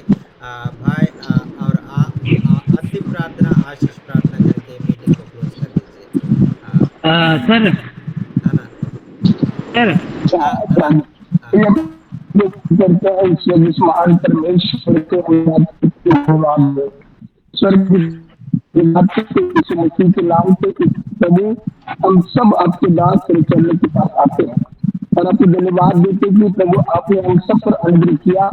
भाई और अंतिम प्रार्थना आशीष प्रार्थना करके मीटिंग को क्लोज कर दीजिए। सर सर करता है इसलिए जिस महान परमेश्वर को धन्यवाद दो। स्वर्ग मसीह के नाम से प्रभु हम सब आपके दास के चरणों के पास आते हैं और आपको धन्यवाद देते हैं कि प्रभु आपने हम सब पर अनुग्रह किया।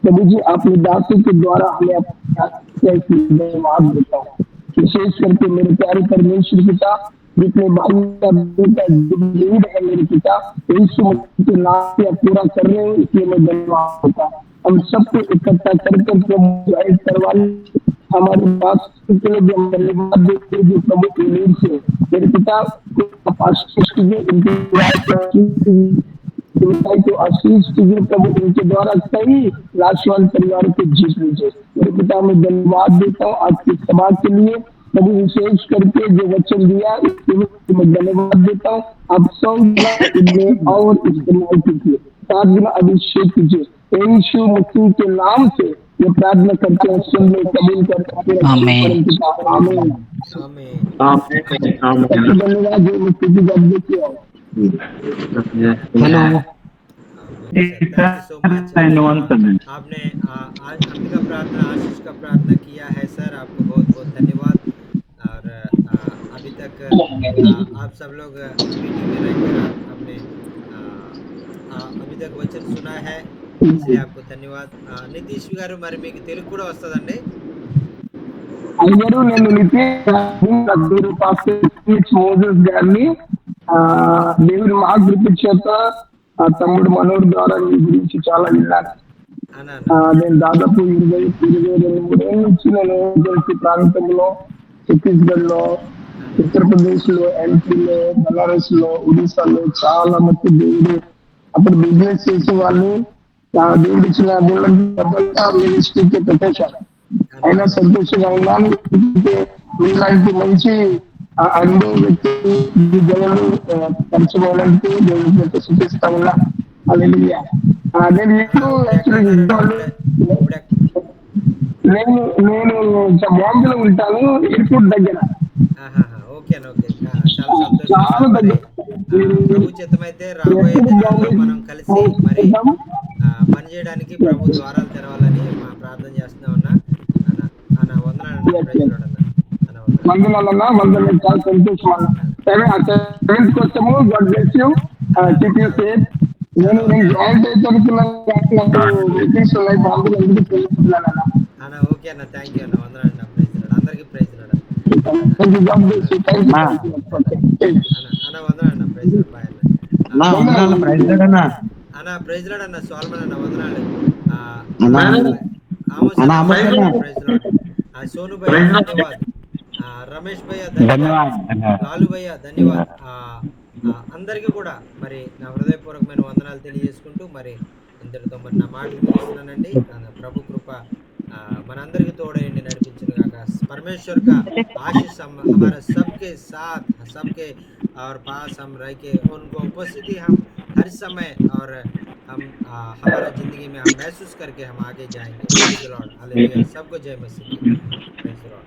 प्रभु जी आपने दासों के द्वारा हमें धन्यवाद देता हूँ। विशेष करके मेरे प्यारे परमेश्वर पिता जितने भाई का बेटा लीड है मेरे पिता यीशु मसीह के नाम से पूरा कर रहे हैं, इसलिए मैं धन्यवाद देता हूँ। हम सबको इकट्ठा कर करवा हमारे पास धन्यवाद देते हैं जो प्रभु के लीड से मेरे पिता को आशीष कीजिए, को आशीष कीजिए प्रभु, इनके द्वारा कई लाशवान परिवारों को जीत लीजिए। मेरे पिता मैं धन्यवाद देता हूँ आज की सभा के लिए। प्रभु विशेष करके जो वचन दिया इसके लिए मैं धन्यवाद देता हूँ। आप सब इनमें और इस्तेमाल कीजिए, 7 दिन अभिषेक कीजिए। यीशु मसीह के नाम से ये प्रार्थना करते हैं, सुन ले कबूल कर आमीन। धन्यवाद जो मसीह की बात देखिए। हेलो आपने अंबिका प्रार्थना आशीष का प्रार्थना किया है सर, आपको बहुत बहुत धन्यवाद। और अभी तक आप सब लोग मीटिंग में रहकर आपने अभी तक वचन सुना है, इसलिए आपको धन्यवाद। నితీష్ గారు మరి మీకు తెలుగు కూడా వస్తుందండి? అయ్యారు నేను నితీష్ మోజెస్ గారిని దేవుడి మహాకృప చేత తమ్ముడు మనోహర్ ద్వారా మీ గురించి చాలా విన్నాను. నేను దాదాపు 22 ఏళ్ళ నుంచి నేను ఏజెన్సీ ప్రాంతంలో ఛత్తీస్గఢ్ లో, ఉత్తరప్రదేశ్ లో, ఎంపీలో, బనారస్ లో, ఒడిశాలో చాలా మంది దేవుడు అప్పుడు బిజినెస్ చేసే వాళ్ళు దేవుడు ఇచ్చిన మినిస్ట్రీకి పెట్టేశారు. అయినా సంతోషంగా ఉన్నాను. ఇలాంటి మంచి అనుభవం వ్యక్తి జనాలు పరిచయమైనందుకు దేవుడికి సూచిస్తా ఉన్నా. హల్లెలూయా. నేను బాంబేలో ఉంటాను, ఎయిర్పోర్ట్ దగ్గర. ఓకే ఓకే, చాలా సంతోషం. ప్రభు చిత్తమైతే రాబోయే దినాల్లో మనం కలిసి మరి పని చేయడానికి ప్రభు ద్వారాలు తెరవాలని మా ప్రార్థన చేస్తున్నా ఉన్నా. అన్న వందనాలు, వందనాలు, చాలా సంతోషం అన్న. సరే సెవెంత్ కోసము God bless you, keep you safe. నేను జాయింట్ అయితే అనుకున్నాను, మీటింగ్స్ ఉన్నాయి బాంబేలో, ఎందుకు తెలుస్తున్నాను అన్న. ఓకే అన్న, థ్యాంక్ యూ అన్న, వందనాలు అన్న. ప్రైజ్ లార్డ్, అందరికీ ప్రైజ్ లార్డ్ అన్న. అన్న వందనాలు అన్న, ప్రైజ్ లార్డ్, బాయ్ అన్న. ప్రైజ్ లార్డ్ అన్న. అన్న ప్రైజ్ లార్డ్ అన్న, సోల్మన్ అన్న వందనాలు. सोनू भैया धन्यवाद, రమేష్ భయ్య ధన్యవాద్, లాలు భయ్య ధన్యవాద్. అందరికీ కూడా మరి నా హృదయపూర్వకమైన వందనాలు తెలియజేసుకుంటూ మరి ఇంతటితో మరి నా మాటలు ముగిస్తున్నానండి. ప్రభు కృప మనందరికీ తోడయండి, నడిపించును గాక. परमेश्वर का आशीष हमारा सबके साथ, सबके और पास हम रह के उनको उपस्थिति हम हर समय और हम हमारा जिंदगी में हम महसूस करके हम आगे जाएंगे। Praise the Lord, hallelujah. सबको जय मसीह। Praise the Lord.